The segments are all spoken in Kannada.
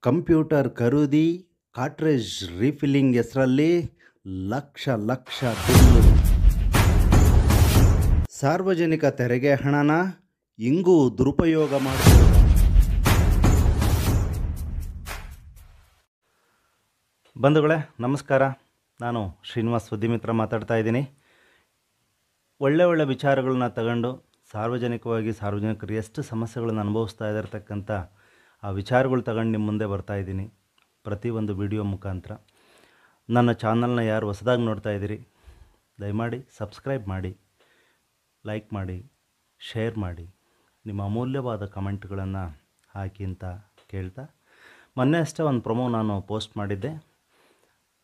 ಕಂಪ್ಯೂಟರ್ ಖರೀದಿ, ಕಾರ್ಟ್ರಿಡ್ಜ್ ರೀಫಿಲ್ಲಿಂಗ್ ಹೆಸರಲ್ಲಿ ಲಕ್ಷ ಲಕ್ಷ ಬಿಲ್ಲು. ಸಾರ್ವಜನಿಕ ತೆರಿಗೆ ಹಣನ ಇಂಗೂ ದುರುಪಯೋಗ ಮಾಡಬಹುದು. ಬಂಧುಗಳೇ ನಮಸ್ಕಾರ, ನಾನು ಶ್ರೀನಿವಾಸ್ ಸುದ್ದಿಮಿತ್ರ ಮಾತಾಡ್ತಾ ಇದ್ದೀನಿ. ಒಳ್ಳೆ ವಿಚಾರಗಳನ್ನ ತಗೊಂಡು ಸಾರ್ವಜನಿಕರು ಎಷ್ಟು ಸಮಸ್ಯೆಗಳನ್ನು ಅನುಭವಿಸ್ತಾ ಇರತಕ್ಕಂಥ ಆ ವಿಚಾರಗಳು ತಗೊಂಡು ನಿಮ್ಮ ಮುಂದೆ ಬರ್ತಾ ಇದ್ದೀನಿ ಪ್ರತಿಯೊಂದು ವಿಡಿಯೋ ಮುಖಾಂತರ. ನನ್ನ ಚಾನಲ್ನ ಯಾರು ಹೊಸದಾಗಿ ನೋಡ್ತಾ ಇದ್ದೀರಿ, ದಯಮಾಡಿ ಸಬ್ಸ್ಕ್ರೈಬ್ ಮಾಡಿ, ಲೈಕ್ ಮಾಡಿ, ಶೇರ್ ಮಾಡಿ, ನಿಮ್ಮ ಅಮೂಲ್ಯವಾದ ಕಮೆಂಟ್ಗಳನ್ನು ಹಾಕಿ ಅಂತ ಕೇಳ್ತಾ, ಮೊನ್ನೆ ಅಷ್ಟೇ ಒಂದು ಪ್ರೊಮೋ ನಾನು ಪೋಸ್ಟ್ ಮಾಡಿದ್ದೆ.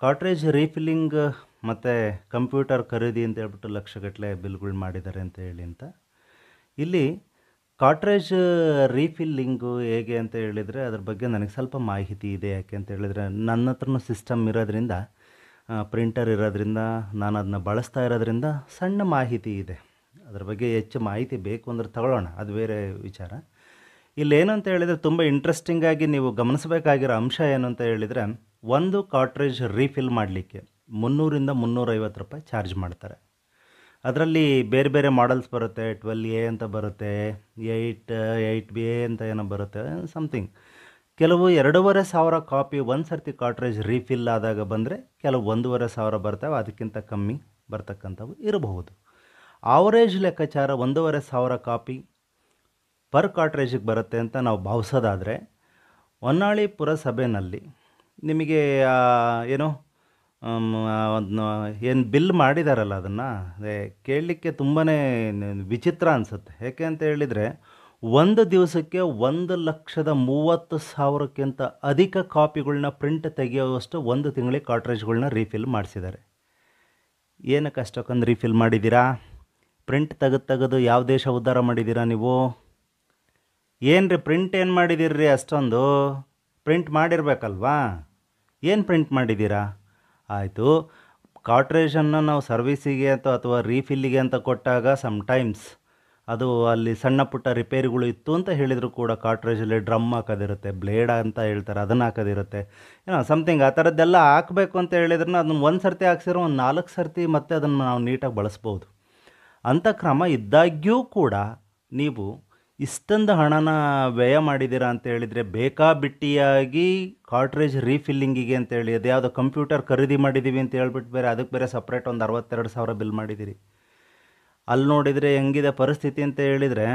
ಕಾರ್ಟ್ರಿಡ್ಜ್ ರೀಫಿಲ್ಲಿಂಗ್ ಮತ್ತು ಕಂಪ್ಯೂಟರ್ ಖರೀದಿ ಅಂತ ಹೇಳ್ಬಿಟ್ಟು ಲಕ್ಷಗಟ್ಟಲೆ ಬಿಲ್ಗಳು ಮಾಡಿದ್ದಾರೆ ಅಂತ ಹೇಳಿ ಅಂತ. ಇಲ್ಲಿ ಕಾರ್ಟ್ರಿಡ್ಜ್ ರೀಫಿಲ್ಲಿಂಗು ಹೇಗೆ ಅಂತ ಹೇಳಿದರೆ ಅದ್ರ ಬಗ್ಗೆ ನನಗೆ ಸ್ವಲ್ಪ ಮಾಹಿತಿ ಇದೆ. ಯಾಕೆ ಅಂತ ಹೇಳಿದರೆ ನನ್ನ ಹತ್ರನೂ ಸಿಸ್ಟಮ್ ಇರೋದ್ರಿಂದ, ಪ್ರಿಂಟರ್ ಇರೋದ್ರಿಂದ, ನಾನು ಅದನ್ನ ಬಳಸ್ತಾ ಇರೋದ್ರಿಂದ ಸಣ್ಣ ಮಾಹಿತಿ ಇದೆ. ಅದ್ರ ಬಗ್ಗೆ ಹೆಚ್ಚು ಮಾಹಿತಿ ಬೇಕು ಅಂದರೆ ತಗೊಳ್ಳೋಣ, ಅದು ಬೇರೆ ವಿಚಾರ. ಇಲ್ಲೇನು ಅಂತ ಹೇಳಿದರೆ ತುಂಬ ಇಂಟ್ರೆಸ್ಟಿಂಗಾಗಿ ನೀವು ಗಮನಿಸಬೇಕಾಗಿರೋ ಅಂಶ ಏನು ಅಂತ ಹೇಳಿದರೆ, ಒಂದು ಕಾರ್ಟ್ರಿಡ್ಜ್ ರೀಫಿಲ್ ಮಾಡಲಿಕ್ಕೆ 300 - 350 ರೂಪಾಯಿ ಚಾರ್ಜ್ ಮಾಡ್ತಾರೆ. ಅದರಲ್ಲಿ ಬೇರೆ ಬೇರೆ ಮಾಡಲ್ಸ್ ಬರುತ್ತೆ. 12A ಅಂತ ಬರುತ್ತೆ, 8B ಅಂತ ಏನೋ ಬರುತ್ತೆ, ಸಮಥಿಂಗ್. ಕೆಲವು 2500 ಕಾಪಿ ಒಂದು ಸರ್ತಿ ಕಾರ್ಟ್ರಿಡ್ಜ್ ರೀಫಿಲ್ ಆದಾಗ ಬಂದರೆ, ಕೆಲವು 1500 ಬರ್ತವೆ, ಅದಕ್ಕಿಂತ ಕಮ್ಮಿ ಬರ್ತಕ್ಕಂಥವು ಇರಬಹುದು. ಆವರೇಜ್ ಲೆಕ್ಕಾಚಾರ 1500 ಕಾಪಿ ಪರ್ ಕಾರ್ಟ್ರಿಡ್ಜಿಗೆ ಬರುತ್ತೆ ಅಂತ ನಾವು ಭಾವಿಸೋದಾದರೆ, ಹೊನ್ನಾಳಿ ಪುರಸಭೆಯಲ್ಲಿ ನಿಮಗೆ ಏನು ಏನು ಬಿಲ್ ಮಾಡಿದಾರಲ್ಲ, ಅದನ್ನು ಕೇಳಲಿಕ್ಕೆ ತುಂಬಾ ವಿಚಿತ್ರ ಅನಿಸುತ್ತೆ. ಯಾಕೆ ಅಂತ ಹೇಳಿದರೆ, ಒಂದು ದಿವಸಕ್ಕೆ 1,30,30,000ಕ್ಕಿಂತ ಅಧಿಕ ಕಾಪಿಗಳನ್ನ ಪ್ರಿಂಟ್ ತೆಗೆಯುವಷ್ಟು ಒಂದು ತಿಂಗಳಿಗೆ ಕಾರ್ಟ್ರಿಡ್ಜ್ಗಳನ್ನ ರೀಫಿಲ್ ಮಾಡಿಸಿದ್ದಾರೆ. ಏನಕ್ಕೆ ಅಷ್ಟೊಂದು ರೀಫಿಲ್ ಮಾಡಿದ್ದೀರಾ? ಪ್ರಿಂಟ್ ತೆಗೆದು ಯಾವ ದೇಶ ಉದ್ಧಾರ ಮಾಡಿದ್ದೀರಾ ನೀವು? ಏನು ರೀ ಪ್ರಿಂಟ್ ಏನು ಮಾಡಿದ್ದೀರಿ? ಅಷ್ಟೊಂದು ಪ್ರಿಂಟ್ ಮಾಡಿರಬೇಕಲ್ವಾ? ಏನು ಪ್ರಿಂಟ್ ಮಾಡಿದ್ದೀರಾ? ಆಯಿತು, ಕಾರ್ಟ್ರಿಡ್ಜನ್ನು ನಾವು ಸರ್ವಿಸಿಗೆ ಅಥವಾ ರೀಫಿಲ್ಲಿಗೆ ಅಂತ ಕೊಟ್ಟಾಗ ಸಮ್ಟೈಮ್ಸ್ ಅದು ಅಲ್ಲಿ ಸಣ್ಣ ಪುಟ್ಟ ರಿಪೇರಿಗಳು ಇತ್ತು ಅಂತ ಹೇಳಿದರೂ ಕೂಡ ಕಾರ್ಟ್ರಿಡ್ಜಲ್ಲಿ ಡ್ರಮ್ ಹಾಕೋದಿರುತ್ತೆ, ಬ್ಲೇಡ್ ಅಂತ ಹೇಳ್ತಾರೆ, ಅದನ್ನು ಹಾಕೋದಿರುತ್ತೆ, ಏನೋ ಸಮಥಿಂಗ್ ಆ ಥರದ್ದೆಲ್ಲ ಹಾಕಬೇಕು ಅಂತ ಹೇಳಿದ್ರೂ ಅದನ್ನು ಒಂದು ಸರ್ತಿ ಹಾಕ್ಸಿರೋ ಒಂದು 4 ಸರ್ತಿ ಮತ್ತೆ ಅದನ್ನು ನಾವು ನೀಟಾಗಿ ಬಳಸ್ಬೋದು. ಅಂಥ ಕ್ರಮ ಇದ್ದಾಗ್ಯೂ ಕೂಡ ನೀವು ಇಷ್ಟೊಂದು ಹಣನ ವ್ಯಯ ಮಾಡಿದ್ದೀರಾ ಅಂತ ಹೇಳಿದರೆ, ಬೇಕಾಬಿಟ್ಟಿಯಾಗಿ ಕಾರ್ಟ್ರಿಡ್ಜ್ ರೀಫಿಲ್ಲಿಂಗಿಗೆ ಅಂತೇಳಿ ಅದು ಯಾವುದೋ ಕಂಪ್ಯೂಟರ್ ಖರೀದಿ ಮಾಡಿದ್ದೀವಿ ಅಂತ ಹೇಳ್ಬಿಟ್ಟು ಬೇರೆ ಅದಕ್ಕೆ ಬೇರೆ ಸಪ್ರೇಟ್ ಒಂದು 62,000 ಬಿಲ್ ಮಾಡಿದ್ದೀರಿ. ಅಲ್ಲಿ ನೋಡಿದರೆ ಹೆಂಗಿದೆ ಪರಿಸ್ಥಿತಿ ಅಂತ ಹೇಳಿದರೆ,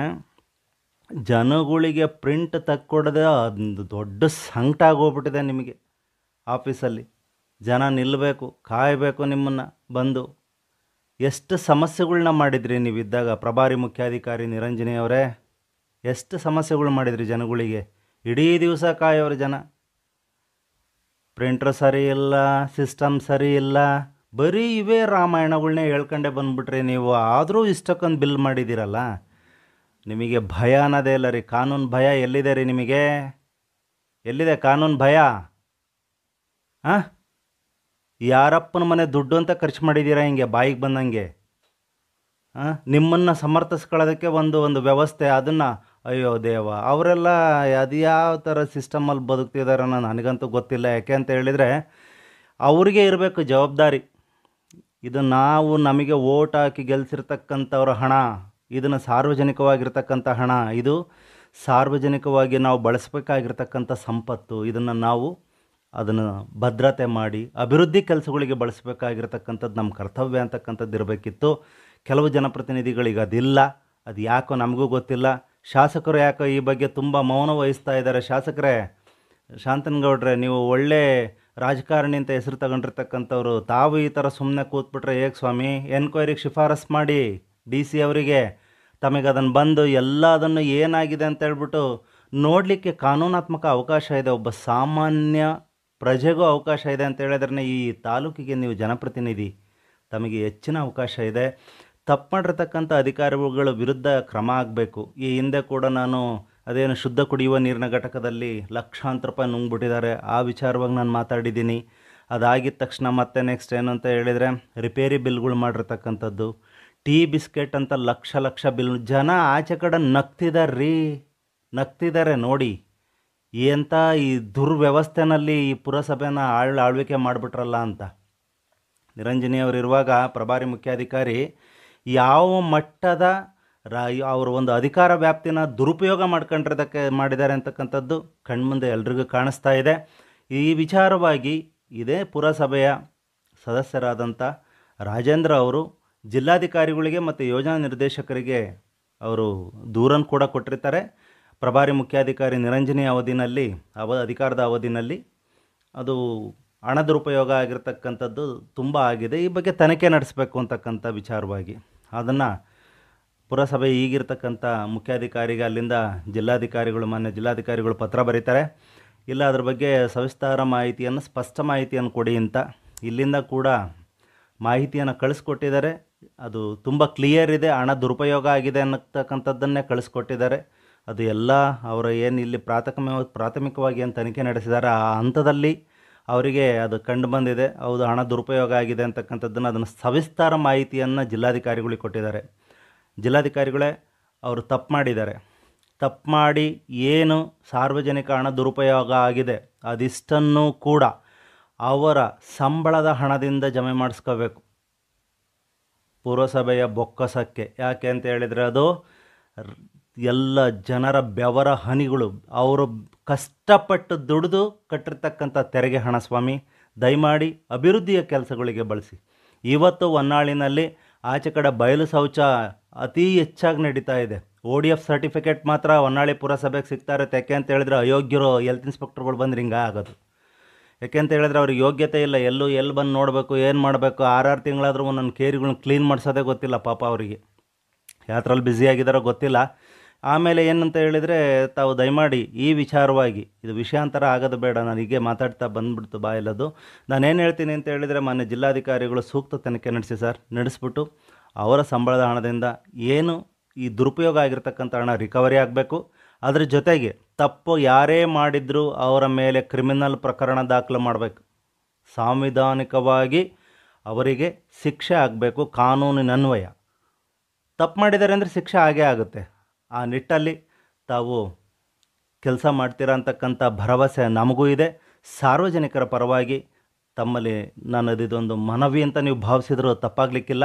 ಜನಗಳಿಗೆ ಪ್ರಿಂಟ್ ತಕ್ಕೊಡದೆ ಒಂದು ದೊಡ್ಡ ಸಂಕಟ ಆಗೋಗ್ಬಿಟ್ಟಿದೆ. ನಿಮಗೆ ಆಫೀಸಲ್ಲಿ ಜನ ನಿಲ್ಲಬೇಕು, ಕಾಯಬೇಕು ನಿಮ್ಮನ್ನು ಬಂದು. ಎಷ್ಟು ಸಮಸ್ಯೆಗಳ್ನ ಮಾಡಿದ್ರಿ ನೀವಿದ್ದಾಗ, ಪ್ರಭಾರಿ ಮುಖ್ಯಾಧಿಕಾರಿ ನಿರಂಜನಿ ಅವರೇ, ಎಷ್ಟು ಸಮಸ್ಯೆಗಳು ಮಾಡಿದ್ರಿ ಜನಗಳಿಗೆ. ಇಡೀ ದಿವಸ ಕಾಯೋರು ಜನ. ಪ್ರಿಂಟ್ರ್ ಸರಿ ಇಲ್ಲ, ಸಿಸ್ಟಮ್ ಸರಿ ಇಲ್ಲ, ಬರೀ ಇವೇ ರಾಮಾಯಣಗಳನ್ನೇ ಹೇಳ್ಕೊಂಡೇ ಬಂದುಬಿಟ್ರಿ ನೀವು. ಆದರೂ ಇಷ್ಟಕ್ಕೊಂದು ಬಿಲ್ ಮಾಡಿದ್ದೀರಲ್ಲ, ನಿಮಗೆ ಭಯ ಅನ್ನೋದೇ ಇಲ್ಲ ರೀ. ಕಾನೂನು ಭಯ ಎಲ್ಲಿದೆ ರೀ ನಿಮಗೆ? ಎಲ್ಲಿದೆ ಕಾನೂನು ಭಯ? ಹಾಂ, ಯಾರಪ್ಪನ ಮನೆ ದುಡ್ಡು ಅಂತ ಖರ್ಚು ಮಾಡಿದ್ದೀರಾ ಹಿಂಗೆ ಬಾಯಿಗೆ ಬಂದಂಗೆ? ನಿಮ್ಮನ್ನು ಸಮರ್ಥಿಸ್ಕೊಳ್ಳೋದಕ್ಕೆ ಒಂದು ವ್ಯವಸ್ಥೆ, ಅದನ್ನು ಅಯ್ಯೋ ದೇವ, ಅವರೆಲ್ಲ ಅದು ಯಾವ ಥರ ಸಿಸ್ಟಮಲ್ಲಿ ಬದುಕ್ತಿದ್ದಾರೆ ಅನ್ನೋ ನನಗಂತೂ ಗೊತ್ತಿಲ್ಲ. ಯಾಕೆ ಅಂತ ಹೇಳಿದರೆ, ಅವರಿಗೆ ಇರಬೇಕು ಜವಾಬ್ದಾರಿ. ಇದು ನಮಗೆ ಓಟ್ ಹಾಕಿ ಗೆಲ್ಲಿಸಿರ್ತಕ್ಕಂಥವ್ರ ಹಣ, ಇದನ್ನು ಸಾರ್ವಜನಿಕವಾಗಿರ್ತಕ್ಕಂಥ ಹಣ, ಇದು ಸಾರ್ವಜನಿಕವಾಗಿ ನಾವು ಬಳಸಬೇಕಾಗಿರ್ತಕ್ಕಂಥ ಸಂಪತ್ತು. ಇದನ್ನು ನಾವು ಅದನ್ನು ಭದ್ರತೆ ಮಾಡಿ ಅಭಿವೃದ್ಧಿ ಕೆಲಸಗಳಿಗೆ ಬಳಸಬೇಕಾಗಿರ್ತಕ್ಕಂಥದ್ದು ನಮ್ಮ ಕರ್ತವ್ಯ ಅಂತಕ್ಕಂಥದ್ದು ಇರಬೇಕಿತ್ತು. ಕೆಲವು ಜನಪ್ರತಿನಿಧಿಗಳಿಗೆ ಅದಿಲ್ಲ. ಅದು ಯಾಕೋ ನಮಗೂ ಗೊತ್ತಿಲ್ಲ. ಶಾಸಕರು ಯಾಕೋ ಈ ಬಗ್ಗೆ ತುಂಬ ಮೌನ ವಹಿಸ್ತಾ ಇದ್ದಾರೆ. ಶಾಸಕರೇ, ಶಾಂತನಗೌಡ್ರೆ, ನೀವು ಒಳ್ಳೆ ರಾಜಕಾರಣಿ ಅಂತ ಹೆಸರು ತಗೊಂಡಿರ್ತಕ್ಕಂಥವ್ರು, ತಾವು ಈ ಥರ ಸುಮ್ಮನೆ ಕೂತ್ಬಿಟ್ರೆ ಹೇಗೆ ಸ್ವಾಮಿ? ಎನ್ಕ್ವೈರಿಗೆ ಶಿಫಾರಸ್ ಮಾಡಿ DC ಅವರಿಗೆ, ತಮಗೆ ಅದನ್ನು ಬಂದು ಎಲ್ಲದನ್ನು ಏನಾಗಿದೆ ಅಂತ ಹೇಳ್ಬಿಟ್ಟು ನೋಡಲಿಕ್ಕೆ ಕಾನೂನಾತ್ಮಕ ಅವಕಾಶ ಇದೆ. ಒಬ್ಬ ಸಾಮಾನ್ಯ ಪ್ರಜೆಗೂ ಅವಕಾಶ ಇದೆ ಅಂತ ಹೇಳಿದ್ರೆ, ಈ ತಾಲೂಕಿಗೆ ನೀವು ಜನಪ್ರತಿನಿಧಿ, ತಮಗೆ ಹೆಚ್ಚಿನ ಅವಕಾಶ ಇದೆ. ತಪ್ಪು ಮಾಡಿರ್ತಕ್ಕಂಥ ಅಧಿಕಾರಿಗಳ ವಿರುದ್ಧ ಕ್ರಮ ಆಗಬೇಕು. ಈ ಹಿಂದೆ ಕೂಡ ನಾನು ಅದೇನು ಶುದ್ಧ ಕುಡಿಯುವ ನೀರಿನ ಘಟಕದಲ್ಲಿ ಲಕ್ಷಾಂತರ ರೂಪಾಯಿ ನುಂಗ್ಬಿಟ್ಟಿದ್ದಾರೆ, ಆ ವಿಚಾರವಾಗಿ ನಾನು ಮಾತಾಡಿದ್ದೀನಿ. ಅದಾಗಿದ್ದ ತಕ್ಷಣ ಮತ್ತೆ ನೆಕ್ಸ್ಟ್ ಏನು ಅಂತ ಹೇಳಿದರೆ, ರಿಪೇರಿ ಬಿಲ್ಗಳು ಮಾಡಿರ್ತಕ್ಕಂಥದ್ದು, ಟೀ ಬಿಸ್ಕೆಟ್ ಅಂತ ಲಕ್ಷ ಬಿಲ್. ಜನ ಆಚೆ ಕಡೆ ನಗ್ತಿದ್ದಾರೆ ರೀ, ನಗ್ತಿದ್ದಾರೆ ನೋಡಿ. ಎಂಥ ಈ ದುರ್ವ್ಯವಸ್ಥೆನಲ್ಲಿ ಈ ಪುರಸಭೆನ ಆಳ್ವಿಕೆ ಮಾಡಿಬಿಟ್ರಲ್ಲ ಅಂತ. ನಿರಂಜನಿಯವರು ಇರುವಾಗ ಪ್ರಭಾರಿ ಮುಖ್ಯಾಧಿಕಾರಿ ಯಾವ ಮಟ್ಟದ ಅವರ ಒಂದು ಅಧಿಕಾರ ವ್ಯಾಪ್ತಿನ ದುರುಪಯೋಗ ಮಾಡಿದ್ದಾರೆ ಅಂತಕ್ಕಂಥದ್ದು ಕಣ್ಮುಂದೆ ಎಲ್ರಿಗೂ ಕಾಣಿಸ್ತಾ ಇದೆ. ಈ ವಿಚಾರವಾಗಿ ಇದೇ ಪುರಸಭೆಯ ಸದಸ್ಯರಾದಂಥ ರಾಜೇಂದ್ರ ಅವರು ಜಿಲ್ಲಾಧಿಕಾರಿಗಳಿಗೆ ಮತ್ತು ಯೋಜನಾ ನಿರ್ದೇಶಕರಿಗೆ ಅವರು ದೂರನ್ನು ಕೂಡ ಕೊಟ್ಟಿರ್ತಾರೆ. ಪ್ರಭಾರಿ ಮುಖ್ಯಾಧಿಕಾರಿ ನಿರಂಜನಿ ಅಧಿಕಾರದ ಅವಧಿನಲ್ಲಿ ಅದು ಹಣ ದುರುಪಯೋಗ ಆಗಿರ್ತಕ್ಕಂಥದ್ದು ತುಂಬ ಆಗಿದೆ. ಈ ಬಗ್ಗೆ ತನಿಖೆ ನಡೆಸಬೇಕು ಅಂತಕ್ಕಂಥ ವಿಚಾರವಾಗಿ ಅದನ್ನು ಪುರಸಭೆ ಈಗಿರ್ತಕ್ಕಂಥ ಮುಖ್ಯಾಧಿಕಾರಿಗೆ ಅಲ್ಲಿಂದ ಮಾನ್ಯ ಜಿಲ್ಲಾಧಿಕಾರಿಗಳು ಪತ್ರ ಬರೀತಾರೆ. ಇಲ್ಲ ಅದ್ರ ಬಗ್ಗೆ ಸವಿಸ್ತಾರ ಮಾಹಿತಿಯನ್ನು, ಸ್ಪಷ್ಟ ಮಾಹಿತಿಯನ್ನು ಕೊಡಿ ಅಂತ ಇಲ್ಲಿಂದ ಕೂಡ ಮಾಹಿತಿಯನ್ನು ಕಳಿಸ್ಕೊಟ್ಟಿದ್ದಾರೆ. ಅದು ತುಂಬ ಕ್ಲಿಯರ್ ಇದೆ, ಹಣ ದುರುಪಯೋಗ ಆಗಿದೆ ಅನ್ನತಕ್ಕಂಥದ್ದನ್ನೇ ಕಳಿಸ್ಕೊಟ್ಟಿದ್ದಾರೆ. ಅದು ಎಲ್ಲ ಅವರ ಏನು ಇಲ್ಲಿ ಪ್ರಾಥಮಿಕವಾಗಿ ಏನು ತನಿಖೆ ನಡೆಸಿದ್ದಾರೆ ಆ ಹಂತದಲ್ಲಿ ಅವರಿಗೆ ಅದು ಕಂಡು ಬಂದಿದೆ. ಹೌದು, ಹಣ ದುರುಪಯೋಗ ಆಗಿದೆ ಅಂತಕ್ಕಂಥದ್ದನ್ನು ಅದನ್ನು ಸವಿಸ್ತಾರ ಮಾಹಿತಿಯನ್ನು ಜಿಲ್ಲಾಧಿಕಾರಿಗಳಿಗೆ ಕೊಟ್ಟಿದ್ದಾರೆ. ಜಿಲ್ಲಾಧಿಕಾರಿಗಳೇ ಅವರು ತಪ್ಪು ಮಾಡಿದ್ದಾರೆ. ತಪ್ಪು ಮಾಡಿ ಏನು ಸಾರ್ವಜನಿಕ ಹಣ ದುರುಪಯೋಗ ಆಗಿದೆ ಅದಿಷ್ಟನ್ನು ಕೂಡ ಅವರ ಸಂಬಳದ ಹಣದಿಂದ ಜಮೆ ಮಾಡಿಸ್ಕೋಬೇಕು ಪುರಸಭೆಯ ಬೊಕ್ಕಸಕ್ಕೆ. ಯಾಕೆ ಅಂತ ಹೇಳಿದರೆ ಅದು ಎಲ್ಲ ಜನರ ಬೆವರ ಹನಿಗಳು, ಅವರು ಕಷ್ಟಪಟ್ಟು ದುಡಿದು ಕಟ್ಟಿರ್ತಕ್ಕಂಥ ತೆರಿಗೆ ಹಣ ಸ್ವಾಮಿ. ದಯಮಾಡಿ ಅಭಿವೃದ್ಧಿಯ ಕೆಲಸಗಳಿಗೆ ಬಳಸಿ. ಇವತ್ತು ಹೊನ್ನಾಳಿನಲ್ಲಿ ಆಚೆ ಕಡೆ ಬಯಲು ಶೌಚ ಅತಿ ಹೆಚ್ಚಾಗಿ ನಡೀತಾ ಇದೆ. ODF ಸರ್ಟಿಫಿಕೇಟ್ ಮಾತ್ರ ಹೊನ್ನಾಳಿ ಪುರಸಭೆಗೆ ಸಿಗ್ತಾರೆ. ಯಾಕೆ ಅಂತ ಹೇಳಿದ್ರೆ ಅಯೋಗ್ಯರು ಹೆಲ್ತ್ ಇನ್ಸ್ಪೆಕ್ಟರ್ಗಳು ಬಂದ್ರೆ ಹಿಂಗೆ ಆಗೋದು. ಯಾಕೆ ಅಂತ ಹೇಳಿದ್ರೆ ಅವ್ರಿಗೆ ಯೋಗ್ಯತೆ ಇಲ್ಲ. ಎಲ್ಲಿ ಬಂದು ನೋಡಬೇಕು, ಏನು ಮಾಡಬೇಕು, 6 ತಿಂಗಳಾದರೂ ಒಂದೊಂದು ಕೇರಿಗಳನ್ನ ಕ್ಲೀನ್ ಮಾಡಿಸೋದೇ ಗೊತ್ತಿಲ್ಲ ಪಾಪ ಅವರಿಗೆ. ಯಾತ್ರಲ್ಲಿ ಬ್ಯುಸಿಯಾಗಿದ್ದಾರೋ ಗೊತ್ತಿಲ್ಲ. ಆಮೇಲೆ ಏನಂತ ಹೇಳಿದರೆ ತಾವು ದಯಮಾಡಿ ಈ ವಿಚಾರವಾಗಿ ಇದು ವಿಷಯಾಂತರ ಆಗೋದು ಬೇಡ. ನಾನು ಹೀಗೆ ಮಾತಾಡ್ತಾ ಬಂದುಬಿಡ್ತು ಬಾಯಲ್ಲದು. ನಾನೇನು ಹೇಳ್ತೀನಿ ಅಂತ ಹೇಳಿದರೆ ಮಾನ್ಯ ಜಿಲ್ಲಾಧಿಕಾರಿಗಳು ಸೂಕ್ತ ತನಿಖೆ ನಡೆಸಿ ಸರ್, ನಡೆಸ್ಬಿಟ್ಟು ಅವರ ಸಂಬಳದ ಹಣದಿಂದ ಏನು ಈ ದುರುಪಯೋಗ ಆಗಿರ್ತಕ್ಕಂಥ ಹಣ ರಿಕವರಿ ಆಗಬೇಕು. ಅದ್ರ ಜೊತೆಗೆ ತಪ್ಪು ಯಾರೇ ಮಾಡಿದರೂ ಅವರ ಮೇಲೆ ಕ್ರಿಮಿನಲ್ ಪ್ರಕರಣ ದಾಖಲು ಮಾಡಬೇಕು. ಸಾಂವಿಧಾನಿಕವಾಗಿ ಅವರಿಗೆ ಶಿಕ್ಷೆ ಆಗಬೇಕು ಕಾನೂನಿನನ್ವಯ. ತಪ್ಪು ಮಾಡಿದ್ದಾರೆ ಅಂದರೆ ಶಿಕ್ಷೆ ಆಗೇ ಆಗುತ್ತೆ. ಆ ನಿಟ್ಟಲ್ಲಿ ತಾವು ಕೆಲಸ ಮಾಡ್ತೀರಾ ಅಂತಕ್ಕಂಥ ಭರವಸೆ ನಮಗೂ ಇದೆ. ಸಾರ್ವಜನಿಕರ ಪರವಾಗಿ ತಮ್ಮಲ್ಲಿ ನಾನು ಇದೊಂದು ಮನವಿ ಅಂತ ನೀವು ಭಾವಿಸಿದರೂ ತಪ್ಪಾಗಲಿಕ್ಕಿಲ್ಲ.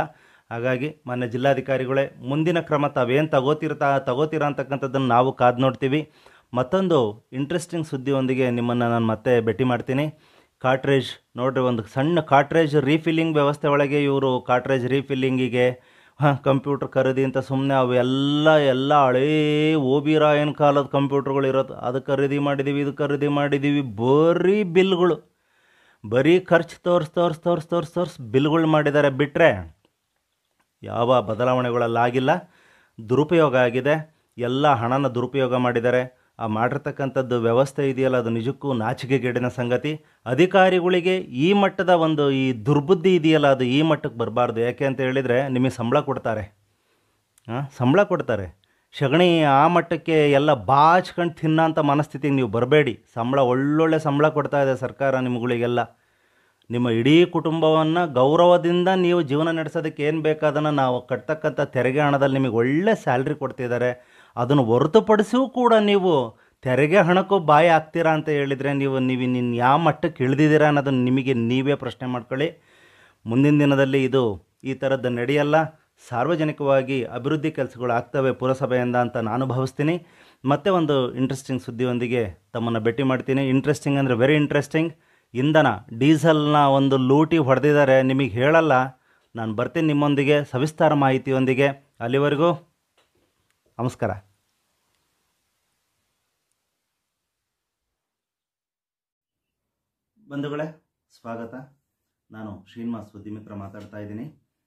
ಹಾಗಾಗಿ ಮಾನ್ಯ ಜಿಲ್ಲಾಧಿಕಾರಿಗಳೇ, ಮುಂದಿನ ಕ್ರಮ ತಾವೇನು ತಗೋತೀರಾ ಅಂತಕ್ಕಂಥದ್ದನ್ನು ನಾವು ಕಾದು ನೋಡ್ತೀವಿ. ಮತ್ತೊಂದು ಇಂಟ್ರೆಸ್ಟಿಂಗ್ ಸುದ್ದಿಯೊಂದಿಗೆ ನಿಮ್ಮನ್ನು ನಾನು ಮತ್ತೆ ಭೇಟಿ ಮಾಡ್ತೀನಿ. ಕಾಟ್ರೇಜ್ ನೋಡಿರಿ, ಒಂದು ಸಣ್ಣ ಕಾಟ್ರೇಜ್ ರೀಫಿಲ್ಲಿಂಗ್ ವ್ಯವಸ್ಥೆ ಒಳಗೆ ಇವರು ಕಾಟ್ರೇಜ್ ರೀಫಿಲ್ಲಿಂಗಿಗೆ ಕಂಪ್ಯೂಟರ್ ಖರೀದಿ ಅಂತ ಸುಮ್ಮನೆ ಅವೆಲ್ಲ ಹಳೇ OB ರಾಯನ್ ಕಾಲದ ಕಂಪ್ಯೂಟರ್ಗಳು ಇರೋದು. ಅದು ಖರೀದಿ ಮಾಡಿದ್ದೀವಿ, ಇದು ಖರೀದಿ ಮಾಡಿದ್ದೀವಿ, ಬರೀ ಬಿಲ್ಗಳು, ಬರೀ ಖರ್ಚು ತೋರ್ಸ್ ಬಿಲ್ಗಳು ಮಾಡಿದ್ದಾರೆ. ಬಿಟ್ಟರೆ ಯಾವ ಬದಲಾವಣೆಗಳಲ್ಲಾಗಿಲ್ಲ. ದುರುಪಯೋಗ ಆಗಿದೆ. ಎಲ್ಲ ಹಣನ ದುರುಪಯೋಗ ಮಾಡಿದ್ದಾರೆ. ಆ ಮಾಡಿರ್ತಕ್ಕಂಥದ್ದು ವ್ಯವಸ್ಥೆ ಇದೆಯಲ್ಲ, ಅದು ನಿಜಕ್ಕೂ ನಾಚಿಕೆಗೇಡಿನ ಸಂಗತಿ. ಅಧಿಕಾರಿಗಳಿಗೆ ಈ ಮಟ್ಟದ ಒಂದು ಈ ದುರ್ಬುದ್ಧಿ ಇದೆಯಲ್ಲ, ಅದು ಈ ಮಟ್ಟಕ್ಕೆ ಬರಬಾರ್ದು. ಯಾಕೆ ಅಂತ ಹೇಳಿದರೆ ನಿಮಗೆ ಸಂಬಳ ಕೊಡ್ತಾರೆ. ಸಗಣಿ ಆ ಮಟ್ಟಕ್ಕೆ ಎಲ್ಲ ಬಾಚ್ಕೊಂಡು ತಿನ್ನೋಂಥ ಮನಸ್ಥಿತಿಗೆ ನೀವು ಬರಬೇಡಿ. ಒಳ್ಳೊಳ್ಳೆ ಸಂಬಳ ಕೊಡ್ತಾ ಇದೆ ಸರ್ಕಾರ ನಿಮ್ಮಗಳಿಗೆಲ್ಲ. ನಿಮ್ಮ ಇಡೀ ಕುಟುಂಬವನ್ನು ಗೌರವದಿಂದ ನೀವು ಜೀವನ ನಡೆಸೋದಕ್ಕೆ ಏನು ಬೇಕಾದನ್ನು ನಾವು ಕಟ್ತಕ್ಕಂಥ ತೆರಿಗೆ ಹಣದಲ್ಲಿ ನಿಮಗೆ ಒಳ್ಳೆ ಸ್ಯಾಲ್ರಿ ಕೊಡ್ತಿದ್ದಾರೆ. ಅದನ್ನು ಹೊರತುಪಡಿಸಿಯೂ ಕೂಡ ನೀವು ತೆರಿಗೆ ಹಣಕ್ಕೂ ಬಾಯಿ ಹಾಕ್ತೀರಾ ಅಂತ ಹೇಳಿದರೆ ನೀವು ಯಾವ ಮಟ್ಟಕ್ಕೆ ಇಳಿದಿದ್ದೀರಾ ಅನ್ನೋದನ್ನು ನಿಮಗೆ ನೀವೇ ಪ್ರಶ್ನೆ ಮಾಡ್ಕೊಳ್ಳಿ. ಮುಂದಿನ ದಿನದಲ್ಲಿ ಇದು ಈ ಥರದ್ದು ನಡೆಯಲ್ಲ. ಸಾರ್ವಜನಿಕವಾಗಿ ಅಭಿವೃದ್ಧಿ ಕೆಲಸಗಳು ಆಗ್ತವೆ ಪುರಸಭೆಯಿಂದ ಅಂತ ನಾನು ಭಾವಿಸ್ತೀನಿ. ಮತ್ತೆ ಒಂದು ಇಂಟ್ರೆಸ್ಟಿಂಗ್ ಸುದ್ದಿಯೊಂದಿಗೆ ತಮ್ಮನ್ನು ಭೇಟಿ ಮಾಡ್ತೀನಿ. ಇಂಟ್ರೆಸ್ಟಿಂಗ್ ಅಂದರೆ ವೆರಿ ಇಂಟ್ರೆಸ್ಟಿಂಗ್. ಇಂಧನ ಡೀಸೆಲ್ನ ಒಂದು ಲೂಟಿ ಹೊಡೆದಿದ್ದಾರೆ. ನಿಮಗೆ ಹೇಳಲ್ಲ. ನಾನು ಬರ್ತೀನಿ ನಿಮ್ಮೊಂದಿಗೆ ಸವಿಸ್ತಾರ ಮಾಹಿತಿಯೊಂದಿಗೆ. ಅಲ್ಲಿವರೆಗೂ ನಮಸ್ಕಾರ. ಬಂಧುಗಳೇ, ಸ್ವಾಗತ. ನಾನು ಶ್ರೀನಿವಾಸ್ ಸುದ್ದಿಮಿತ್ರ ಮಾತಾಡ್ತಾ ಇದ್ದೀನಿ.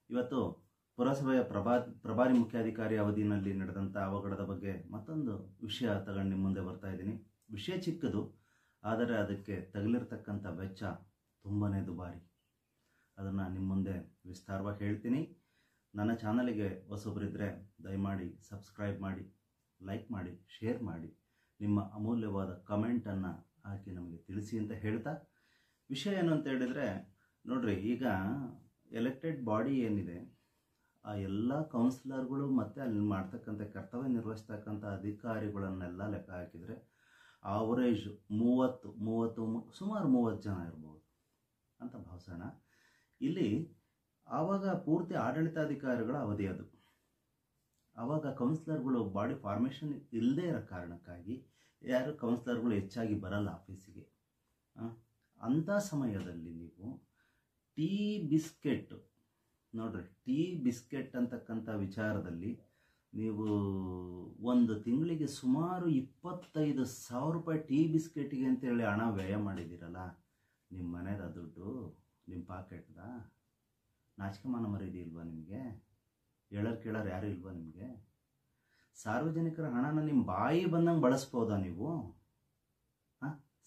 ಇವತ್ತು ಪುರಸಭೆಯ ಪ್ರಭಾರಿ ಮುಖ್ಯಾಧಿಕಾರಿ ಅವಧಿಯಲ್ಲಿ ನಡೆದಂಥ ಅವಘಡದ ಬಗ್ಗೆ ಮತ್ತೊಂದು ವಿಷಯ ತಗೊಂಡು ನಿಮ್ಮ ಮುಂದೆ ಬರ್ತಾ ಇದ್ದೀನಿ. ವಿಷಯ ಚಿಕ್ಕದು, ಆದರೆ ಅದಕ್ಕೆ ತಗಲಿರ್ತಕ್ಕಂಥ ವೆಚ್ಚ ತುಂಬಾ ದುಬಾರಿ. ಅದನ್ನು ನಿಮ್ಮ ಮುಂದೆ ವಿಸ್ತಾರವಾಗಿ ಹೇಳ್ತೀನಿ. ನನ್ನ ಚಾನಲಿಗೆ ಹೊಸಬರಿದ್ದರೆ ದಯಮಾಡಿ ಸಬ್ಸ್ಕ್ರೈಬ್ ಮಾಡಿ, ಲೈಕ್ ಮಾಡಿ, ಶೇರ್ ಮಾಡಿ, ನಿಮ್ಮ ಅಮೂಲ್ಯವಾದ ಕಮೆಂಟನ್ನು ಹಾಕಿ ನಮಗೆ ತಿಳಿಸಿ ಅಂತ ಹೇಳ್ತಾ, ವಿಷಯ ಏನು ಅಂತ ಹೇಳಿದರೆ ನೋಡಿರಿ, ಈಗ ಎಲೆಕ್ಟೆಡ್ ಬಾಡಿ ಏನಿದೆ ಆ ಎಲ್ಲ ಕೌನ್ಸಿಲರ್ಗಳು ಮತ್ತು ಅಲ್ಲಿ ಮಾಡ್ತಕ್ಕಂಥ ಕರ್ತವ್ಯ ನಿರ್ವಹಿಸ್ತಕ್ಕಂಥ ಅಧಿಕಾರಿಗಳನ್ನೆಲ್ಲ ಲೆಕ್ಕ ಹಾಕಿದರೆ ಆವರೇಜ್ 30 ಸುಮಾರು 30 ಜನ ಇರ್ಬೋದು ಅಂತ ಭಾವಿಸೋಣ. ಇಲ್ಲಿ ಆವಾಗ ಪೂರ್ತಿ ಆಡಳಿತಾಧಿಕಾರಿಗಳ ಅವಧಿ ಅದು. ಆವಾಗ ಕೌನ್ಸಿಲರ್ಗಳು ಬಾಡಿ ಫಾರ್ಮೇಷನ್ ಇಲ್ಲದೇ ಇರೋ ಕಾರಣಕ್ಕಾಗಿ ಯಾರು ಕೌನ್ಸಿಲರ್ಗಳು ಹೆಚ್ಚಾಗಿ ಬರಲ್ಲ ಆಫೀಸಿಗೆ. ಅಂಥ ಸಮಯದಲ್ಲಿ ನೀವು ಟೀ ಬಿಸ್ಕೆಟ್ ನೋಡ್ರಿ, ಟೀ ಬಿಸ್ಕೆಟ್ ಅಂತಕ್ಕಂಥ ವಿಚಾರದಲ್ಲಿ ನೀವು ಒಂದು ತಿಂಗಳಿಗೆ ಸುಮಾರು 25,000 ರೂಪಾಯಿ ಟೀ ಬಿಸ್ಕೆಟಿಗೆ ಅಂತೇಳಿ ಹಣ ವ್ಯಯ ಮಾಡಿದ್ದೀರಲ್ಲ. ನಿಮ್ಮ ಮನೆದ ದುಡ್ಡು, ನಿಮ್ಮ ಪಾಕೆಟ್ದ. ನಾಚಿಕೆಮಾನ ಮರ್ಯಾದೆ ಇಲ್ವಾ ನಿಮಗೆ? ಕೇಳೋರು ಯಾರು ಇಲ್ವಾ ನಿಮಗೆ? ಸಾರ್ವಜನಿಕರ ಹಣನ ನಿಮ್ಮ ಬಾಯಿ ಬಂದಂಗೆ ಬಳಸ್ಬೋದಾ ನೀವು?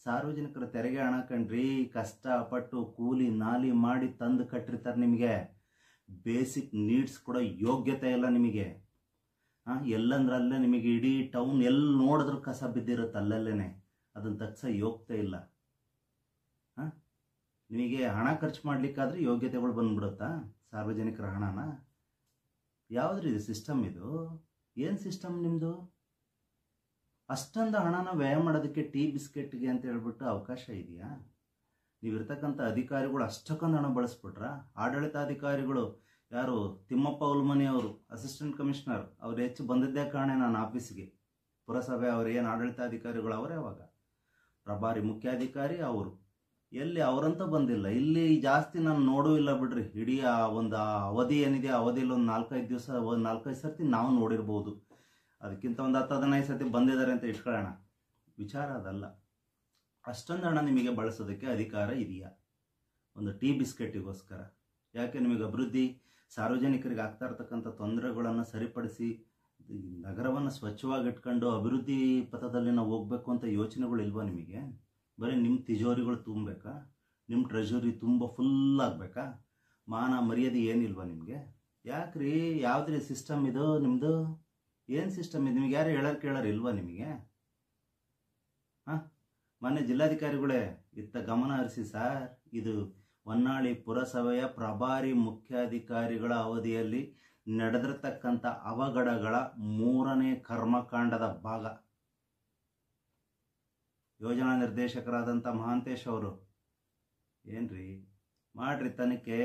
ಸಾರ್ವಜನಿಕರ ತೆರಿಗೆ ಹಣ ಕಣ್ರಿ, ಕಷ್ಟಪಟ್ಟು ಕೂಲಿ ನಾಲಿ ಮಾಡಿ ತಂದು ಕಟ್ಟಿರ್ತಾರೆ. ನಿಮಗೆ ಬೇಸಿಕ್ ನೀಡ್ಸ್ ಕೂಡ ಯೋಗ್ಯತೆ ಇಲ್ಲ ನಿಮಗೆ. ಎಲ್ಲಂದ್ರಲ್ಲೇ ನಿಮಗೆ ಇಡೀ ಟೌನ್ ಎಲ್ಲಿ ನೋಡಿದ್ರು ಕಸ ಬಿದ್ದಿರುತ್ತೆ, ಅಲ್ಲಲ್ಲೇ ಅದನ್ನು ತಗ್ಸೋ ಯೋಗ್ಯತೆ ಇಲ್ಲ. ನಿಮಗೆ ಹಣ ಖರ್ಚು ಮಾಡಲಿಕ್ಕಾದ್ರೆ ಯೋಗ್ಯತೆಗಳು ಬಂದ್ಬಿಡುತ್ತಾ? ಸಾರ್ವಜನಿಕರ ಹಣನ ಯಾವುದ್ರಿ ಇದು ಸಿಸ್ಟಮ್? ಇದು ಏನು ಸಿಸ್ಟಮ್ ನಿಮ್ಮದು? ಅಷ್ಟೊಂದು ಹಣನ ವ್ಯಯ ಮಾಡೋದಕ್ಕೆ ಟೀ ಬಿಸ್ಕೆಟ್ಗೆ ಅಂತ ಹೇಳ್ಬಿಟ್ಟು ಅವಕಾಶ ಇದೆಯಾ? ನೀವಿರ್ತಕ್ಕಂಥ ಅಧಿಕಾರಿಗಳು ಅಷ್ಟಕ್ಕೊಂದು ಹಣ ಬಳಸ್ಬಿಟ್ರ? ಆಡಳಿತಾಧಿಕಾರಿಗಳು ಯಾರು ತಿಮ್ಮಪ್ಪ ಉಲ್ಮನಿ ಅವರು ಅಸಿಸ್ಟೆಂಟ್ ಕಮಿಷನರ್ ಅವ್ರು ಹೆಚ್ಚು ಬಂದಿದ್ದೇ ಕಾರಣ ನಾನು ಆಫೀಸಿಗೆ. ಪುರಸಭೆ ಅವರು ಏನು ಆಡಳಿತಾಧಿಕಾರಿಗಳು ಅವರೇ, ಅವಾಗ ಪ್ರಭಾರಿ ಮುಖ್ಯಾಧಿಕಾರಿ ಅವರು. ಎಲ್ಲಿ ಅವರಂತೂ ಬಂದಿಲ್ಲ. ಇಲ್ಲಿ ಜಾಸ್ತಿ ನಾನು ನೋಡೂ ಇಲ್ಲ ಬಿಡ್ರಿ. ಇಡೀ ಒಂದು ಅವಧಿ ಏನಿದೆ, ಅವಧಿಯಲ್ಲಿ ಒಂದು 4-5 ದಿವಸ, ಒಂದು 4-5 ಸರ್ತಿ ನಾವು ನೋಡಿರ್ಬೋದು. ಅದಕ್ಕಿಂತ ಒಂದು 10-15 ಸರ್ತಿ ಬಂದಿದ್ದಾರೆ ಅಂತ ಇಟ್ಕೊಳ್ಳೋಣ. ವಿಚಾರ ಅದಲ್ಲ. ಅಷ್ಟೊಂದು ಹಣ ನಿಮಗೆ ಬಳಸೋದಕ್ಕೆ ಅಧಿಕಾರ ಇದೆಯಾ ಒಂದು ಟೀ ಬಿಸ್ಕೆಟಿಗೋಸ್ಕರ? ಯಾಕೆ ನಿಮಗೆ ಅಭಿವೃದ್ಧಿ, ಸಾರ್ವಜನಿಕರಿಗೆ ಆಗ್ತಾ ಇರ್ತಕ್ಕಂಥ ತೊಂದರೆಗಳನ್ನು ಸರಿಪಡಿಸಿ ನಗರವನ್ನು ಸ್ವಚ್ಛವಾಗಿ ಇಟ್ಕೊಂಡು ಅಭಿವೃದ್ಧಿ ಪಥದಲ್ಲಿ ನಾವು ಹೋಗ್ಬೇಕು ಅಂತ ಯೋಚನೆಗಳು ಇಲ್ವಾ ನಿಮಗೆ? ಬರೀ ನಿಮ್ಮ ತಿಜೋರಿಗಳು ತುಂಬಬೇಕಾ? ನಿಮ್ಮ ಟ್ರೆಜರಿ ತುಂಬ ಫುಲ್ ಆಗಬೇಕಾ? ಮಾನ ಮರ್ಯಾದೆ ಏನಿಲ್ವಾ ನಿಮಗೆ? ಯಾಕ್ರಿ? ಯಾವುದ್ರಿ ಸಿಸ್ಟಮ್ ಇದು ನಿಮ್ಮದು? ಏನು ಸಿಸ್ಟಮ್ ಇದು? ನಿಮಗೆ ಯಾರು ಕೇಳೋರು ಇಲ್ವಾ ನಿಮಗೆ? ಮೊನ್ನೆ ಜಿಲ್ಲಾಧಿಕಾರಿಗಳೇ ಇತ್ತ ಗಮನ ಹರಿಸಿ ಸರ್, ಇದು ಹೊನ್ನಾಳಿ ಪುರಸಭೆಯ ಪ್ರಭಾರಿ ಮುಖ್ಯಾಧಿಕಾರಿಗಳ ಅವಧಿಯಲ್ಲಿ ನಡೆದಿರತಕ್ಕಂಥ ಅವಘಡಗಳ 3ನೇ ಕರ್ಮಕಾಂಡದ ಭಾಗ. ಯೋಜನಾ ನಿರ್ದೇಶಕರಾದಂಥ ಮಹಾಂತೇಶ್ ಅವರು ಏನ್ರಿ ಮಾಡ್ರಿ ತನಿಖೆ.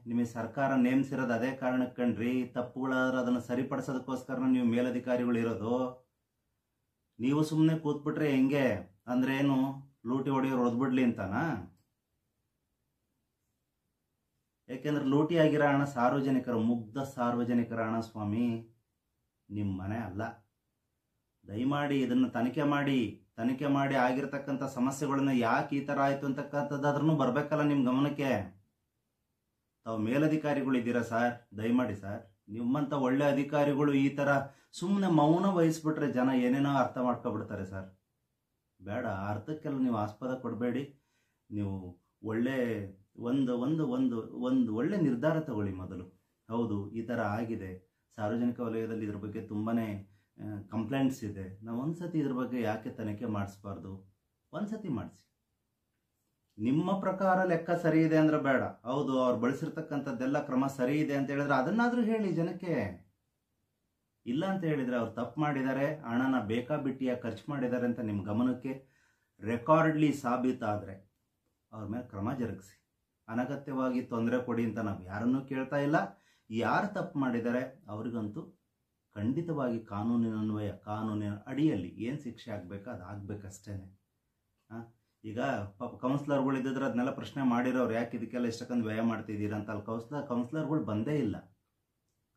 ನಿಮಗೆ ಸರ್ಕಾರ ನೇಮಿಸಿರೋದು ಅದೇ ಕಾರಣಕ್ಕೆ ಕಣ್ರಿ. ತಪ್ಪುಗಳಾದ್ರೆ ಅದನ್ನು ಸರಿಪಡಿಸೋದಕ್ಕೋಸ್ಕರ ನೀವು ಮೇಲಧಿಕಾರಿಗಳು ಇರೋದು. ನೀವು ಸುಮ್ಮನೆ ಕೂತ್ಬಿಟ್ರೆ ಹೆಂಗೆ? ಅಂದ್ರೆ ಏನು, ಲೂಟಿ ಹೊಡೆಯೋರು ಹೊಡೆದ್ಬಿಡ್ಲಿ ಅಂತಾನಾ? ಯಾಕೆಂದ್ರೆ ಲೂಟಿ ಆಗಿರೋ ಹಣ ಸಾರ್ವಜನಿಕರ, ಮುಗ್ಧ ಸಾರ್ವಜನಿಕರ ಹಣ ಸ್ವಾಮಿ, ನಿಮ್ಮ ಮನೆ ಅಲ್ಲ. ದಯಮಾಡಿ ಇದನ್ನು ತನಿಖೆ ಮಾಡಿ ಆಗಿರ್ತಕ್ಕಂಥ ಸಮಸ್ಯೆಗಳನ್ನ ಯಾಕೆ ಈ ಥರ ಆಯಿತು ಅಂತಕ್ಕಂಥದ್ದಾದ್ರೂ ಬರಬೇಕಲ್ಲ ನಿಮ್ಮ ಗಮನಕ್ಕೆ. ತಾವು ಮೇಲಧಿಕಾರಿಗಳಿದ್ದೀರಾ ಸರ್, ದಯಮಾಡಿ ಸರ್. ನಿಮ್ಮಂಥ ಒಳ್ಳೆ ಅಧಿಕಾರಿಗಳು ಈ ಥರ ಸುಮ್ಮನೆ ಮೌನ ವಹಿಸ್ಬಿಟ್ರೆ ಜನ ಏನೇನೋ ಅರ್ಥ ಮಾಡ್ಕೊಬಿಡ್ತಾರೆ ಸರ್. ಬೇಡ, ಅರ್ಥಕ್ಕೆಲ್ಲ ನೀವು ಆಸ್ಪದ ಕೊಡಬೇಡಿ. ನೀವು ಒಳ್ಳೆ ಒಂದು ಒಳ್ಳೆ ನಿರ್ಧಾರ ತಗೊಳ್ಳಿ ಮೊದಲು. ಹೌದು, ಈ ಥರ ಆಗಿದೆ, ಸಾರ್ವಜನಿಕ ವಲಯದಲ್ಲಿ ಇದ್ರ ಬಗ್ಗೆ ತುಂಬಾ ಕಂಪ್ಲೇಂಟ್ಸ್ ಇದೆ, ನಾವು ಒಂದ್ಸತಿ ಇದ್ರ ಬಗ್ಗೆ ಯಾಕೆ ತನಿಖೆ ಮಾಡಿಸ್ಬಾರ್ದು? ಒಂದ್ಸತಿ ಮಾಡಿಸಿ. ನಿಮ್ಮ ಪ್ರಕಾರ ಲೆಕ್ಕ ಸರಿ ಇದೆ ಅಂದ್ರೆ ಬೇಡ. ಹೌದು, ಅವ್ರು ಬಳಸಿರ್ತಕ್ಕಂಥದ್ದೆಲ್ಲ ಕ್ರಮ ಸರಿ ಇದೆ ಅಂತ ಹೇಳಿದ್ರೆ ಅದನ್ನಾದ್ರೂ ಹೇಳಿ ಜನಕ್ಕೆ. ಇಲ್ಲ ಅಂತ ಹೇಳಿದ್ರೆ ಅವ್ರು ತಪ್ಪು ಮಾಡಿದ್ದಾರೆ, ಹಣನ ಬೇಕಾಬಿಟ್ಟಿಯಾಗಿ ಖರ್ಚು ಮಾಡಿದ್ದಾರೆ ಅಂತ ನಿಮ್ಮ ಗಮನಕ್ಕೆ ರೆಕಾರ್ಡ್ಲಿ ಸಾಬೀತಾದರೆ ಅವ್ರ ಮೇಲೆ ಕ್ರಮ ಜರುಗಿಸಿ. ಅನಗತ್ಯವಾಗಿ ತೊಂದರೆ ಕೊಡಿ ಅಂತ ನಾವು ಯಾರನ್ನೂ ಕೇಳ್ತಾ ಇಲ್ಲ. ಯಾರು ತಪ್ಪು ಮಾಡಿದ್ದಾರೆ ಅವರಿಗಂತೂ ಖಂಡಿತವಾಗಿ ಕಾನೂನಿನ ಅಡಿಯಲ್ಲಿ ಏನು ಶಿಕ್ಷೆ ಆಗಬೇಕೋ ಅದು ಆಗ್ಬೇಕಷ್ಟೇ. ಈಗ ಪಾಪ ಕೌನ್ಸಿಲರ್ಗಳು ಇದ್ದಿದ್ರೆ ಅದನ್ನೆಲ್ಲ ಪ್ರಶ್ನೆ ಮಾಡಿರೋರು, ಯಾಕೆ ಇದಕ್ಕೆಲ್ಲ ಇಷ್ಟಕ್ಕೊಂದು ವ್ಯಯ ಮಾಡ್ತಿದ್ದೀರಾ ಅಂತ. ಅಲ್ಲಿ ಕೌನ್ಸಿಲರ್ಗಳು ಬಂದೇ ಇಲ್ಲ.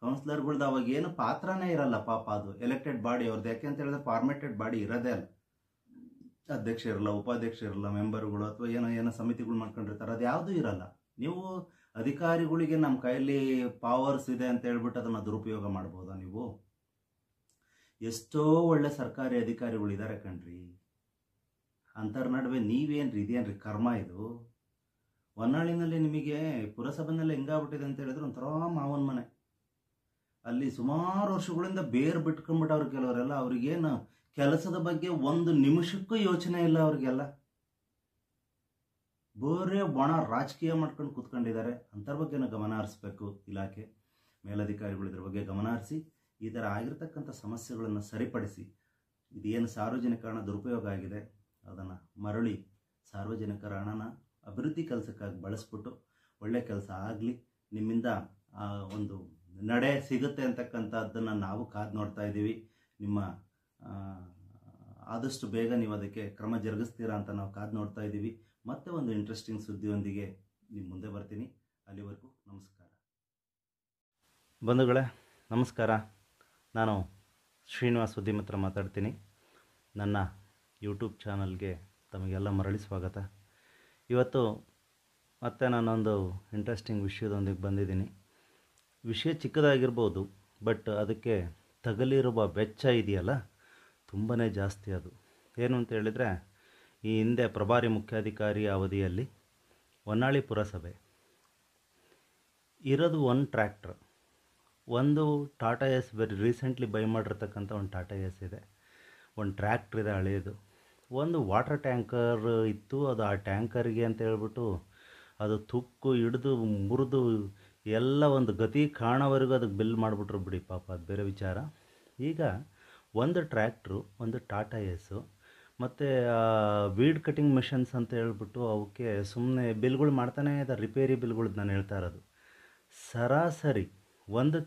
ಕೌನ್ಸಿಲರ್ಗಳ್ದು ಅವಾಗ ಏನು ಪಾತ್ರನೇ ಇರಲ್ಲ ಪಾಪ. ಅದು ಎಲೆಕ್ಟೆಡ್ ಬಾಡಿ ಅವ್ರದ್ದು. ಯಾಕೆ ಅಂತ ಹೇಳಿದ್ರೆ ಫಾರ್ಮೇಟೆಡ್ ಬಾಡಿ ಇರೋದೇ ಅಲ್ಲ. ಅಧ್ಯಕ್ಷ ಇರಲ್ಲ, ಉಪಾಧ್ಯಕ್ಷ ಇರಲ್ಲ, ಮೆಂಬರ್ಗಳು ಅಥವಾ ಏನೋ ಸಮಿತಿಗಳು ಮಾಡ್ಕೊಂಡಿರ್ತಾರೆ, ಅದು ಯಾವುದೂ ಇರಲ್ಲ. ನೀವು ಅಧಿಕಾರಿಗಳಿಗೆ ನಮ್ಮ ಕೈಯಲ್ಲಿ ಪವರ್ಸ್ ಇದೆ ಅಂತ ಹೇಳ್ಬಿಟ್ಟು ಅದನ್ನು ದುರುಪಯೋಗ ಮಾಡ್ಬೋದಾ ನೀವು? ಎಷ್ಟೋ ಒಳ್ಳೆ ಸರ್ಕಾರಿ ಅಧಿಕಾರಿಗಳು ಇದ್ದಾರೆ ಕಣ್ರಿ. ಅಂತರ ನಡುವೆ ನೀವೇನ್ರಿ, ಇದೇನ್ರಿ ಕರ್ಮ ಇದು? ಹೊನ್ನಾಳಿನಲ್ಲಿ ನಿಮಗೆ ಪುರಸಭೆನಲ್ಲಿ ಹೆಂಗಾಗ್ಬಿಟ್ಟಿದೆ ಅಂತ ಹೇಳಿದ್ರೆ ಒಂಥರ ಮಾವನ ಮನೆ. ಅಲ್ಲಿ ಸುಮಾರು ವರ್ಷಗಳಿಂದ ಬೇರು ಬಿಟ್ಕೊಂಡ್ಬಿಟ್ಟವ್ರು ಕೆಲವರೆಲ್ಲ. ಅವ್ರಿಗೇನು ಕೆಲಸದ ಬಗ್ಗೆ ಒಂದು ನಿಮಿಷಕ್ಕೂ ಯೋಚನೆ ಇಲ್ಲ ಅವ್ರಿಗೆಲ್ಲ. ಬೇರೆ ಬಣ ರಾಜಕೀಯ ಮಾಡ್ಕೊಂಡು ಕೂತ್ಕೊಂಡಿದ್ದಾರೆ. ಅಂಥವ್ರ ಬಗ್ಗೆನೂ ಗಮನ ಹರಿಸ್ಬೇಕು ಇಲಾಖೆ ಮೇಲಧಿಕಾರಿಗಳು. ಇದ್ರ ಬಗ್ಗೆ ಗಮನ ಹರಿಸಿ ಈ ಥರ ಆಗಿರ್ತಕ್ಕಂಥ ಸಮಸ್ಯೆಗಳನ್ನು ಸರಿಪಡಿಸಿ. ಇದೇನು ಸಾರ್ವಜನಿಕ ಹಣ ದುರುಪಯೋಗ ಆಗಿದೆ, ಅದನ್ನು ಮರಳಿ ಸಾರ್ವಜನಿಕರ ಹಣನ ಅಭಿವೃದ್ಧಿ ಕೆಲಸಕ್ಕಾಗಿ ಬಳಸ್ಬಿಟ್ಟು ಒಳ್ಳೆಯ ಕೆಲಸ ಆಗಲಿ, ನಿಮ್ಮಿಂದ ಒಂದು ನಡೆ ಸಿಗುತ್ತೆ ಅಂತಕ್ಕಂಥದ್ದನ್ನು ನಾವು ಕಾದು ನೋಡ್ತಾ ಇದ್ದೀವಿ. ನಿಮ್ಮ ಆದಷ್ಟು ಬೇಗ ನೀವು ಅದಕ್ಕೆ ಕ್ರಮ ಜರುಗಿಸ್ತೀರಾ ಅಂತ ನಾವು ಕಾದು ನೋಡ್ತಾ ಇದ್ದೀವಿ. ಮತ್ತೆ ಒಂದು ಇಂಟ್ರೆಸ್ಟಿಂಗ್ ಸುದ್ದಿಯೊಂದಿಗೆ ನಿಮ್ಮ ಮುಂದೆ ಬರ್ತೀನಿ. ಅಲ್ಲಿವರೆಗೂ ನಮಸ್ಕಾರ. ಬಂಧುಗಳೇ ನಮಸ್ಕಾರ. ನಾನು ಶ್ರೀನಿವಾಸ್ ಸುದ್ದಿಮಿತ್ರ ಮಾತಾಡ್ತೀನಿ. ನನ್ನ ಯೂಟ್ಯೂಬ್ ಚಾನಲ್ಗೆ ತಮಗೆಲ್ಲ ಮರಳಿ ಸ್ವಾಗತ. ಇವತ್ತು ಮತ್ತೆ ನಾನೊಂದು ಇಂಟ್ರೆಸ್ಟಿಂಗ್ ವಿಷಯದೊಂದಿಗೆ ಬಂದಿದ್ದೀನಿ. ವಿಷಯ ಚಿಕ್ಕದಾಗಿರ್ಬೋದು, ಬಟ್ ಅದಕ್ಕೆ ತಗಲಿರುವ ವೆಚ್ಚ ಇದೆಯಲ್ಲ ತುಂಬಾ ಜಾಸ್ತಿ. ಅದು ಏನು ಅಂತ ಹೇಳಿದರೆ, ಈ ಹಿಂದೆ ಪ್ರಭಾರಿ ಮುಖ್ಯಾಧಿಕಾರಿ ಅವಧಿಯಲ್ಲಿ ಹೊನ್ನಾಳಿ ಪುರಸಭೆ ಇರೋದು ಒಂದು ಟ್ರ್ಯಾಕ್ಟ್ರ್, ಒಂದು Tata yes very recently by ಮಾಡಿರ್ತಕ್ಕಂಥ ಒಂದು ಟಾಟಾ ಎಸ್ ಇದೆ, ಒಂದು ಟ್ರ್ಯಾಕ್ಟ್ರ್ ಇದೆ ಹಳೆಯದು, ಒಂದು ವಾಟರ್ ಟ್ಯಾಂಕರ್ ಇತ್ತು. ಅದು ಆ ಟ್ಯಾಂಕರಿಗೆ ಅಂತ ಹೇಳ್ಬಿಟ್ಟು ಅದು ತುಕ್ಕು ಹಿಡಿದು ಮುರಿದು ಎಲ್ಲ ಒಂದು ಗತಿ ಕಾಣೋವರೆಗೂ ಅದಕ್ಕೆ ಬಿಲ್ ಮಾಡಿಬಿಟ್ರು ಬಿಡಿ, ಪಾಪ ಅದು ಬೇರೆ ವಿಚಾರ. ಈಗ ಒಂದು ಟ್ರ್ಯಾಕ್ಟ್ರು, ಒಂದು ಟಾಟಾ ಎಸ್ಸು, ಮತ್ತು ವೀಡ್ ಕಟಿಂಗ್ ಮೆಷಿನ್ಸ್ ಅಂತ ಹೇಳ್ಬಿಟ್ಟು ಅವಕ್ಕೆ ಸುಮ್ಮನೆ ಬಿಲ್ಗಳು ಮಾಡ್ತಾನೇ ಇದ್ದಾರೆ, ರಿಪೇರಿ ಬಿಲ್ಗಳು ನಾನು ಹೇಳ್ತಾ ಇರೋದು. ಸರಾಸರಿ ಒಂದು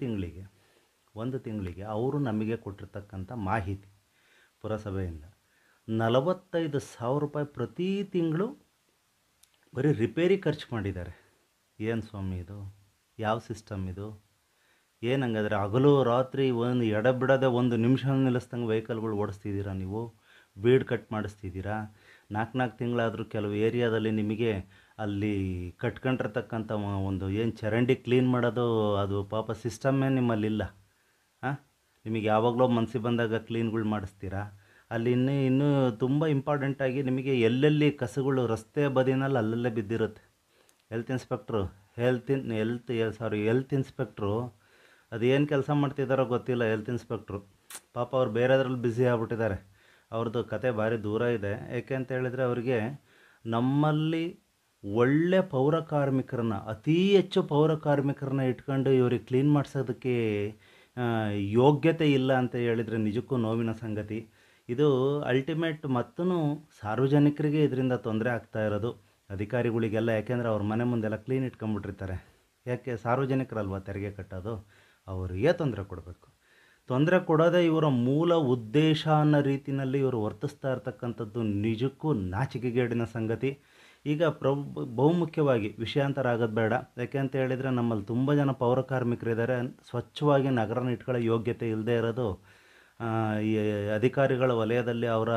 ತಿಂಗಳಿಗೆ ಅವರು ನಮಗೆ ಕೊಟ್ಟಿರ್ತಕ್ಕಂಥ ಮಾಹಿತಿ ಪುರಸಭೆಯಿಂದ 45,000 ರೂಪಾಯಿ ಪ್ರತಿ ತಿಂಗಳು ಬರೀ ರಿಪೇರಿ ಖರ್ಚು ಮಾಡಿದ್ದಾರೆ. ಏನು ಸ್ವಾಮಿ ಇದು? ಯಾವ ಸಿಸ್ಟಮ್ ಇದು? ಏನಂಗಾದ್ರೆ ಹಗಲು ರಾತ್ರಿ ಒಂದು ಎಡಬಿಡದೆ ಒಂದು ನಿಮಿಷ ನಿಲ್ಲಿಸ್ದಂಗೆ ವೆಹಿಕಲ್ಗಳು ಓಡಿಸ್ತಿದ್ದೀರಾ ನೀವು, ಬೀಡ್ ಕಟ್ ಮಾಡಿಸ್ತಿದ್ದೀರಾ. 4 ತಿಂಗಳಾದರೂ ಕೆಲವು ಏರಿಯಾದಲ್ಲಿ ನಿಮಗೆ ಅಲ್ಲಿ ಕಟ್ಕೊಂಡಿರ್ತಕ್ಕಂಥ ಒಂದು ಏನು ಚರಂಡಿ ಕ್ಲೀನ್ ಮಾಡೋದು ಅದು ಪಾಪ ಸಿಸ್ಟಮ್ಮೇ ನಿಮ್ಮಲ್ಲಿಲ್ಲ. ನಿಮಗೆ ಯಾವಾಗಲೂ ಮನಸ್ಸಿಗೆ ಬಂದಾಗ ಕ್ಲೀನ್ಗಳು ಮಾಡಿಸ್ತೀರಾ. ಅಲ್ಲಿ ಇನ್ನೂ ತುಂಬ ಇಂಪಾರ್ಟೆಂಟಾಗಿ ನಿಮಗೆ ಎಲ್ಲೆಲ್ಲಿ ಕಸಗಳು ರಸ್ತೆ ಬದಿನಲ್ಲಿ ಅಲ್ಲಲ್ಲೇ ಬಿದ್ದಿರುತ್ತೆ. ಹೆಲ್ತ್ ಇನ್ಸ್ಪೆಕ್ಟ್ರು ಅದು ಏನು ಕೆಲಸ ಮಾಡ್ತಿದ್ದಾರೋ ಗೊತ್ತಿಲ್ಲ. ಹೆಲ್ತ್ ಇನ್ಸ್ಪೆಕ್ಟ್ರು ಪಾಪ ಅವ್ರು ಬೇರೆದ್ರಲ್ಲಿ ಬ್ಯುಸಿ ಆಗ್ಬಿಟ್ಟಿದ್ದಾರೆ. ಅವ್ರದ್ದು ಕತೆ ಭಾರಿ ದೂರ ಇದೆ. ಏಕೆ ಅಂತ ಹೇಳಿದರೆ, ಅವರಿಗೆ ನಮ್ಮಲ್ಲಿ ಒಳ್ಳೆ ಅತಿ ಹೆಚ್ಚು ಪೌರ ಕಾರ್ಮಿಕರನ್ನ ಇಟ್ಕೊಂಡು ಇವ್ರಿಗೆ ಕ್ಲೀನ್ ಮಾಡಿಸೋದಕ್ಕೆ ಯೋಗ್ಯತೆ ಇಲ್ಲ ಅಂತ ಹೇಳಿದರೆ ನಿಜಕ್ಕೂ ನೋವಿನ ಸಂಗತಿ. ಇದು ಅಲ್ಟಿಮೇಟ್ ಮತ್ತೂ ಸಾರ್ವಜನಿಕರಿಗೆ ಇದರಿಂದ ತೊಂದರೆ ಆಗ್ತಾ ಇರೋದು, ಅಧಿಕಾರಿಗಳಿಗೆಲ್ಲ. ಯಾಕೆಂದರೆ ಅವ್ರ ಮನೆ ಮುಂದೆಲ್ಲ ಕ್ಲೀನ್ ಇಟ್ಕೊಂಡ್ಬಿಟ್ಟಿರ್ತಾರೆ. ಯಾಕೆ? ಸಾರ್ವಜನಿಕರಲ್ವ ತೆರಿಗೆ ಕಟ್ಟೋದು, ಅವರಿಗೆ ತೊಂದರೆ ಕೊಡೋದೇ ಇವರ ಮೂಲ ಉದ್ದೇಶ ಅನ್ನೋ ರೀತಿಯಲ್ಲಿ ಇವರು ವರ್ತಿಸ್ತಾ ಇರ್ತಕ್ಕಂಥದ್ದು ನಿಜಕ್ಕೂ ನಾಚಿಕೆಗೇಡಿನ ಸಂಗತಿ. ಈಗ ಬಹುಮುಖ್ಯವಾಗಿ ವಿಷಯಾಂತರ ಆಗೋದು ಬೇಡ. ಯಾಕೆ ಅಂತ ಹೇಳಿದರೆ, ನಮ್ಮಲ್ಲಿ ತುಂಬ ಜನ ಪೌರ ಕಾರ್ಮಿಕರಿದ್ದಾರೆ. ಸ್ವಚ್ಛವಾಗಿ ನಗರನ ಇಟ್ಕೊಳ್ಳೋ ಯೋಗ್ಯತೆ ಇಲ್ಲದೆ ಇರೋದು ಈ ಅಧಿಕಾರಿಗಳ ವಲಯದಲ್ಲಿ ಅವರ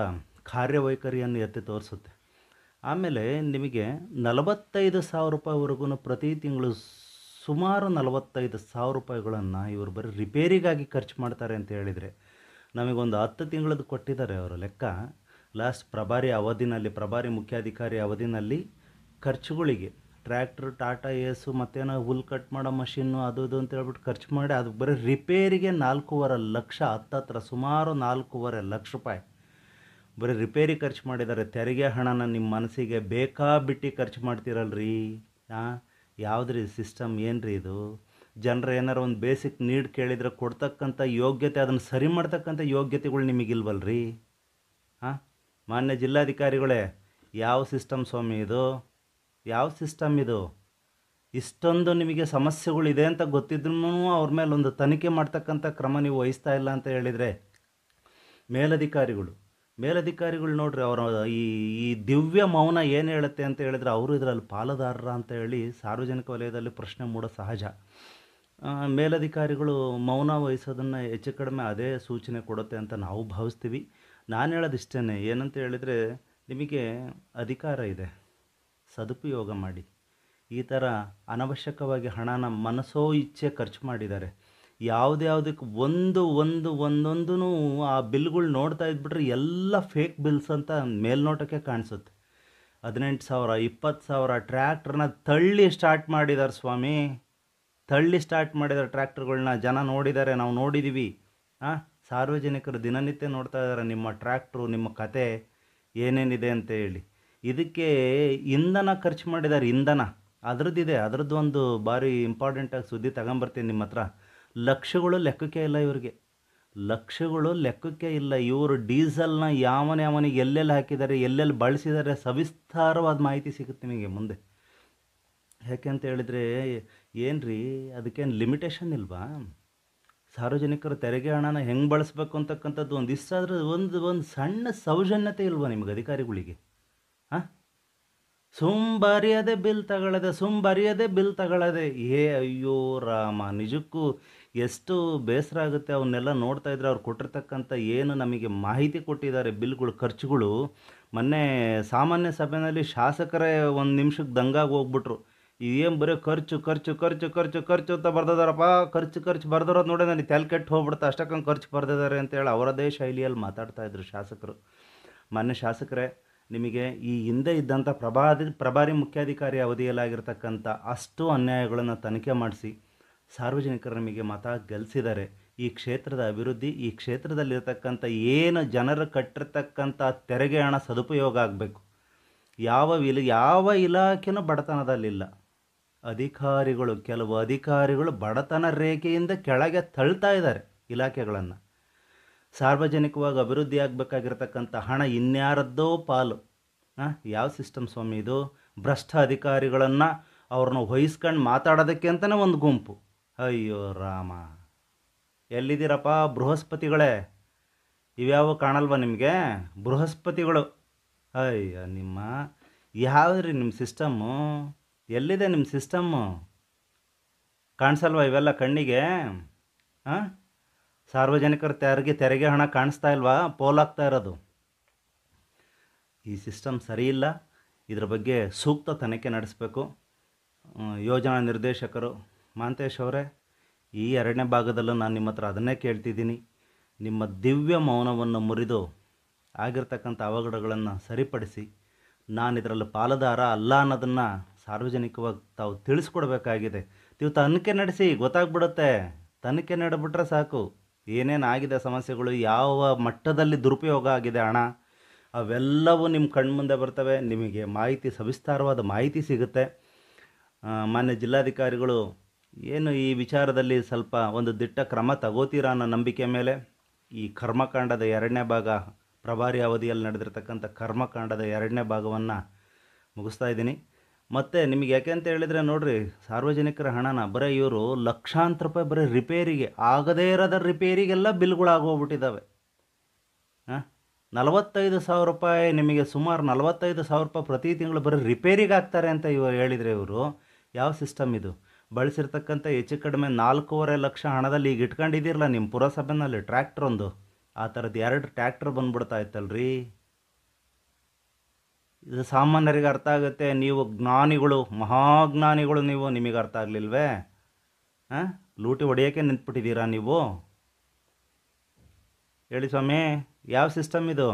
ಕಾರ್ಯವೈಖರಿಯನ್ನು ಎತ್ತಿ ತೋರಿಸುತ್ತೆ. ಆಮೇಲೆ ನಿಮಗೆ 45,000 ರೂಪಾಯಿವರೆಗೂ ಪ್ರತಿ ತಿಂಗಳು ಸುಮಾರು 45,000 ರೂಪಾಯಿಗಳನ್ನು ಇವರು ಬರೀ ರಿಪೇರಿಗಾಗಿ ಖರ್ಚು ಮಾಡ್ತಾರೆ ಅಂತ ಹೇಳಿದರೆ, ನಮಗೊಂದು 10 ತಿಂಗಳದ್ದು ಕೊಟ್ಟಿದ್ದಾರೆ ಅವರು ಲೆಕ್ಕ. ಲಾಸ್ಟ್ ಪ್ರಭಾರಿ ಮುಖ್ಯಾಧಿಕಾರಿ ಅವಧಿನಲ್ಲಿ ಖರ್ಚುಗಳಿಗೆ ಟ್ರ್ಯಾಕ್ಟ್ರ್, ಟಾಟಾ ಎಸ್ಸು, ಮತ್ತೇನೋ ಹುಲ್ ಕಟ್ ಮಾಡೋ ಮಷಿನ್ನು ಅದು ಇದು ಅಂತ ಹೇಳ್ಬಿಟ್ಟು ಖರ್ಚು ಮಾಡಿ ಅದಕ್ಕೆ ಬರೀ ರಿಪೇರಿಗೆ 4.5 ಲಕ್ಷ, ಹತ್ತತ್ರ ಸುಮಾರು 4.5 ಲಕ್ಷ ರೂಪಾಯಿ ಬರೀ ರಿಪೇರಿ ಖರ್ಚು ಮಾಡಿದ್ದಾರೆ. ತೆರಿಗೆ ಹಣನ ನಿಮ್ಮ ಮನಸ್ಸಿಗೆ ಬೇಕಾಬಿಟ್ಟು ಖರ್ಚು ಮಾಡ್ತೀರಲ್ರಿ. ಯಾವುದ್ರಿ ಸಿಸ್ಟಮ್? ಏನು ರೀ ಇದು? ಜನರು ಏನಾರು ಒಂದು ಬೇಸಿಕ್ ನೀಡ್ ಕೇಳಿದರೆ ಕೊಡ್ತಕ್ಕಂಥ ಯೋಗ್ಯತೆ, ಅದನ್ನು ಸರಿ ಮಾಡ್ತಕ್ಕಂಥ ಯೋಗ್ಯತೆಗಳು ನಿಮಗಿಲ್ವಲ್ರಿ? ಮಾನ್ಯ ಜಿಲ್ಲಾಧಿಕಾರಿಗಳೇ, ಯಾವ ಸಿಸ್ಟಮ್ ಸ್ವಾಮಿ ಇದು? ಯಾವ ಸಿಸ್ಟಮ್ ಇದು? ಇಷ್ಟೊಂದು ನಿಮಗೆ ಸಮಸ್ಯೆಗಳಿದೆ ಅಂತ ಗೊತ್ತಿದ್ರೂ ಅವ್ರ ಮೇಲೆ ಒಂದು ತನಿಖೆ ಮಾಡ್ತಕ್ಕಂಥ ಕ್ರಮ ನೀವು ವಹಿಸ್ತಾ ಇಲ್ಲ ಅಂತ ಹೇಳಿದರೆ, ಮೇಲಧಿಕಾರಿಗಳು ನೋಡ್ರಿ, ಅವರ ಈ ದಿವ್ಯ ಮೌನ ಏನು ಹೇಳುತ್ತೆ ಅಂತ ಹೇಳಿದರೆ, ಅವರು ಇದರಲ್ಲಿ ಪಾಲುದಾರರ ಅಂತ ಹೇಳಿ ಸಾರ್ವಜನಿಕ ವಲಯದಲ್ಲಿ ಪ್ರಶ್ನೆ ಮೂಡೋ ಸಹಜ. ಮೇಲಧಿಕಾರಿಗಳು ಮೌನ ವಹಿಸೋದನ್ನು ಹೆಚ್ಚು ಕಡಿಮೆ ಅದೇ ಸೂಚನೆ ಕೊಡುತ್ತೆ ಅಂತ ನಾವು ಭಾವಿಸ್ತೀವಿ. ನಾನು ಹೇಳೋದಿಷ್ಟೇ, ಏನಂತ ಹೇಳಿದರೆ, ನಿಮಗೆ ಅಧಿಕಾರ ಇದೆ, ಸದುಪಯೋಗ ಮಾಡಿ. ಈ ಥರ ಅನವಶ್ಯಕವಾಗಿ ಹಣನ ಮನಸೋ ಇಚ್ಛೆ ಖರ್ಚು ಮಾಡಿದ್ದಾರೆ. ಯಾವುದಕ್ಕೆ ಒಂದೊಂದೂ ಆ ಬಿಲ್ಗಳು ನೋಡ್ತಾ ಇದ್ಬಿಟ್ರೆ ಎಲ್ಲ ಫೇಕ್ ಬಿಲ್ಸ್ ಅಂತ ಮೇಲ್ನೋಟಕ್ಕೆ ಕಾಣಿಸುತ್ತೆ. 18,000, 20,000 ಟ್ರ್ಯಾಕ್ಟ್ರನ್ನ ಸ್ಟಾರ್ಟ್ ಮಾಡಿದ್ದಾರೆ ಸ್ವಾಮಿ. ಸ್ಟಾರ್ಟ್ ಮಾಡಿದ್ದಾರೆ ಟ್ರ್ಯಾಕ್ಟರ್ಗಳನ್ನ. ಜನ ನೋಡಿದ್ದಾರೆ, ನಾವು ನೋಡಿದ್ದೀವಿ. ಸಾರ್ವಜನಿಕರು ದಿನನಿತ್ಯ ನೋಡ್ತಾ ಇದ್ದಾರೆ ನಿಮ್ಮ ಟ್ರ್ಯಾಕ್ಟ್ರು, ನಿಮ್ಮ ಕತೆ ಏನೇನಿದೆ ಅಂತ ಹೇಳಿ. ಇದಕ್ಕೆ ಇಂಧನ ಖರ್ಚು ಮಾಡಿದ್ದಾರೆ. ಇಂಧನ ಅದರದ್ದು ಒಂದು ಭಾರಿ ಇಂಪಾರ್ಟೆಂಟಾಗಿ ಸುದ್ದಿ ತಗೊಂಬರ್ತೀನಿ ನಿಮ್ಮ ಹತ್ರ. ಲಕ್ಷಗಳು ಲೆಕ್ಕಕ್ಕೆ ಇಲ್ಲ ಇವರಿಗೆ. ಲಕ್ಷಗಳು ಲೆಕ್ಕಕ್ಕೆ ಇಲ್ಲ. ಇವರು ಡೀಸೆಲ್ನ ಯಾವನಿಗೆ ಎಲ್ಲೆಲ್ಲಿ ಹಾಕಿದ್ದಾರೆ, ಎಲ್ಲೆಲ್ಲಿ ಬಳಸಿದ್ದಾರೆ, ಸವಿಸ್ತಾರವಾದ ಮಾಹಿತಿ ಸಿಗುತ್ತೆ ನಿಮಗೆ ಮುಂದೆ. ಯಾಕೆ ಅಂತ ಹೇಳಿದರೆ ಏನು ರೀ, ಅದಕ್ಕೇನು ಲಿಮಿಟೇಷನ್ ಇಲ್ವಾ? ಸಾರ್ವಜನಿಕರ ತೆರಿಗೆ ಹಣನ ಹೆಂಗೆ ಬಳಸಬೇಕು ಅಂತಕ್ಕಂಥದ್ದು ಒಂದು ಇಷ್ಟಾದ್ರೆ ಒಂದು ಸಣ್ಣ ಸೌಜನ್ಯತೆ ಇಲ್ವಾ ನಿಮಗೆ ಅಧಿಕಾರಿಗಳಿಗೆ? ಹಾಂ, ಬರೆಯದೆ ಬಿಲ್ ತಗೊಳ್ಳೋದೆ. ಅಯ್ಯೋ ರಾಮ, ನಿಜಕ್ಕೂ ಎಷ್ಟು ಬೇಸರ ಆಗುತ್ತೆ ಅವನ್ನೆಲ್ಲ ನೋಡ್ತಾ ಇದ್ರೆ. ಅವ್ರು ಕೊಟ್ಟಿರ್ತಕ್ಕಂಥ ಏನು ನಮಗೆ ಮಾಹಿತಿ ಕೊಟ್ಟಿದ್ದಾರೆ, ಬಿಲ್ಗಳು, ಖರ್ಚುಗಳು. ಮೊನ್ನೆ ಸಾಮಾನ್ಯ ಸಭೆಯಲ್ಲಿ ಶಾಸಕರೇ ಒಂದು ನಿಮಿಷಕ್ಕೆ ದಂಗಾಗಿ ಹೋಗ್ಬಿಟ್ರು. ಏನು ಬರೀ ಖರ್ಚು ಖರ್ಚು ಖರ್ಚು ಖರ್ಚು ಖರ್ಚು ಅಂತ ಬರ್ದಿದಾರಪ್ಪ. ಖರ್ಚು ಬರ್ದಿರೋದು ನೋಡಿ ನನಗೆ ತಲೆ ಕೆಟ್ಟು ಹೋಗ್ಬಿಡುತ್ತೆ, ಅಷ್ಟಕ್ಕೊಂದು ಖರ್ಚು ಬರ್ದಿದ್ದಾರೆ ಅಂತೇಳಿ ಅವರದೇ ಶೈಲಿಯಲ್ಲಿ ಮಾತಾಡ್ತಾಯಿದ್ರು ಶಾಸಕರು. ಮೊನ್ನೆ ಶಾಸಕರೇ, ನಿಮಗೆ ಈ ಹಿಂದೆ ಇದ್ದಂಥ ಪ್ರಭಾರಿ ಮುಖ್ಯಾಧಿಕಾರಿ ಅವಧಿಯಲ್ಲಾಗಿರ್ತಕ್ಕಂಥ ಅಷ್ಟು ಅನ್ಯಾಯಗಳನ್ನು ತನಿಖೆ ಮಾಡಿಸಿ ಸಾರ್ವಜನಿಕರು ನಿಮಗೆ ಮತ ಗೆಲ್ಲಿಸಿದ್ದಾರೆ. ಈ ಕ್ಷೇತ್ರದ ಅಭಿವೃದ್ಧಿ, ಈ ಕ್ಷೇತ್ರದಲ್ಲಿರ್ತಕ್ಕಂಥ ಏನು ಜನರು ಕಟ್ಟಿರ್ತಕ್ಕಂಥ ತೆರಿಗೆ ಹಣ ಸದುಪಯೋಗ ಆಗಬೇಕು. ಯಾವ ಇಲಾಖೆನೂ ಬಡತನದಲ್ಲಿಲ್ಲ. ಕೆಲವು ಅಧಿಕಾರಿಗಳು ಬಡತನ ರೇಖೆಯಿಂದ ಕೆಳಗೆ ತಳ್ತಾ ಇದ್ದಾರೆ ಇಲಾಖೆಗಳನ್ನು. ಸಾರ್ವಜನಿಕವಾಗಿ ಅಭಿವೃದ್ಧಿ ಆಗಬೇಕಾಗಿರ್ತಕ್ಕಂಥ ಹಣ ಇನ್ಯಾರದ್ದೋ ಪಾಲು. ಯಾವ ಸಿಸ್ಟಮ್ ಸ್ವಾಮಿ ಇದು? ಭ್ರಷ್ಟ ಅಧಿಕಾರಿಗಳನ್ನು ಅವ್ರನ್ನ ವಹಿಸ್ಕೊಂಡು ಮಾತಾಡೋದಕ್ಕೆ ಅಂತಲೇ ಒಂದು ಗುಂಪು. ಅಯ್ಯೋ ರಾಮ, ಎಲ್ಲಿದ್ದೀರಪ್ಪ ಬೃಹಸ್ಪತಿಗಳೇ? ಇವ್ಯಾವ ಕಾಣಲ್ವ ನಿಮಗೆ? ಬೃಹಸ್ಪತಿಗಳು. ಅಯ್ಯ ನಿಮ್ಮ ಯಾವುದ್ರಿ ನಿಮ್ಮ ಸಿಸ್ಟಮ್ಮು? ಎಲ್ಲಿದೆ ನಿಮ್ಮ ಸಿಸ್ಟಮ್ಮು? ಕಾಣಿಸಲ್ವ ಇವೆಲ್ಲ ಕಣ್ಣಿಗೆ? ಹಾಂ, ಸಾರ್ವಜನಿಕರ ತೆರಿಗೆ ಹಣ ಕಾಣಿಸ್ತಾ ಇಲ್ವಾ? ಪೋಲಾಗ್ತಾ ಇರೋದು. ಈ ಸಿಸ್ಟಮ್ ಸರಿಯಿಲ್ಲ. ಇದರ ಬಗ್ಗೆ ಸೂಕ್ತ ತನಿಖೆ ನಡೆಸಬೇಕು. ಯೋಜನಾ ನಿರ್ದೇಶಕರು ಮಾಂತೇಶ್ ಅವರೇ, ಈ 2ನೇ ಭಾಗದಲ್ಲೂ ನಾನು ನಿಮ್ಮ ಹತ್ರ ಅದನ್ನೇ ಕೇಳ್ತಿದ್ದೀನಿ. ನಿಮ್ಮ ದಿವ್ಯ ಮೌನವನ್ನು ಮುರಿದು ಆಗಿರ್ತಕ್ಕಂಥ ಅವಘಡಗಳನ್ನು ಸರಿಪಡಿಸಿ ನಾನು ಇದರಲ್ಲಿ ಪಾಲುದಾರ ಅಲ್ಲ ಅನ್ನೋದನ್ನು ಸಾರ್ವಜನಿಕವಾಗಿ ತಾವು ತಿಳಿಸ್ಕೊಡ್ಬೇಕಾಗಿದೆ. ನೀವು ತನಿಖೆ ನಡೆಸಿ, ಗೊತ್ತಾಗ್ಬಿಡುತ್ತೆ. ತನಿಖೆ ನಡೆಬಿಟ್ರೆ ಸಾಕು, ಏನೇನಾಗಿದೆ ಸಮಸ್ಯೆಗಳು, ಯಾವ ಮಟ್ಟದಲ್ಲಿ ದುರುಪಯೋಗ ಆಗಿದೆ ಹಣ, ಅವೆಲ್ಲವೂ ನಿಮ್ಮ ಕಣ್ಮುಂದೆ ಬರ್ತವೆ. ನಿಮಗೆ ಸವಿಸ್ತಾರವಾದ ಮಾಹಿತಿ ಸಿಗುತ್ತೆ. ಮಾನ್ಯ ಜಿಲ್ಲಾಧಿಕಾರಿಗಳು ಏನು ಈ ವಿಚಾರದಲ್ಲಿ ಸ್ವಲ್ಪ ಒಂದು ದಿಟ್ಟ ಕ್ರಮ ತಗೋತೀರಾ ಅನ್ನೋ ನಂಬಿಕೆ ಮೇಲೆ ಈ ಕರ್ಮಕಾಂಡದ 2ನೇ ಭಾಗ, ಪ್ರಭಾರಿ ಅವಧಿಯಲ್ಲಿ ನಡೆದಿರ್ತಕ್ಕಂಥ ಕರ್ಮಕಾಂಡದ 2ನೇ ಭಾಗವನ್ನು ಮುಗಿಸ್ತಾ ಇದ್ದೀನಿ. ಮತ್ತು ನಿಮಗೆ ಯಾಕೆ ಅಂತ ಹೇಳಿದರೆ ನೋಡಿರಿ, ಸಾರ್ವಜನಿಕರ ಹಣನ ಬರೀ ಇವರು ಲಕ್ಷಾಂತರ ರೂಪಾಯಿ ಬರೀ ರಿಪೇರಿಗೆ, ಆಗದೇ ಇರೋದ ರಿಪೇರಿಗೆಲ್ಲ ಬಿಲ್ಗಳಾಗೋಗ್ಬಿಟ್ಟಿದ್ದಾವೆ. 45,000 ರೂಪಾಯಿ, ನಿಮಗೆ ಸುಮಾರು 45,000 ರೂಪಾಯಿ ಪ್ರತಿ ತಿಂಗಳು ಬರೀ ರಿಪೇರಿಗೆ ಹಾಕ್ತಾರೆ ಅಂತ ಹೇಳಿದರೆ ಇವರು ಯಾವ ಸಿಸ್ಟಮ್ ಇದು? ಬಳಸಿರ್ತಕ್ಕಂಥ ಹೆಚ್ಚು ಕಡಿಮೆ 4.5 ಲಕ್ಷ ಹಣದಲ್ಲಿ ಈಗ ಇಟ್ಕೊಂಡಿದ್ದೀರಲ್ಲ ನಿಮ್ಮ ಪುರಸಭೆಯಲ್ಲಿ ಟ್ರ್ಯಾಕ್ಟರ್ ಒಂದು, ಆ ಥರದ್ದು 2 ಟ್ರ್ಯಾಕ್ಟರ್ ಬಂದ್ಬಿಡ್ತಾ ಇತ್ತಲ್ರಿ. ಇದು ಸಾಮಾನ್ಯರಿಗೆ ಅರ್ಥ ಆಗುತ್ತೆ. ನೀವು ಜ್ಞಾನಿಗಳು, ಮಹಾಜ್ಞಾನಿಗಳು ನೀವು, ನಿಮಗೆ ಅರ್ಥ ಆಗಲಿಲ್ವೇ? ಲೂಟಿ ಹೊಡೆಯೋಕ್ಕೆ ನಿಂತ್ಬಿಟ್ಟಿದ್ದೀರಾ ನೀವು? ಹೇಳಿ ಸ್ವಾಮಿ, ಯಾವ ಸಿಸ್ಟಮ್ ಇದು?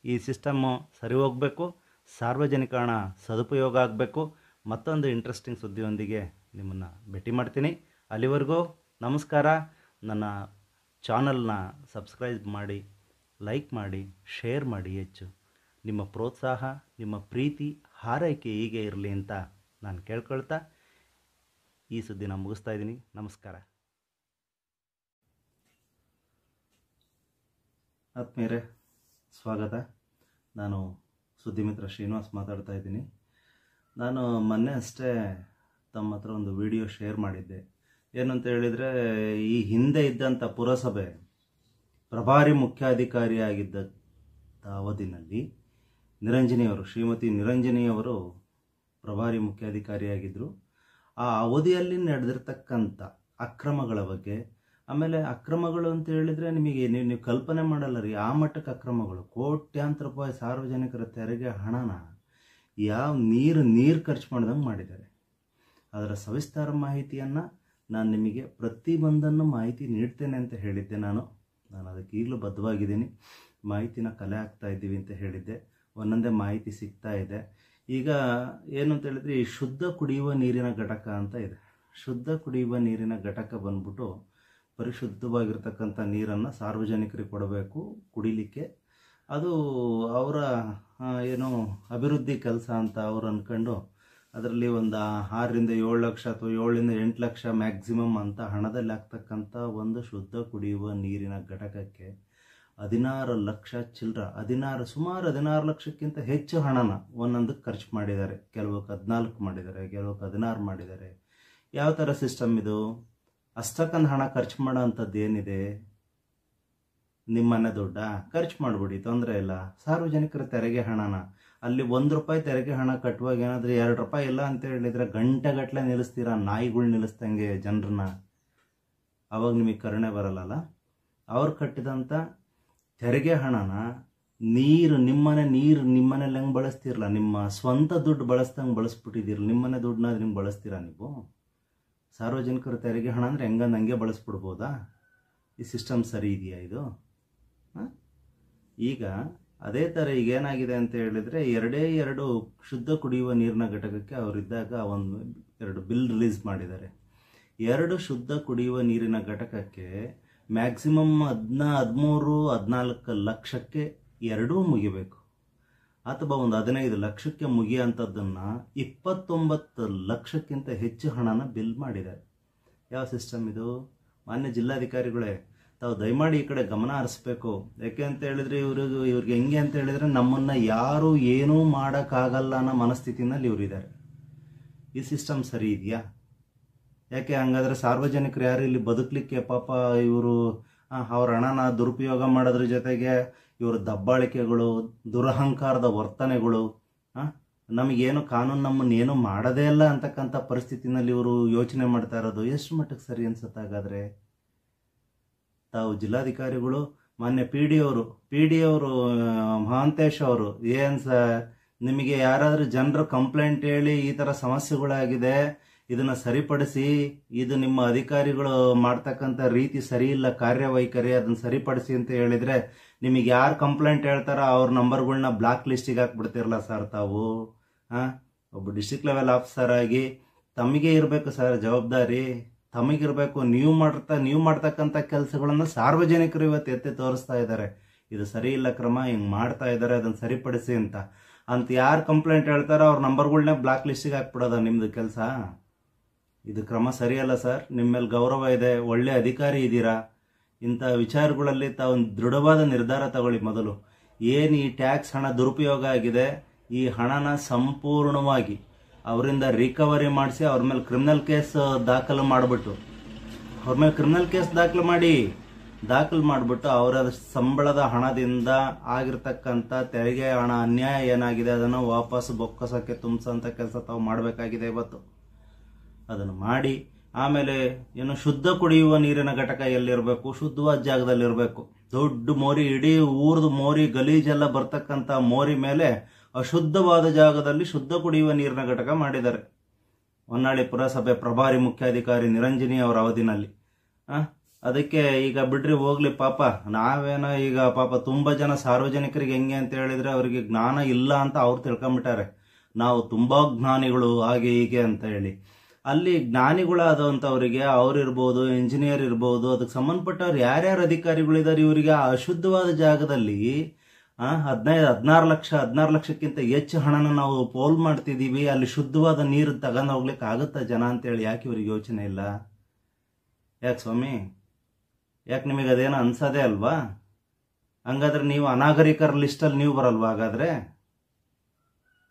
ಈ ಸಿಸ್ಟಮ್ಮು ಸರಿ ಹೋಗಬೇಕು, ಸಾರ್ವಜನಿಕ ಹಣ ಸದುಪಯೋಗ ಆಗಬೇಕು. ಮತ್ತೊಂದು ಇಂಟ್ರೆಸ್ಟಿಂಗ್ ಸುದ್ದಿಯೊಂದಿಗೆ ನಿಮ್ಮನ್ನು ಭೇಟಿ ಮಾಡ್ತೀನಿ. ಅಲ್ಲಿವರೆಗೂ ನಮಸ್ಕಾರ. ನನ್ನ ಚಾನಲ್ನ ಸಬ್ಸ್ಕ್ರೈಬ್ ಮಾಡಿ, ಲೈಕ್ ಮಾಡಿ, ಶೇರ್ ಮಾಡಿ. ಹೆಚ್ಚು ನಿಮ್ಮ ಪ್ರೋತ್ಸಾಹ, ನಿಮ್ಮ ಪ್ರೀತಿ, ಹಾರೈಕೆ ಹೀಗೆ ಇರಲಿ ಅಂತ ನಾನು ಕೇಳ್ಕೊಳ್ತಾ ಈ ಸುದ್ದಿನ ಮುಗಿಸ್ತಾ ಇದ್ದೀನಿ. ನಮಸ್ಕಾರ. ಆತ್ಮೀಯರೇ, ಸ್ವಾಗತ. ನಾನು ಸುದ್ದಿಮಿತ್ರ ಶ್ರೀನಿವಾಸ್ ಮಾತಾಡ್ತಾ ಇದ್ದೀನಿ. ನಾನು ಮೊನ್ನೆ ಅಷ್ಟೇ ತಮ್ಮ ಹತ್ರ ಒಂದು ವಿಡಿಯೋ ಶೇರ್ ಮಾಡಿದ್ದೆ. ಏನಂತ ಹೇಳಿದರೆ, ಈ ಹಿಂದೆ ಇದ್ದಂಥ ಪುರಸಭೆ ಪ್ರಭಾರಿ ಮುಖ್ಯಾಧಿಕಾರಿಯಾಗಿದ್ದ ಅವಧಿನಲ್ಲಿ ಶ್ರೀಮತಿ ನಿರಂಜನಿಯವರು ಪ್ರಭಾರಿ ಮುಖ್ಯಾಧಿಕಾರಿಯಾಗಿದ್ದರು. ಆ ಅವಧಿಯಲ್ಲಿ ನಡೆದಿರ್ತಕ್ಕಂಥ ಅಕ್ರಮಗಳ ಬಗ್ಗೆ, ಆಮೇಲೆ ಅಕ್ರಮಗಳು ಅಂತ ಹೇಳಿದರೆ ನಿಮಗೆ ನೀವು ಕಲ್ಪನೆ ಮಾಡಲ್ಲ ರೀ, ಆ ಮಟ್ಟಕ್ಕೆ ಅಕ್ರಮಗಳು. ಕೋಟ್ಯಾಂತರ ರೂಪಾಯಿ ಸಾರ್ವಜನಿಕರ ತೆರಿಗೆ ಹಣನ ಯಾವ ನೀರು ಖರ್ಚು ಮಾಡ್ದಂಗೆ ಮಾಡಿದ್ದಾರೆ. ಅದರ ಸವಿಸ್ತಾರ ಮಾಹಿತಿಯನ್ನು ನಾನು ನಿಮಗೆ ಪ್ರತಿಯೊಂದನ್ನು ಮಾಹಿತಿ ನೀಡ್ತೇನೆ ಅಂತ ಹೇಳಿದ್ದೆ. ನಾನು ಅದಕ್ಕೆ ಈಗಲೂ ಬದ್ಧವಾಗಿದ್ದೀನಿ. ಮಾಹಿತಿನ ಕಲೆ ಹಾಕ್ತಾ ಇದ್ದೀವಿ ಅಂತ ಹೇಳಿದ್ದೆ. ಒಂದೊಂದೇ ಮಾಹಿತಿ ಸಿಗ್ತಾ ಇದೆ. ಈಗ ಏನು ಅಂತ ಹೇಳಿದರೆ, ಈ ಶುದ್ಧ ಕುಡಿಯುವ ನೀರಿನ ಘಟಕ ಅಂತ ಇದೆ. ಶುದ್ಧ ಕುಡಿಯುವ ನೀರಿನ ಘಟಕ ಬಂದ್ಬಿಟ್ಟು ಪರಿಶುದ್ಧವಾಗಿರ್ತಕ್ಕಂಥ ನೀರನ್ನು ಸಾರ್ವಜನಿಕರಿಗೆ ಕೊಡಬೇಕು ಕುಡಿಲಿಕ್ಕೆ. ಅದು ಅವರ ಏನು ಅಭಿವೃದ್ಧಿ ಕೆಲಸ ಅಂತ ಅವ್ರು ಅಂದ್ಕೊಂಡು ಅದರಲ್ಲಿ ಒಂದು 6ರಿಂದ 7 ಲಕ್ಷ ಅಥವಾ 7ರಿಂದ 8 ಲಕ್ಷ ಮ್ಯಾಕ್ಸಿಮಮ್ ಅಂತ ಹಣದಲ್ಲಿ ಆಗ್ತಕ್ಕಂಥ ಒಂದು ಶುದ್ಧ ಕುಡಿಯುವ ನೀರಿನ ಘಟಕಕ್ಕೆ 16 ಲಕ್ಷ ಚಿಲ್ಲರ, ಸುಮಾರು 16 ಲಕ್ಷಕ್ಕಿಂತ ಹೆಚ್ಚು ಹಣನ ಒಂದೊಂದಕ್ಕೆ ಖರ್ಚು ಮಾಡಿದ್ದಾರೆ. ಕೆಲವಕ್ಕೆ 14 ಮಾಡಿದ್ದಾರೆ, ಕೆಲವಕ್ಕೆ 16 ಮಾಡಿದ್ದಾರೆ. ಯಾವ ಥರ ಸಿಸ್ಟಮ್ ಇದು? ಅಷ್ಟಕ್ಕಂದು ಹಣ ಖರ್ಚು ಮಾಡೋ ಅಂಥದ್ದು ಏನಿದೆ? ನಿಮ್ಮನೆ ದುಡ್ಡ ಖರ್ಚು ಮಾಡಿಬಿಡಿ, ತೊಂದರೆ ಇಲ್ಲ. ಸಾರ್ವಜನಿಕರ ತೆರಿಗೆ ಹಣನ ಅಲ್ಲಿ 1 ರೂಪಾಯಿ ತೆರಿಗೆ ಹಣ ಕಟ್ಟುವಾಗ ಏನಾದರೂ 2 ರೂಪಾಯಿ ಇಲ್ಲ ಅಂತ ಹೇಳಿದರೆ ಗಂಟೆಗಟ್ಟಲೆ ನಿಲ್ಲಿಸ್ತೀರಾ, ನಾಯಿಗಳು ನಿಲ್ಲಿಸ್ದಂಗೆ ಜನರನ್ನ. ಅವಾಗ ನಿಮಗೆ ಕರುಣೆ ಬರಲ್ಲ. ಅವ್ರು ಕಟ್ಟಿದಂಥ ತೆರಿಗೆ ಹಣನ ನಿಮ್ಮನೇಲಿ ಹೆಂಗೆ ಬಳಸ್ತಿರಲ್ಲ, ನಿಮ್ಮ ಸ್ವಂತ ದುಡ್ಡು ಬಳಸ್ದಂಗೆ ಬಳಸ್ಬಿಟ್ಟಿದ್ದೀರಲ್ಲ. ನಿಮ್ಮನೆ ದುಡ್ಡನ್ನ ನಿಮ್ಗೆ ಬಳಸ್ತೀರಾ ನೀವು? ಸಾರ್ವಜನಿಕರ ತೆರಿಗೆ ಹಣ ಅಂದರೆ ಹಂಗೆ ಬಳಸ್ಬಿಡ್ಬೋದಾ? ಈ ಸಿಸ್ಟಮ್ ಸರಿ ಇದೆಯಾ ಇದು? ಈಗ ಅದೇ ಥರ ಈಗ ಏನಾಗಿದೆ ಅಂತ ಹೇಳಿದರೆ, 2 ಶುದ್ಧ ಕುಡಿಯುವ ನೀರಿನ ಘಟಕಕ್ಕೆ ಅವರಿದ್ದಾಗ 2 ಬಿಲ್ ರಿಲೀಸ್ ಮಾಡಿದ್ದಾರೆ. 2 ಶುದ್ಧ ಕುಡಿಯುವ ನೀರಿನ ಘಟಕಕ್ಕೆ ಮ್ಯಾಕ್ಸಿಮಮ್ 13-14 ಲಕ್ಷಕ್ಕೆ 2 ಮುಗಿಬೇಕು, ಅಥವಾ ಒಂದು 15 ಲಕ್ಷಕ್ಕೆ ಮುಗಿಯೋಂಥದ್ದನ್ನು 29 ಲಕ್ಷಕ್ಕಿಂತ ಹೆಚ್ಚು ಹಣನ ಬಿಲ್ ಮಾಡಿದ್ದಾರೆ. ಯಾವ ಸಿಸ್ಟಮ್ ಇದು? ಮಾನ್ಯ ಜಿಲ್ಲಾಧಿಕಾರಿಗಳೇ, ತಾವು ದಯಮಾಡಿ ಈ ಕಡೆ ಗಮನ ಹರಿಸ್ಬೇಕು. ಯಾಕೆ ಅಂತ ಹೇಳಿದ್ರೆ ಇವ್ರಿಗೆ ಹೆಂಗೆ ಅಂತ ಹೇಳಿದ್ರೆ, ನಮ್ಮನ್ನು ಯಾರು ಏನೂ ಮಾಡೋಕ್ಕಾಗಲ್ಲ ಅನ್ನೋ ಮನಸ್ಥಿತಿನಲ್ಲಿ ಇವರಿದ್ದಾರೆ. ಈ ಸಿಸ್ಟಮ್ ಸರಿ ಇದೆಯಾ? ಯಾಕೆ ಹಂಗಾದ್ರೆ ಸಾರ್ವಜನಿಕರು ಯಾರು ಇಲ್ಲಿ ಬದುಕಲಿಕ್ಕೆ ಪಾಪ ಇವರು ಅವ್ರ ಹಣನ ದುರುಪಯೋಗ ಮಾಡೋದ್ರ ಜೊತೆಗೆ ಇವರು ದಬ್ಬಾಳಿಕೆಗಳು, ದುರಹಂಕಾರದ ವರ್ತನೆಗಳು, ನಮಗೇನು ಕಾನೂನು ನಮ್ಮನ್ನೇನು ಮಾಡೋದೇ ಇಲ್ಲ ಅಂತಕ್ಕಂಥ ಪರಿಸ್ಥಿತಿನಲ್ಲಿ ಇವರು ಯೋಚನೆ ಮಾಡ್ತಾ ಇರೋದು ಎಷ್ಟು ಮಟ್ಟಕ್ಕೆ ಸರಿ ಅನ್ಸುತ್ತೆ? ಹಾಗಾದರೆ ತಾವು ಜಿಲ್ಲಾಧಿಕಾರಿಗಳು, ಮಾನ್ಯ ಪಿ ಡಿ ಅವರು ಮಹಾಂತೇಶ್ ಅವರು, ಏನು ಸರ್ ನಿಮಗೆ ಯಾರಾದರೂ ಜನರು ಕಂಪ್ಲೇಂಟ್ ಹೇಳಿ ಈ ಥರ ಸಮಸ್ಯೆಗಳಾಗಿದೆ, ಇದನ್ನು ಸರಿಪಡಿಸಿ, ಇದು ನಿಮ್ಮ ಅಧಿಕಾರಿಗಳು ಮಾಡ್ತಕ್ಕಂಥ ರೀತಿ ಸರಿ ಇಲ್ಲ, ಕಾರ್ಯವೈಖರಿ, ಅದನ್ನು ಸರಿಪಡಿಸಿ ಅಂತ ಹೇಳಿದರೆ, ನಿಮಗೆ ಯಾರು ಕಂಪ್ಲೇಂಟ್ ಹೇಳ್ತಾರೋ ಅವ್ರ ನಂಬರ್ಗಳನ್ನ ಬ್ಲಾಕ್ ಲಿಸ್ಟಿಗೆ ಹಾಕ್ಬಿಡ್ತಿರಲ್ಲ ಸರ್ ತಾವು. ಒಬ್ಬ ಡಿಸ್ಟ್ರಿಕ್ಟ್ ಲೆವೆಲ್ ಆಫೀಸರ್ ಆಗಿ ತಮಗೆ ಇರಬೇಕು ಸರ್ ಜವಾಬ್ದಾರಿ, ತಮಗಿರಬೇಕು. ನೀವು ಮಾಡ್ತಕ್ಕಂಥ ಕೆಲಸಗಳನ್ನು ಸಾರ್ವಜನಿಕರು ಇವತ್ತು ಎತ್ತಿ ತೋರಿಸ್ತಾ ಇದ್ದಾರೆ, ಇದು ಸರಿ ಇಲ್ಲ ಕ್ರಮ, ಹಿಂಗೆ ಮಾಡ್ತಾ ಇದ್ದಾರೆ, ಅದನ್ನು ಸರಿಪಡಿಸಿ ಅಂತ ಯಾರು ಕಂಪ್ಲೇಂಟ್ ಹೇಳ್ತಾರೋ ಅವ್ರ ನಂಬರ್ಗಳನ್ನೇ ಬ್ಲಾಕ್ ಲಿಸ್ಟಿಗೆ ಹಾಕ್ಬಿಡೋದ ನಿಮ್ಮದು ಕೆಲಸ? ಇದು ಕ್ರಮ ಸರಿಯಲ್ಲ ಸರ್. ನಿಮ್ಮ ಮೇಲೆ ಗೌರವ ಇದೆ, ಒಳ್ಳೆ ಅಧಿಕಾರಿ ಇದ್ದೀರಾ. ಇಂಥ ವಿಚಾರಗಳಲ್ಲಿ ತಾವು ದೃಢವಾದ ನಿರ್ಧಾರ ತಗೊಳ್ಳಿ. ಮೊದಲು ಏನು ಈ ಟ್ಯಾಕ್ಸ್ ಹಣ ದುರುಪಯೋಗ ಆಗಿದೆ, ಈ ಹಣನ ಸಂಪೂರ್ಣವಾಗಿ ಅವರಿಂದ ರಿಕವರಿ ಮಾಡಿಸಿ ಅವ್ರ ಮೇಲೆ ಕ್ರಿಮಿನಲ್ ಕೇಸ್ ದಾಖಲು ಮಾಡಿಬಿಟ್ಟು ಅವರ ಸಂಬಳದ ಹಣದಿಂದ ಆಗಿರ್ತಕ್ಕಂಥ ತೆರಿಗೆ ಹಣ ಅನ್ಯಾಯ ಏನಾಗಿದೆ ಅದನ್ನು ವಾಪಸ್ ಬೊಕ್ಕಸಕ್ಕೆ ತುಂಬಿಸೋಂಥ ಕೆಲಸ ತಾವು ಮಾಡಬೇಕಾಗಿದೆ ಇವತ್ತು. ಅದನ್ನು ಮಾಡಿ ಆಮೇಲೆ ಏನು ಶುದ್ಧ ಕುಡಿಯುವ ನೀರಿನ ಘಟಕ ಎಲ್ಲಿರಬೇಕು? ಶುದ್ಧವಾದ ಜಾಗದಲ್ಲಿರಬೇಕು. ದೊಡ್ಡ ಮೋರಿ, ಇಡೀ ಊರ್ದು ಮೋರಿ ಗಲೀಜೆಲ್ಲ ಬರ್ತಕ್ಕಂಥ ಮೋರಿ ಮೇಲೆ ಅಶುದ್ಧವಾದ ಜಾಗದಲ್ಲಿ ಶುದ್ಧ ಕುಡಿಯುವ ನೀರಿನ ಘಟಕ ಮಾಡಿದ್ದಾರೆ. ಹೊನ್ನಾಳಿ ಪುರಸಭೆ ಪ್ರಭಾರಿ ಮುಖ್ಯಾಧಿಕಾರಿ ನಿರಂಜನಿ ಅವರ ಅವಧಿನಲ್ಲಿ. ಅದಕ್ಕೆ ಈಗ ಬಿಡ್ರಿ ಹೋಗ್ಲಿ ಪಾಪ, ನಾವೇನೋ ಈಗ ಪಾಪ ತುಂಬ ಜನ ಸಾರ್ವಜನಿಕರಿಗೆ ಹೆಂಗೆ ಅಂತ ಹೇಳಿದ್ರೆ ಅವರಿಗೆ ಜ್ಞಾನ ಇಲ್ಲ ಅಂತ ಅವ್ರು ತಿಳ್ಕೊಂಬಿಟ್ಟಾರೆ, ನಾವು ತುಂಬಾ ಜ್ಞಾನಿಗಳು ಹಾಗೆ ಹೀಗೆ ಅಂತ ಹೇಳಿ. ಅಲ್ಲಿ ಜ್ಞಾನಿಗಳಾದಂಥವರಿಗೆ ಅವ್ರಿರ್ಬೋದು, ಇಂಜಿನಿಯರ್ ಇರ್ಬೋದು, ಅದಕ್ಕೆ ಸಂಬಂಧಪಟ್ಟವ್ರು ಯಾರ್ಯಾರು ಅಧಿಕಾರಿಗಳಿದ್ದಾರೆ, ಇವರಿಗೆ ಆ ಅಶುದ್ಧವಾದ ಜಾಗದಲ್ಲಿ 16 ಲಕ್ಷಕ್ಕಿಂತ ಹೆಚ್ಚು ಹಣನ ನಾವು ಪೋಲ್ ಮಾಡ್ತಿದ್ದೀವಿ, ಅಲ್ಲಿ ಶುದ್ಧವಾದ ನೀರು ತಗೊಂಡು ಹೋಗ್ಲಿಕ್ಕೆ ಆಗುತ್ತಾ ಜನ ಅಂತೇಳಿ ಯಾಕೆ ಇವ್ರಿಗೆ ಯೋಚನೆ ಇಲ್ಲ? ಯಾಕೆ ಸ್ವಾಮಿ, ಯಾಕೆ ನಿಮಗೆ ಅದೇನೋ ಅನ್ಸೋದೇ ಅಲ್ವಾ? ಹಂಗಾದ್ರೆ ನೀವು ಅನಾಗರಿಕರ ಲಿಸ್ಟಲ್ಲಿ ನೀವು ಬರಲ್ವಾ? ಹಾಗಾದ್ರೆ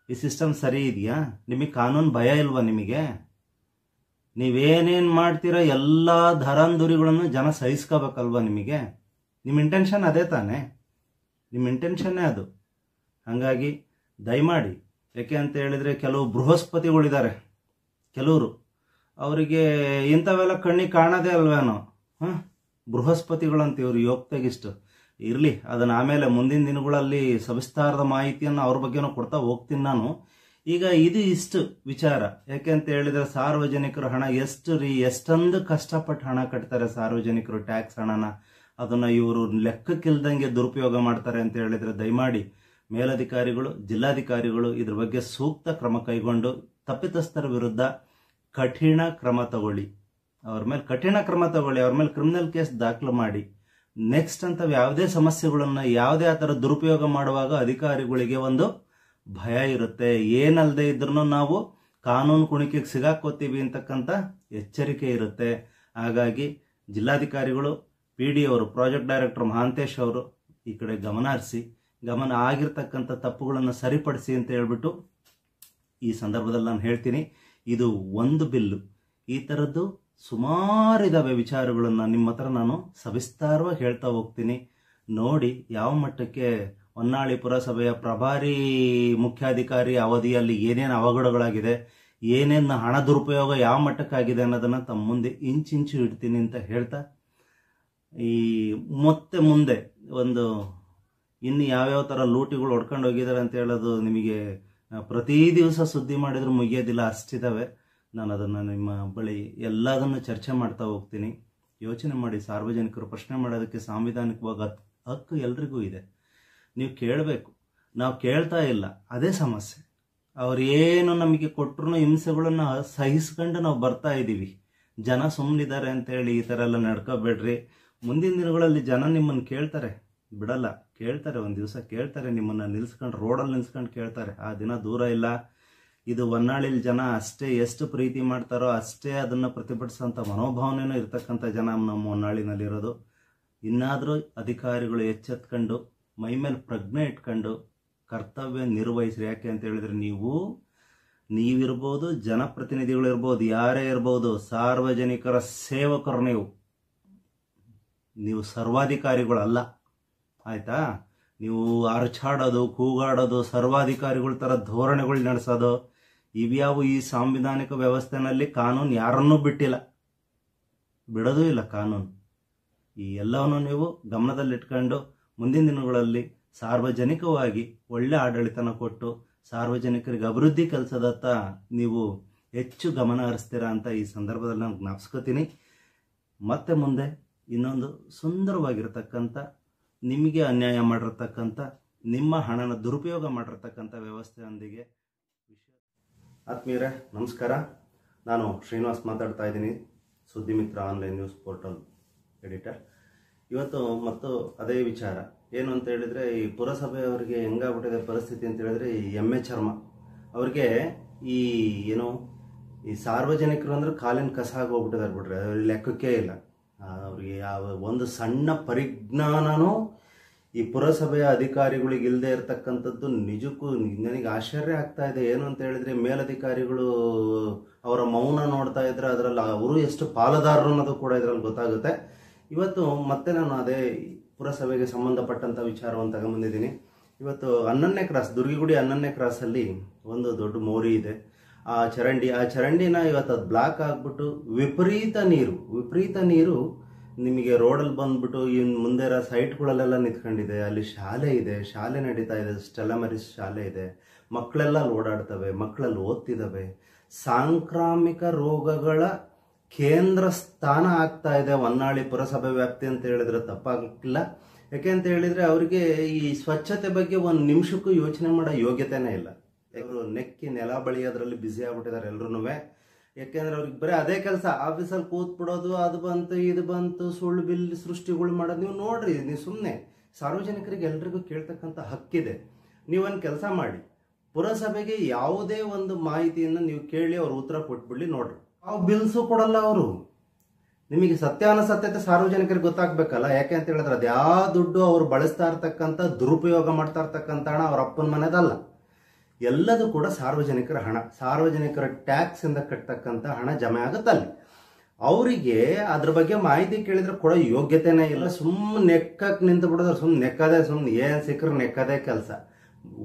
ಈ ಸಿಸ್ಟಮ್ ಸರಿ ಇದೆಯಾ? ನಿಮಗೆ ಕಾನೂನು ಭಯ ಇಲ್ವಾ? ನಿಮಗೆ ನೀವೇನೇನು ಮಾಡ್ತೀರೋ ಎಲ್ಲ ಧರಂದುರಿಗಳನ್ನು ಜನ ಸಹಿಸ್ಕೋಬೇಕಲ್ವಾ? ನಿಮಗೆ ನಿಮ್ಮ ಇಂಟೆನ್ಷನ್ ಅದೇ ತಾನೇ, ನಿಮ್ಮ ಇಂಟೆನ್ಷನ್ನೇ ಅದು. ಹಾಗಾಗಿ ದಯಮಾಡಿ, ಯಾಕೆ ಅಂತ ಹೇಳಿದರೆ ಕೆಲವು ಬೃಹಸ್ಪತಿಗಳಿದ್ದಾರೆ, ಕೆಲವರು ಅವರಿಗೆ ಇಂಥವೆಲ್ಲ ಕಣ್ಣಿಗೆ ಕಾಣೋದೇ ಅಲ್ವೇನೋ. ಬೃಹಸ್ಪತಿಗಳಂತ ಇವರು ಯೋಗ್ತೆಗಿಷ್ಟು ಇರಲಿ, ಅದನ್ನು ಆಮೇಲೆ ಮುಂದಿನ ದಿನಗಳಲ್ಲಿ ಸವಿಸ್ತಾರದ ಮಾಹಿತಿಯನ್ನು ಅವ್ರ ಬಗ್ಗೆನೂ ಕೊಡ್ತಾ ಹೋಗ್ತೀನಿ ನಾನು. ಈಗ ಇದು ಇಷ್ಟು ವಿಚಾರ. ಯಾಕೆ ಅಂತ ಹೇಳಿದರೆ ಸಾರ್ವಜನಿಕರ ಹಣ ಎಷ್ಟೊಂದು ಕಷ್ಟಪಟ್ಟು ಹಣ ಕಟ್ತಾರೆ ಸಾರ್ವಜನಿಕರು, ಟ್ಯಾಕ್ಸ್ ಹಣನ. ಅದನ್ನು ಇವರು ಲೆಕ್ಕಕ್ಕಿಲ್ದಂಗೆ ದುರುಪಯೋಗ ಮಾಡ್ತಾರೆ ಅಂತ ಹೇಳಿದರೆ ದಯಮಾಡಿ ಮೇಲಧಿಕಾರಿಗಳು, ಜಿಲ್ಲಾಧಿಕಾರಿಗಳು ಇದ್ರ ಬಗ್ಗೆ ಸೂಕ್ತ ಕ್ರಮ ಕೈಗೊಂಡು ತಪ್ಪಿತಸ್ಥರ ವಿರುದ್ಧ ಕಠಿಣ ಕ್ರಮ ತಗೊಳ್ಳಿ. ಅವ್ರ ಮೇಲೆ ಕಠಿಣ ಕ್ರಮ ತಗೊಳ್ಳಿ, ಅವ್ರ ಮೇಲೆ ಕ್ರಿಮಿನಲ್ ಕೇಸ್ ದಾಖಲು ಮಾಡಿ. ನೆಕ್ಸ್ಟ್ ಅಂತ ಯಾವುದೇ ಸಮಸ್ಯೆಗಳನ್ನು, ಯಾವುದೇ ಆ ಥರ ದುರುಪಯೋಗ ಮಾಡುವಾಗ ಅಧಿಕಾರಿಗಳಿಗೆ ಒಂದು ಭಯ ಇರುತ್ತೆ. ಏನಲ್ಲದೆ ಇದ್ರೂ ನಾವು ಕಾನೂನು ಕುಣಿಕೆಗೆ ಸಿಗಾಕೋತೀವಿ ಅಂತಕ್ಕಂಥ ಎಚ್ಚರಿಕೆ ಇರುತ್ತೆ. ಹಾಗಾಗಿ ಜಿಲ್ಲಾಧಿಕಾರಿಗಳು, PD ಅವರು, ಪ್ರಾಜೆಕ್ಟ್ ಡೈರೆಕ್ಟರ್ ಮಹಾಂತೇಶ್ ಅವರು ಈ ಕಡೆ ಗಮನ ಹರಿಸಿ, ಗಮನ ಆಗಿರ್ತಕ್ಕಂಥ ತಪ್ಪುಗಳನ್ನು ಸರಿಪಡಿಸಿ ಅಂತ ಹೇಳ್ಬಿಟ್ಟು ಈ ಸಂದರ್ಭದಲ್ಲಿ ನಾನು ಹೇಳ್ತೀನಿ. ಇದು ಒಂದು ಬಿಲ್ಲು, ಈ ಥರದ್ದು ಸುಮಾರಿದಾವೆ ವಿಚಾರಗಳನ್ನು ನಿಮ್ಮ ಹತ್ರ ನಾನು ಸವಿಸ್ತಾರವಾಗಿ ಹೇಳ್ತಾ ಹೋಗ್ತೀನಿ. ನೋಡಿ ಯಾವ ಮಟ್ಟಕ್ಕೆ ಹೊನ್ನಾಳಿ ಪುರಸಭೆಯ ಪ್ರಭಾರಿ ಮುಖ್ಯಾಧಿಕಾರಿ ಅವಧಿಯಲ್ಲಿ ಏನೇನು ಅವಘಡಗಳಾಗಿದೆ, ಏನೇನು ಹಣ ದುರುಪಯೋಗ ಯಾವ ಮಟ್ಟಕ್ಕಾಗಿದೆ ಅನ್ನೋದನ್ನು ತಮ್ಮ ಮುಂದೆ ಇಂಚಿಂಚು ಇಡ್ತೀನಿ ಅಂತ ಹೇಳ್ತಾ, ಈ ಮತ್ತೆ ಮುಂದೆ ಒಂದು ಇನ್ನು ಯಾವ್ಯಾವ ಥರ ಲೂಟಿಗಳು ಹೊಡ್ಕೊಂಡು ಹೋಗಿದ್ದಾರೆ ಅಂತ ಹೇಳೋದು ನಿಮಗೆ ಪ್ರತಿ ದಿವಸ ಸುದ್ದಿ ಮಾಡಿದ್ರು ಮುಗಿಯೋದಿಲ್ಲ, ಅಷ್ಟಿದ್ದಾವೆ. ನಾನು ಅದನ್ನು ನಿಮ್ಮ ಬಳಿ ಎಲ್ಲದನ್ನು ಚರ್ಚೆ ಮಾಡ್ತಾ ಹೋಗ್ತೀನಿ. ಯೋಚನೆ ಮಾಡಿ, ಸಾರ್ವಜನಿಕರು ಪ್ರಶ್ನೆ ಮಾಡೋದಕ್ಕೆ ಸಾಂವಿಧಾನಿಕವಾಗಿ ಹಕ್ಕು ಎಲ್ರಿಗೂ ಇದೆ. ನೀವು ಕೇಳಬೇಕು, ನಾವು ಕೇಳ್ತಾ ಇಲ್ಲ, ಅದೇ ಸಮಸ್ಯೆ. ಅವ್ರು ಏನು ನಮಗೆ ಕೊಟ್ಟರು ಹಿಂಸೆಗಳನ್ನು ಸಹಿಸ್ಕೊಂಡು ನಾವು ಬರ್ತಾ ಇದ್ದೀವಿ. ಜನ ಸುಮ್ಮನಿದ್ದಾರೆ ಅಂತೇಳಿ ಈ ಥರ ಎಲ್ಲ ನಡ್ಕೋಬೇಡ್ರಿ. ಮುಂದಿನ ದಿನಗಳಲ್ಲಿ ಜನ ನಿಮ್ಮನ್ನು ಕೇಳ್ತಾರೆ, ಬಿಡಲ್ಲ, ಕೇಳ್ತಾರೆ. ಒಂದು ದಿವಸ ಕೇಳ್ತಾರೆ, ನಿಮ್ಮನ್ನು ನಿಲ್ಸ್ಕೊಂಡು ರೋಡಲ್ಲಿ ನಿಲ್ಸ್ಕೊಂಡು ಕೇಳ್ತಾರೆ. ಆ ದಿನ ದೂರ ಇಲ್ಲ. ಇದು ಹೊನ್ನಾಳಿಲಿ ಜನ ಅಷ್ಟೇ ಎಷ್ಟು ಪ್ರೀತಿ ಮಾಡ್ತಾರೋ ಅಷ್ಟೇ ಅದನ್ನು ಪ್ರತಿಭಟಿಸೋಂಥ ಮನೋಭಾವನೆಯೂ ಇರ್ತಕ್ಕಂಥ ಜನ ನಮ್ಮ ಹೊನ್ನಾಳಿನಲ್ಲಿರೋದು. ಇನ್ನಾದರೂ ಅಧಿಕಾರಿಗಳು ಎಚ್ಚೆತ್ಕೊಂಡು ಮೈಮೇಲೆ ಪ್ರಜ್ಞೆ ಇಟ್ಕೊಂಡು ಕರ್ತವ್ಯ ನಿರ್ವಹಿಸ್ರಿ. ಯಾಕೆ ಅಂತ ಹೇಳಿದ್ರೆ ನೀವಿರ್ಬೋದು, ಜನಪ್ರತಿನಿಧಿಗಳಿರ್ಬೋದು, ಯಾರೇ ಇರ್ಬೋದು, ಸಾರ್ವಜನಿಕರ ಸೇವಕರು. ನೀವು ಸರ್ವಾಧಿಕಾರಿಗಳಲ್ಲ, ಆಯಿತಾ? ನೀವು ಅರಚಾಡೋದು, ಕೂಗಾಡೋದು, ಸರ್ವಾಧಿಕಾರಿಗಳ ಥರ ಧೋರಣೆಗಳು ನಡೆಸೋದು ಇವ್ಯಾವು ಈ ಸಾಂವಿಧಾನಿಕ ವ್ಯವಸ್ಥೆನಲ್ಲಿ ಕಾನೂನು ಯಾರನ್ನೂ ಬಿಡೋದೂ ಇಲ್ಲ ಕಾನೂನು. ಈ ಎಲ್ಲವನ್ನು ನೀವು ಗಮನದಲ್ಲಿಟ್ಕೊಂಡು ಮುಂದಿನ ದಿನಗಳಲ್ಲಿ ಸಾರ್ವಜನಿಕವಾಗಿ ಒಳ್ಳೆ ಆಡಳಿತನ ಕೊಟ್ಟು ಸಾರ್ವಜನಿಕರಿಗೆ ಅಭಿವೃದ್ಧಿ ಕೆಲಸದತ್ತ ನೀವು ಹೆಚ್ಚು ಗಮನ ಹರಿಸ್ತೀರಾ ಅಂತ ಈ ಸಂದರ್ಭದಲ್ಲಿ ನಾನು ಜ್ಞಾಪಿಸ್ಕೋತೀನಿ. ಮತ್ತೆ ಮುಂದೆ ಇನ್ನೊಂದು ಸುಂದರವಾಗಿರ್ತಕ್ಕಂಥ, ನಿಮಗೆ ಅನ್ಯಾಯ ಮಾಡಿರ್ತಕ್ಕಂಥ, ನಿಮ್ಮ ಹಣನ ದುರುಪಯೋಗ ಮಾಡಿರ್ತಕ್ಕಂಥ ವ್ಯವಸ್ಥೆಯೊಂದಿಗೆ ಆತ್ಮೀಯರೇ ನಮಸ್ಕಾರ. ನಾನು ಶ್ರೀನಿವಾಸ್ ಮಾತಾಡ್ತಾ ಇದ್ದೀನಿ, ಸುದ್ದಿಮಿತ್ರ ಆನ್ಲೈನ್ ನ್ಯೂಸ್ ಪೋರ್ಟಲ್ ಎಡಿಟರ್. ಇವತ್ತು ಮತ್ತು ಅದೇ ವಿಚಾರ ಏನು ಅಂತ ಹೇಳಿದರೆ, ಈ ಪುರಸಭೆಯವರಿಗೆ ಹೆಂಗಾಗ್ಬಿಟ್ಟಿದೆ ಪರಿಸ್ಥಿತಿ ಅಂತ ಹೇಳಿದ್ರೆ, ಈ ಎಮ್ಮೆ ಚರ್ಮ ಅವ್ರಿಗೆ ಈ ಸಾರ್ವಜನಿಕರು ಅಂದ್ರೆ ಕಾಲಿನ ಕಸ ಆಗೋಗ್ಬಿಟ್ಟಿದ್ದಾರೆ ಬಿಡ್ರಿ, ಲೆಕ್ಕಕ್ಕೆ ಇಲ್ಲ. ಅವ್ರಿಗೆ ಯಾವ ಒಂದು ಸಣ್ಣ ಪರಿಜ್ಞಾನನೂ ಈ ಪುರಸಭೆಯ ಅಧಿಕಾರಿಗಳಿಗೆ ಇಲ್ಲದೆ ಇರತಕ್ಕಂಥದ್ದು ನಿಜಕ್ಕೂ ನನಗೆ ಆಶ್ಚರ್ಯ ಆಗ್ತಾ ಇದೆ. ಏನು ಅಂತ ಹೇಳಿದ್ರೆ, ಮೇಲಧಿಕಾರಿಗಳು ಅವರ ಮೌನ ನೋಡ್ತಾ ಇದ್ರೆ ಅದರಲ್ಲಿ ಅವರು ಎಷ್ಟು ಪಾಲುದಾರರು ಅನ್ನೋದು ಕೂಡ ಇದರಲ್ಲಿ ಗೊತ್ತಾಗುತ್ತೆ. ಇವತ್ತು ಮತ್ತೆ ನಾನು ಅದೇ ಪುರಸಭೆಗೆ ಸಂಬಂಧಪಟ್ಟಂಥ ವಿಚಾರವನ್ನು ತಗೊಂಬಂದಿದ್ದೀನಿ. ಇವತ್ತು 11ನೇ ಕ್ರಾಸ್, ದುರ್ಗಿಗುಡಿ 11ನೇ ಕ್ರಾಸಲ್ಲಿ ಒಂದು ದೊಡ್ಡ ಮೋರಿ ಇದೆ. ಆ ಚರಂಡಿನ ಇವತ್ತು ಅದು ಬ್ಲಾಕ್ ಆಗಿಬಿಟ್ಟು ವಿಪರೀತ ನೀರು ನಿಮಗೆ ರೋಡಲ್ಲಿ ಬಂದ್ಬಿಟ್ಟು ಇನ್ನು ಮುಂದೆ ಸೈಟ್ಗಳಲ್ಲೆಲ್ಲ ನಿಂತ್ಕೊಂಡಿದೆ. ಅಲ್ಲಿ ಶಾಲೆ ಇದೆ, ಶಾಲೆ ನಡೀತಾ ಇದೆ, ಸ್ಟೆಲ್ಲಾ ಮೇರಿಸ್ ಶಾಲೆ ಇದೆ. ಮಕ್ಕಳೆಲ್ಲ ಓಡಾಡ್ತವೆ, ಮಕ್ಕಳಲ್ಲಿ ಓದ್ತಿದ್ದಾವೆ. ಸಾಂಕ್ರಾಮಿಕ ರೋಗಗಳ ಕೇಂದ್ರ ಸ್ಥಾನ ಆಗ್ತಾ ಇದೆ ಹೊನ್ನಾಳಿ ಪುರಸಭೆ ವ್ಯಾಪ್ತಿ ಅಂತ ಹೇಳಿದ್ರೆ ತಪ್ಪಾಗಲಿಲ್ಲ. ಯಾಕೆ ಅಂತ ಹೇಳಿದ್ರೆ ಅವರಿಗೆ ಈ ಸ್ವಚ್ಛತೆ ಬಗ್ಗೆ ಒಂದು ನಿಮಿಷಕ್ಕೂ ಯೋಚನೆ ಮಾಡೋ ಯೋಗ್ಯತೆನೇ ಇಲ್ಲ. ಇವರು ನೆಕ್ಕಿ ನೆಲ ಬಳಿಯೋದ್ರಲ್ಲಿ ಬ್ಯುಸಿ ಆಗ್ಬಿಟ್ಟಿದ್ದಾರೆ ಎಲ್ರೂ. ಯಾಕೆಂದ್ರೆ ಅವ್ರಿಗೆ ಬರೀ ಅದೇ ಕೆಲಸ, ಆಫೀಸಲ್ಲಿ ಕೂತ್ಬಿಡೋದು, ಅದು ಬಂತು ಇದು ಬಂತು, ಸುಳ್ಳು ಬಿಲ್ ಸೃಷ್ಟಿಗಳು ಮಾಡೋದು. ನೀವು ನೋಡ್ರಿ, ನೀವು ಸುಮ್ಮನೆ ಸಾರ್ವಜನಿಕರಿಗೆ ಎಲ್ರಿಗೂ ಕೇಳ್ತಕ್ಕಂಥ ಹಕ್ಕಿದೆ. ನೀವೊಂದು ಕೆಲಸ ಮಾಡಿ, ಪುರಸಭೆಗೆ ಯಾವುದೇ ಒಂದು ಮಾಹಿತಿಯನ್ನು ನೀವು ಕೇಳಿ ಅವ್ರು ಉತ್ತರ ಕೊಟ್ಬಿಡ್ಲಿ, ನೋಡ್ರಿ. ಆ ಬಿಲ್ಸು ಕೊಡಲ್ಲ ಅವರು. ನಿಮಗೆ ಸತ್ಯಾನುಸತ್ಯತೆ ಸಾರ್ವಜನಿಕರಿಗೆ ಗೊತ್ತಾಗ್ಬೇಕಲ್ಲ. ಯಾಕೆ ಅಂತ ಹೇಳಿದ್ರೆ ಅದು ಯಾವ ದುಡ್ಡು ಅವ್ರು ಬಳಸ್ತಾ ಇರ್ತಕ್ಕಂಥ, ದುರುಪಯೋಗ ಮಾಡ್ತಾ ಇರ್ತಕ್ಕಂಥ ಹಣ ಅವ್ರ ಅಪ್ಪನ ಮನೆದಲ್ಲ. ಎಲ್ಲದೂ ಕೂಡ ಸಾರ್ವಜನಿಕರ ಹಣ, ಸಾರ್ವಜನಿಕರ ಟ್ಯಾಕ್ಸ್ ಇಂದ ಕಟ್ಟತಕ್ಕಂಥ ಹಣ ಜಮೆ ಆಗುತ್ತಲ್ಲಿ. ಅವರಿಗೆ ಅದ್ರ ಬಗ್ಗೆ ಮಾಹಿತಿ ಕೇಳಿದ್ರೆ ಕೊಡೋ ಯೋಗ್ಯತೆನೇ ಇಲ್ಲ. ಸುಮ್ಮನೆ ನೆಕ್ಕಕ್ಕೆ ನಿಂತು ಬಿಡೋದ್ರೆ ಸುಮ್ಮನೆ ಏನು ಸಿಕ್ಕರೆ ನೆಕ್ಕದೇ ಕೆಲಸ.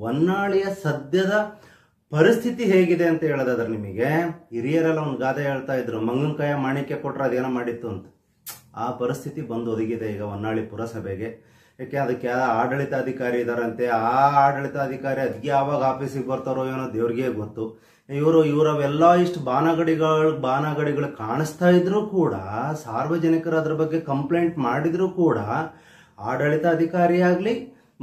ಹೊನ್ನಾಳಿಯ ಸದ್ಯದ ಪರಿಸ್ಥಿತಿ ಹೇಗಿದೆ ಅಂತ ಹೇಳೋದಾದ್ರೆ, ನಿಮಗೆ ಹಿರಿಯರೆಲ್ಲ ಒಂದು ಗಾದೆ ಹೇಳ್ತಾ ಇದ್ರು, ಮಂಗನಕಾಯ ಮಾಣಿಕ್ಯ ಕೊಟ್ರೆ ಅದೇನೋ ಮಾಡಿತ್ತು ಅಂತ. ಆ ಪರಿಸ್ಥಿತಿ ಬಂದು ಒದಗಿದೆ ಈಗ ಹೊನ್ನಾಳಿ ಪುರಸಭೆಗೆ. ಯಾಕೆ ಅದಕ್ಕೆ ಯಾವ ಆಡಳಿತಾಧಿಕಾರಿ ಇದಾರಂತೆ, ಆ ಆಡಳಿತಾಧಿಕಾರಿ ಅದಕ್ಕೆ ಯಾವಾಗ ಆಫೀಸಿಗೆ ಬರ್ತಾರೋ ಏನೋ ದೇವ್ರಿಗೆ ಗೊತ್ತು. ಇವರವೆಲ್ಲ ಇಷ್ಟು ಬಾನಗಡಿಗಳು ಕಾಣಿಸ್ತಾ ಇದ್ರು ಕೂಡ, ಸಾರ್ವಜನಿಕರು ಅದ್ರ ಬಗ್ಗೆ ಕಂಪ್ಲೇಂಟ್ ಮಾಡಿದ್ರು ಕೂಡ, ಆಡಳಿತಾಧಿಕಾರಿ ಆಗಲಿ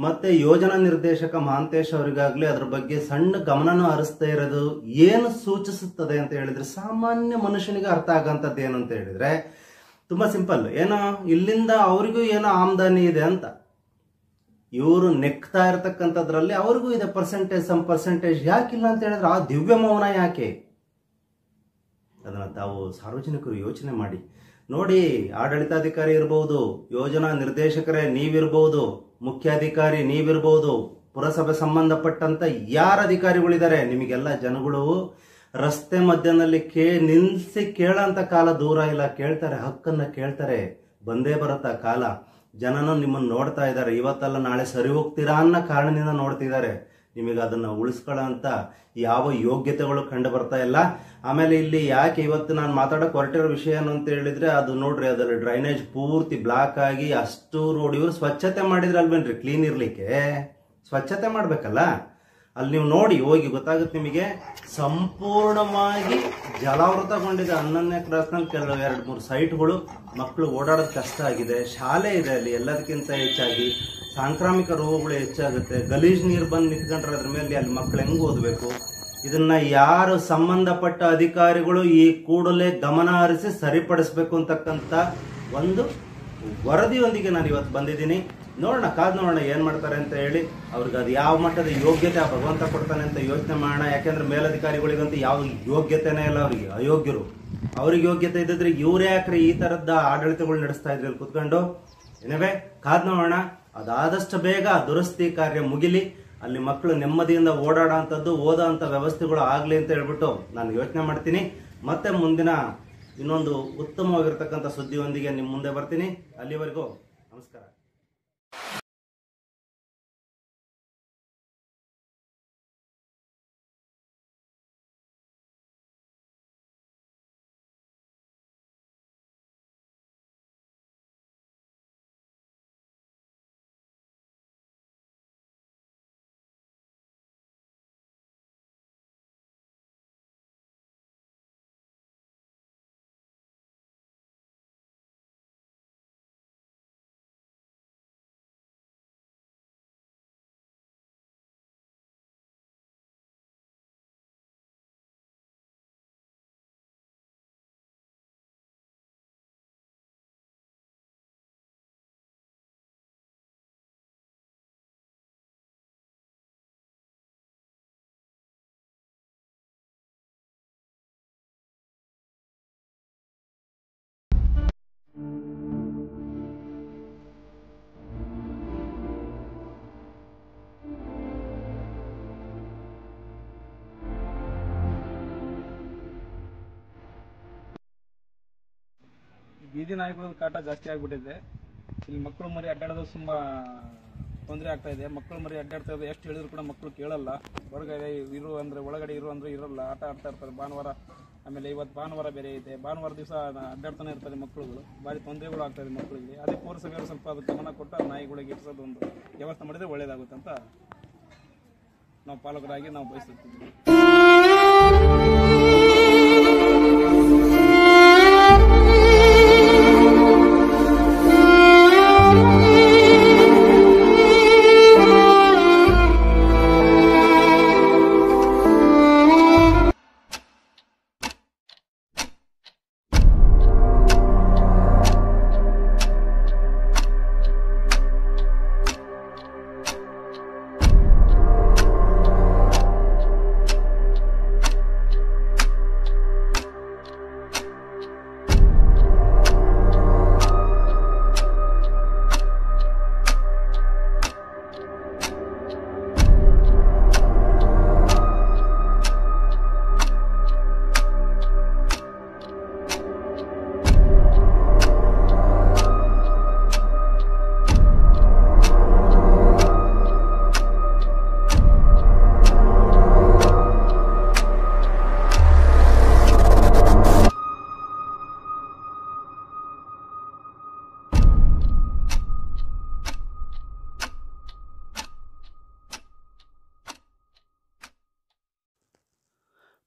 ಮತ್ತೆ ಯೋಜನಾ ನಿರ್ದೇಶಕ ಮಹಾಂತೇಶ್ ಅವರಿಗಾಗ್ಲಿ ಅದ್ರ ಬಗ್ಗೆ ಸಣ್ಣ ಗಮನನೂ ಹರಿಸ್ತಾ ಇರೋದು ಏನು ಸೂಚಿಸುತ್ತದೆ ಅಂತ ಹೇಳಿದ್ರೆ, ಸಾಮಾನ್ಯ ಮನುಷ್ಯನಿಗೆ ಅರ್ಥ ಆಗಂತದ್ದು ಏನು ಅಂತ ಹೇಳಿದ್ರೆ ತುಂಬಾ ಸಿಂಪಲ್. ಏನೋ ಇಲ್ಲಿಂದ ಅವರಿಗೂ ಏನೋ ಆಮದಾನಿ ಇದೆ ಅಂತ ಇವರು ನೆಕ್ತಾ ಇರತಕ್ಕಂಥದ್ರಲ್ಲಿ ಅವ್ರಿಗೂ ಇದೆ ಪರ್ಸೆಂಟೇಜ್. ಯಾಕಿಲ್ಲ ಅಂತ ಹೇಳಿದ್ರೆ ಆ ದಿವ್ಯ ಮೌನ ಯಾಕೆ? ಅದನ್ನು ತಾವು ಸಾರ್ವಜನಿಕರು ಯೋಚನೆ ಮಾಡಿ. ನೋಡಿ, ಆಡಳಿತಾಧಿಕಾರಿ ಇರಬಹುದು, ಯೋಜನಾ ನಿರ್ದೇಶಕರೇ ನೀವಿರಬಹುದು, ಮುಖ್ಯಾಧಿಕಾರಿ ನೀವಿರಬಹುದು, ಪುರಸಭೆ ಸಂಬಂಧಪಟ್ಟಂತ ಯಾರ ಅಧಿಕಾರಿಗಳಿದ್ದಾರೆ, ನಿಮಗೆಲ್ಲ ಜನಗಳು ರಸ್ತೆ ಮಧ್ಯದಲ್ಲಿ ನಿಲ್ಸಿ ಕೇಳಂತ ಕಾಲ ದೂರ ಇಲ್ಲ. ಕೇಳ್ತಾರೆ, ಹಕ್ಕನ್ನ ಕೇಳ್ತಾರೆ. ಬಂದೇ ಬರುತ್ತಾ ಕಾಲ. ಜನನು ನಿಮ್ಮನ್ನು ನೋಡ್ತಾ ಇದ್ದಾರೆ. ಇವತ್ತಲ್ಲ ನಾಳೆ ಸರಿ ಹೋಗ್ತೀರಾ ಅನ್ನೋ ಕಾರಣದಿಂದ ನೋಡ್ತಿದ್ದಾರೆ. ನಿಮಗೆ ಅದನ್ನ ಉಳಿಸ್ಕೊಳ್ಳೋ ಅಂತ ಯಾವ ಯೋಗ್ಯತೆಗಳು ಕಂಡು ಬರ್ತಾ ಇಲ್ಲ. ಆಮೇಲೆ ಇಲ್ಲಿ ಯಾಕೆ ಇವತ್ತು ನಾನು ಮಾತಾಡೋಕೆ ಹೊರಟಿರೋ ವಿಷಯ ಏನು ಅಂತ ಹೇಳಿದ್ರೆ, ಅದು ನೋಡ್ರಿ, ಅದರಲ್ಲಿ ಡ್ರೈನೇಜ್ ಪೂರ್ತಿ ಬ್ಲಾಕ್ ಆಗಿ ಅಷ್ಟು ರೋಡ್ ಇವರು ಸ್ವಚ್ಛತೆ ಮಾಡಿದ್ರೆ ಅಲ್ವೇನ್ರಿ, ಕ್ಲೀನ್ ಇರ್ಲಿಕ್ಕೆ ಸ್ವಚ್ಛತೆ ಮಾಡ್ಬೇಕಲ್ಲ. ಅಲ್ಲಿ ನೀವು ನೋಡಿ ಹೋಗಿ ಗೊತ್ತಾಗುತ್ತೆ ನಿಮಗೆ. ಸಂಪೂರ್ಣವಾಗಿ ಜಲಾವೃತಗೊಂಡಿದೆ 11ನೇ ಕ್ರಾಸ್ನಲ್ಲಿ ಕೆಲವು 2-3 ಸೈಟ್ಗಳು. ಮಕ್ಕಳು ಓಡಾಡೋದು ಕಷ್ಟ ಆಗಿದೆ. ಶಾಲೆ ಇದೆ ಅಲ್ಲಿ. ಎಲ್ಲದಕ್ಕಿಂತ ಹೆಚ್ಚಾಗಿ ಸಾಂಕ್ರಾಮಿಕ ರೋಗಗಳು ಹೆಚ್ಚಾಗುತ್ತೆ. ಗಲೀಜ್ ನೀರು ಬಂದು ನಿಂತ್ಕೊಂಡ್ರೆ ಅದ್ರ ಮೇಲೆ ಅಲ್ಲಿ ಮಕ್ಕಳು ಹೆಂಗ್ ಓದಬೇಕು? ಇದನ್ನ ಯಾರು ಸಂಬಂಧಪಟ್ಟ ಅಧಿಕಾರಿಗಳು ಈ ಕೂಡಲೇ ಗಮನ ಹರಿಸಿ ಸರಿಪಡಿಸ್ಬೇಕು ಅಂತಕ್ಕಂಥ ಒಂದು ವರದಿಯೊಂದಿಗೆ ನಾನು ಇವತ್ತು ಬಂದಿದ್ದೀನಿ. ನೋಡೋಣ, ಕಾದ್ ನೋಡೋಣ ಏನ್ ಮಾಡ್ತಾರೆ ಅಂತ ಹೇಳಿ. ಅವ್ರಿಗೆ ಅದು ಯಾವ ಮಟ್ಟದ ಯೋಗ್ಯತೆ ಆ ಭಗವಂತ ಕೊಡ್ತಾನೆ ಅಂತ ಯೋಚನೆ ಮಾಡೋಣ. ಯಾಕೆಂದ್ರೆ ಮೇಲಧಿಕಾರಿಗಳಿಗಂತೂ ಯಾವ ಯೋಗ್ಯತೆನೇ ಇಲ್ಲ. ಅವರಿಗೆ ಅಯೋಗ್ಯರು. ಅವ್ರಿಗೆ ಯೋಗ್ಯತೆ ಇದ್ದಿದ್ರೆ ಇವ್ರೇ ಯಾಕ್ರಿ ಈ ತರದ ಆಡಳಿತಗಳು ನಡೆಸ್ತಾ ಇದ್ರಿ ಅಲ್ಲಿ ಕುತ್ಕೊಂಡು. ಏನೇ ಕಾದ್ ನೋಡೋಣ. ಅದಾದಷ್ಟು ಬೇಗ ದುರಸ್ತಿ ಕಾರ್ಯ ಮುಗಿಲಿ. ಅಲ್ಲಿ ಮಕ್ಕಳು ನೆಮ್ಮದಿಯಿಂದ ಓಡಾಡೋ ಅಂಥದ್ದು, ಓದೋ ಅಂಥ ವ್ಯವಸ್ಥೆಗಳು ಆಗಲಿ ಅಂತ ಹೇಳ್ಬಿಟ್ಟು ನಾನು ಯೋಚನೆ ಮಾಡ್ತೀನಿ. ಮತ್ತೆ ಮುಂದಿನ ಇನ್ನೊಂದು ಉತ್ತಮವಾಗಿರ್ತಕ್ಕಂಥ ಸುದ್ದಿಯೊಂದಿಗೆ ನಿಮ್ಮ ಮುಂದೆ ಬರ್ತೀನಿ. ಅಲ್ಲಿವರೆಗೂ ನಮಸ್ಕಾರ. ಬೀದಿ ನಾಯಿಗಳ ಕಾಟ ಜಾಸ್ತಿ ಆಗಿಬಿಟ್ಟಿದೆ. ಇಲ್ಲಿ ಮಕ್ಕಳು ಮರಿ ಅಡ್ಡಾಡೋದು ತುಂಬ ತೊಂದರೆ ಆಗ್ತಾ ಇದೆ. ಮಕ್ಕಳು ಮರಿ ಅಡ್ಡಾಡ್ತಾ ಇರೋದು ಎಷ್ಟು ಹೇಳಿದ್ರು ಕೂಡ ಮಕ್ಕಳು ಕೇಳಲ್ಲ. ಹೊರಗಡೆ ಇರು ಅಂದರೆ ಒಳಗಡೆ ಇರು ಅಂದರೆ ಇರೋಲ್ಲ, ಆಟ ಆಡ್ತಾ ಇರ್ತಾರೆ ಭಾನುವಾರ. ಆಮೇಲೆ ಇವತ್ತು ಭಾನುವಾರ ಬೇರೆ ಇದೆ. ಭಾನುವಾರ ದಿವಸ ಅಡ್ಡಾಡ್ತಾನೆ ಇರ್ತಾರೆ ಮಕ್ಕಳುಗಳು. ಭಾರಿ ತೊಂದರೆಗಳು ಆಗ್ತಾಯಿದೆ ಮಕ್ಕಳಿಗೆ. ಅದಕ್ಕೆ ಪೌರಸಭೆಯವರು ಸ್ವಲ್ಪ ಅದು ಗಮನ ಕೊಟ್ಟು ಆ ನಾಯಿಗಳಿಗೆ ಇರಿಸೋದು ಒಂದು ವ್ಯವಸ್ಥೆ ಮಾಡಿದರೆ ಒಳ್ಳೆಯದಾಗುತ್ತೆ ಅಂತ ನಾವು ಪಾಲಕರಾಗಿ ನಾವು ಬಯಸುತ್ತೀವಿ.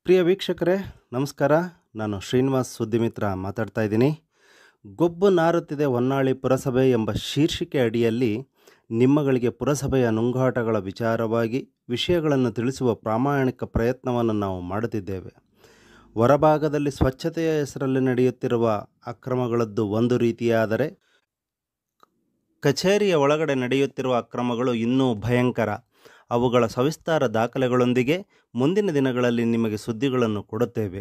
ಪ್ರಿಯ ವೀಕ್ಷಕರೇ ನಮಸ್ಕಾರ. ನಾನು ಶ್ರೀನಿವಾಸ್ ಸುದ್ದಿಮಿತ್ರ ಮಾತಾಡ್ತಾ ಇದ್ದೀನಿ. ಗೊಬ್ಬು ನಾರುತ್ತಿದೆ ಹೊನ್ನಾಳಿ ಪುರಸಭೆ ಎಂಬ ಶೀರ್ಷಿಕೆ ಅಡಿಯಲ್ಲಿ ನಿಮ್ಮಗಳಿಗೆ ಪುರಸಭೆಯ ನುಂಗಾಟಗಳ ವಿಚಾರವಾಗಿ ವಿಷಯಗಳನ್ನು ತಿಳಿಸುವ ಪ್ರಾಮಾಣಿಕ ಪ್ರಯತ್ನವನ್ನು ನಾವು ಮಾಡುತ್ತಿದ್ದೇವೆ. ಹೊರಭಾಗದಲ್ಲಿ ಸ್ವಚ್ಛತೆಯ ಹೆಸರಲ್ಲಿ ನಡೆಯುತ್ತಿರುವ ಅಕ್ರಮಗಳದ್ದು ಒಂದು ರೀತಿಯಾದರೆ, ಕಚೇರಿಯ ಒಳಗಡೆ ನಡೆಯುತ್ತಿರುವ ಅಕ್ರಮಗಳು ಇನ್ನೂ ಭಯಂಕರ. ಅವುಗಳ ಸವಿಸ್ತಾರ ದಾಖಲೆಗಳೊಂದಿಗೆ ಮುಂದಿನ ದಿನಗಳಲ್ಲಿ ನಿಮಗೆ ಸುದ್ದಿಗಳನ್ನು ಕೊಡುತ್ತೇವೆ.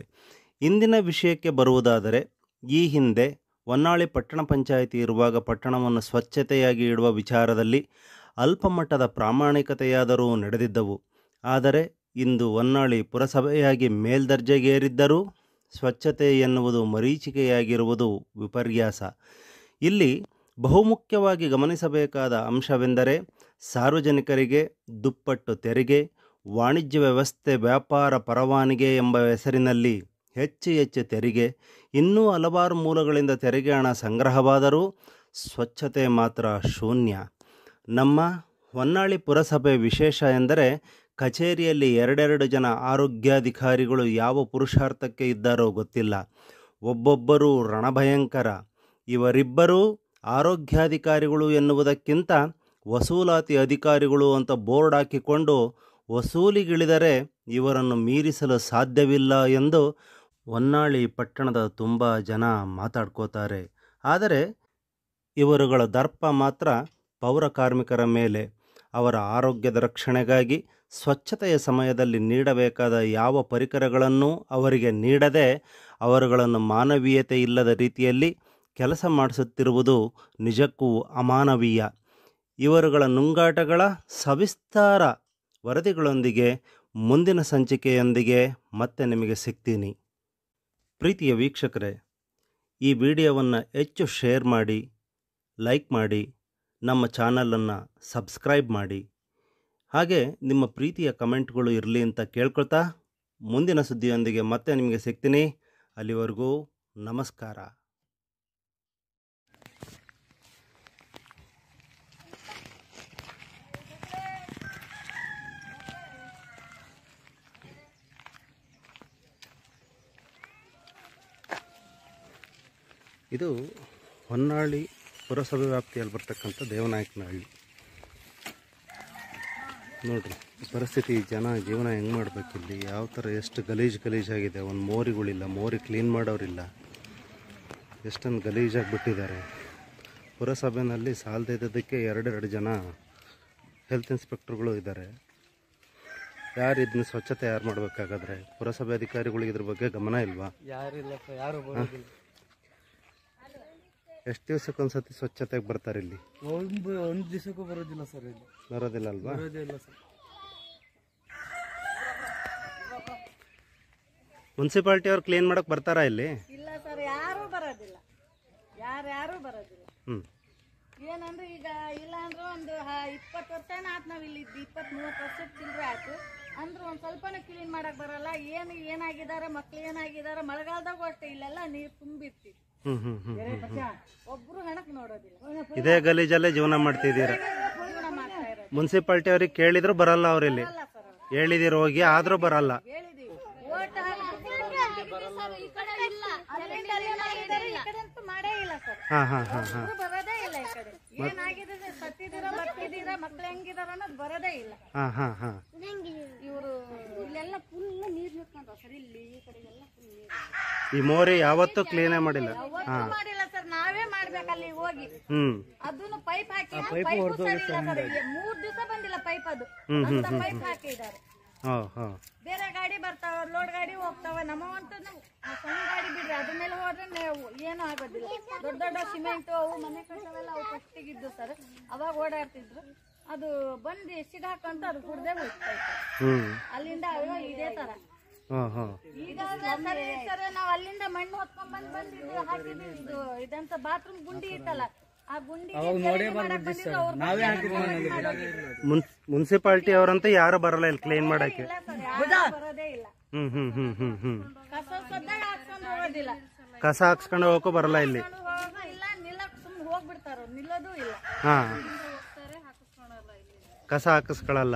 ಇಂದಿನ ವಿಷಯಕ್ಕೆ ಬರುವುದಾದರೆ, ಈ ಹಿಂದೆ ಹೊನ್ನಾಳಿ ಪಟ್ಟಣ ಪಂಚಾಯಿತಿ ಇರುವಾಗ ಪಟ್ಟಣವನ್ನು ಸ್ವಚ್ಛತೆಯಾಗಿ ಇಡುವ ವಿಚಾರದಲ್ಲಿ ಅಲ್ಪಮಟ್ಟದ ಪ್ರಾಮಾಣಿಕತೆಯಾದರೂ ನಡೆದಿದ್ದವು. ಆದರೆ ಇಂದು ಹೊನ್ನಾಳಿ ಪುರಸಭೆಯಾಗಿ ಮೇಲ್ದರ್ಜೆಗೇರಿದ್ದರೂ ಸ್ವಚ್ಛತೆ ಎನ್ನುವುದು ಮರೀಚಿಕೆಯಾಗಿರುವುದು ವಿಪರ್ಯಾಸ. ಇಲ್ಲಿ ಬಹುಮುಖ್ಯವಾಗಿ ಗಮನಿಸಬೇಕಾದ ಅಂಶವೆಂದರೆ, ಸಾರ್ವಜನಿಕರಿಗೆ ದುಪ್ಪಟ್ಟು ತೆರಿಗೆ, ವಾಣಿಜ್ಯ ವ್ಯವಸ್ಥೆ, ವ್ಯಾಪಾರ ಪರವಾನಗಿ ಎಂಬ ಹೆಸರಿನಲ್ಲಿ ಹೆಚ್ಚು ತೆರಿಗೆ, ಇನ್ನೂ ಹಲವಾರು ಮೂಲಗಳಿಂದ ತೆರಿಗೆ ಹಣ ಸಂಗ್ರಹವಾದರೂ ಸ್ವಚ್ಛತೆ ಮಾತ್ರ ಶೂನ್ಯ. ನಮ್ಮ ಹೊನ್ನಾಳಿ ಪುರಸಭೆ ವಿಶೇಷ ಎಂದರೆ, ಕಚೇರಿಯಲ್ಲಿ 2 ಜನ ಆರೋಗ್ಯಾಧಿಕಾರಿಗಳು ಯಾವ ಪುರುಷಾರ್ಥಕ್ಕೆ ಇದ್ದಾರೋ ಗೊತ್ತಿಲ್ಲ. ಒಬ್ಬೊಬ್ಬರೂ ರಣಭಯಂಕರ. ಇವರಿಬ್ಬರೂ ಆರೋಗ್ಯಾಧಿಕಾರಿಗಳು ಎನ್ನುವುದಕ್ಕಿಂತ ವಸೂಲಾತಿ ಅಧಿಕಾರಿಗಳು ಅಂತ ಬೋರ್ಡ್ ಹಾಕಿಕೊಂಡು ವಸೂಲಿಗಿಳಿದರೆ ಇವರನ್ನು ಮೀರಿಸಲು ಸಾಧ್ಯವಿಲ್ಲ ಎಂದು ಹೊನ್ನಾಳಿ ಪಟ್ಟಣದ ತುಂಬ ಜನ ಮಾತಾಡ್ಕೋತಾರೆ. ಆದರೆ ಇವರುಗಳ ದರ್ಪ ಮಾತ್ರ ಪೌರ ಕಾರ್ಮಿಕರ ಮೇಲೆ. ಅವರ ಆರೋಗ್ಯದ ರಕ್ಷಣೆಗಾಗಿ ಸ್ವಚ್ಛತೆಯ ಸಮಯದಲ್ಲಿ ನೀಡಬೇಕಾದ ಯಾವ ಪರಿಕರಗಳನ್ನು ಅವರಿಗೆ ನೀಡದೆ ಅವರುಗಳನ್ನು ಮಾನವೀಯತೆ ಇಲ್ಲದ ರೀತಿಯಲ್ಲಿ ಕೆಲಸ ಮಾಡಿಸುತ್ತಿರುವುದು ನಿಜಕ್ಕೂ ಅಮಾನವೀಯ. ಇವರುಗಳ ನುಂಗಾಟಗಳ ಸವಿಸ್ತಾರ ವರದಿಗಳೊಂದಿಗೆ ಮುಂದಿನ ಸಂಚಿಕೆಯೊಂದಿಗೆ ಮತ್ತೆ ನಿಮಗೆ ಸಿಗ್ತೀನಿ. ಪ್ರೀತಿಯ ವೀಕ್ಷಕರೇ, ಈ ವಿಡಿಯೋವನ್ನು ಹೆಚ್ಚು ಶೇರ್ ಮಾಡಿ, ಲೈಕ್ ಮಾಡಿ, ನಮ್ಮ ಚಾನಲನ್ನು ಸಬ್ಸ್ಕ್ರೈಬ್ ಮಾಡಿ. ಹಾಗೆ ನಿಮ್ಮ ಪ್ರೀತಿಯ ಕಮೆಂಟ್ಗಳು ಇರಲಿ ಅಂತ ಕೇಳ್ಕೊಳ್ತಾ ಮುಂದಿನ ಸುದ್ದಿಯೊಂದಿಗೆ ಮತ್ತೆ ನಿಮಗೆ ಸಿಗ್ತೀನಿ. ಅಲ್ಲಿವರೆಗೂ ನಮಸ್ಕಾರ. ಇದು ಹೊನ್ನಾಳಿ ಪುರಸಭೆ ವ್ಯಾಪ್ತಿಯಲ್ಲಿ ಬರ್ತಕ್ಕಂಥ ದೇವನಾಯಕನಹಳ್ಳಿ. ನೋಡ್ರಿ ಪರಿಸ್ಥಿತಿ, ಜನ ಜೀವನ ಹೆಂಗೆ ಮಾಡಬೇಕಿಲ್ಲಿ, ಯಾವ ಥರ ಎಷ್ಟು ಗಲೀಜಾಗಿದೆ. ಒಂದು ಮೋರಿಗಳಿಲ್ಲ, ಮೋರಿ ಕ್ಲೀನ್ ಮಾಡೋರಿಲ್ಲ, ಎಷ್ಟೊಂದು ಗಲೀಜಾಗಿಬಿಟ್ಟಿದ್ದಾರೆ. ಪುರಸಭೆಯಲ್ಲಿ ಸಾಲದೇ ಇದ್ದದಕ್ಕೆ 2 ಜನ ಹೆಲ್ತ್ ಇನ್ಸ್ಪೆಕ್ಟರ್ಗಳು ಇದ್ದಾರೆ. ಯಾರು ಇದನ್ನ ಸ್ವಚ್ಛತೆ ಯಾರು ಮಾಡಬೇಕಾಗಾದ್ರೆ? ಪುರಸಭೆ ಅಧಿಕಾರಿಗಳಿಗೆ ಇದ್ರ ಬಗ್ಗೆ ಗಮನ ಇಲ್ವಾ? ಎಷ್ಟು ದಿವಸಕ್ಕೊಂದ್ಸತಿ ಸ್ವಚ್ಛತೆಗೆ ಬರ್ತಾರೆ ಇಲ್ಲಿ? ಒಂದು ದಿವಸಕ್ಕೂ ಬರೋದಿಲ್ಲ ಸರ್. ಇಲ್ಲಿ ಬರೋದಿಲ್ಲ ಅಲ್ವಾ? ಬರೋದಿಲ್ಲ ಸರ್. ಮುನ್ಸಿಪಾಲ್ಟಿ ಅವ್ರು ಕ್ಲೀನ್ ಮಾಡಕ್ ಬರ್ತಾರಾ ಇಲ್ಲಿ? ಇಲ್ಲ ಸರ್, ಯಾರು ಬರೋದಿಲ್ಲ. ಯಾರು ಬರೋದಿಲ್ಲ. ಏನಂದ್ರೆ ಈಗ ಇಲ್ಲ ಅಂದ್ರೆ ಒಂದು 20 ವರ್ಷನ ಆಯ್ತು ನಾವ್ ಇಲ್ಲಿ 20-30 ವರ್ಷದ ಚಿಲ್ಲರೆ ಆಯ್ತು ಅಂದ್ರೆ ಒಂದ್ ಸ್ವಲ್ಪನೇ ಕ್ಲೀನ್ ಮಾಡಕ್ ಬರಲ್ಲ. ಏನಾಗಿದ್ದಾರೆ ಮಕ್ಳು, ಏನಾಗಿದ್ದಾರೆ ಮಳೆಗಾಲದಾಗೂ ಅಷ್ಟೇ ಇಲ್ಲೆಲ್ಲ ನೀರ್ ತುಂಬಿರ್ತಿ. ಒಬ್ರು ಹಣಕ್ ನೋಡೋದಿಲ್ಲ. ಇದೇ ಗಲೀಜಲ್ಲೇ ಜೀವನ ಮಾಡ್ತಿದ್ದೀರಾ? ಮುನ್ಸಿಪಾಲ್ಟಿ ಅವ್ರಿಗೆ ಕೇಳಿದ್ರು ಬರಲ್ಲ. ಅವ್ರಿಲ್ಲಿ ಹೇಳಿದಿರ ಹೋಗಿ, ಆದ್ರೂ ಬರಲ್ಲ. ಮಾಡೇ ಇಲ್ಲ ಸರ್, ಬರೋದೇ ಇಲ್ಲ ಈ ಕಡೆ. ಏನಾಗಿದೆ ಸತ್ತಿದ್ದೀರಾ, ಬರ್ತಿದ್ದೀರಾ, ಮಕ್ಳು ಹೆಂಗಿದಾರ ಅನ್ನೋದು ಬರೋದೇ ಇಲ್ಲ. ಇವರು ಇಲ್ಲೆಲ್ಲ ಫುಲ್ ನೀರ್ ನಿಂತ್ಕೊಂಡ್ರ ಸರ್. ಇಲ್ಲಿ ಈ ಕಡೆ ಎಲ್ಲ ಫುಲ್ ನೀರು. ಈ ಮೋರಿ ಯಾವತ್ತೂ ಕ್ಲೀನೇ ಮಾಡಿಲ್ಲ. ಮಾಡಿಲ್ಲ ಸರ್, ನಾವೇ ಮಾಡ್ಬೇಕು ಅಲ್ಲಿ ಹೋಗಿ. ಅದನ್ನು ಪೈಪ್ ಹಾಕಿ, ಪೈಪ್ ಸರಿ ಇಲ್ಲ ಸರ್. 3 ದಿವಸ ಬಂದಿಲ್ಲ ಪೈಪ್. ಅದು ಅಂತ ಪೈಪ್ ಹಾಕಿದ್ದಾರೆ. ಬೇರೆ ಗಾಡಿ ಬರ್ತಾವ, ಲೋಡ್ ಗಾಡಿ ಹೋಗ್ತಾವ. ನಮ್ಮವಂತೂ ಸಣ್ಣ ಗಾಡಿ ಬಿಡ್ರಿ, ಅದ್ರ ಮೇಲೆ ಹೋದ್ರೆ ಏನು ಆಗೋದಿಲ್ಲ. ದೊಡ್ಡ ಸಿಮೆಂಟ್ ಅವು ಮನೆ ಕಟ್ಟವೆಲ್ಲ ಅವು ಫಸ್ಟಿಗಿದ್ದು ಸರ್, ಅವಾಗ ಓಡಾಡ್ತಿದ್ರು. ಅದು ಬಂದು ಸಿಗಾಕಂತ ಅದು ಕುಡ್ದೇ ಹೋಗ್ತಾ ಇತ್ತು. ಅಲ್ಲಿಂದ ಇದೇ ತರ. ಈಗ ಸರ್ ನಾವ್ ಅಲ್ಲಿಂದ ಮಣ್ಣು ಹೊತ್ಕೊಂಡ್ ಬಂದಿದ್ದು ಹಾಕಿದ್ವಿ. ಇದಂತ ಬಾತ್ರೂಮ್ ಗುಂಡಿ ಇತ್ತಲ್ಲ, ಆ ಗುಂಡಿ ಮುನ್ಸಿಪಾಲ್ಟಿ ಅವರಂತೂ ಯಾರು ಬರಲ್ಲ ಇಲ್ಲಿ ಕ್ಲೀನ್ ಮಾಡಕ್ಕೆ. ಬರೋದೇ ಇಲ್ಲ. ಕಸ ಹಾಕ್ಸ್ಕೊಂಡು ಹೋಗಕ್ಕೂ ಬರಲ್ಲ ಇಲ್ಲಿ. ಇಲ್ಲ ನಿಲ್ಲಕ್ ಸುಮ್ ಹೋಗ್ಬಿಡ್ತಾರ, ನಿಲ್ಲೋದು ಇಲ್ಲ. ಕಸ ಹಾಕಿಸ್ಕೊಳಲ್ಲ.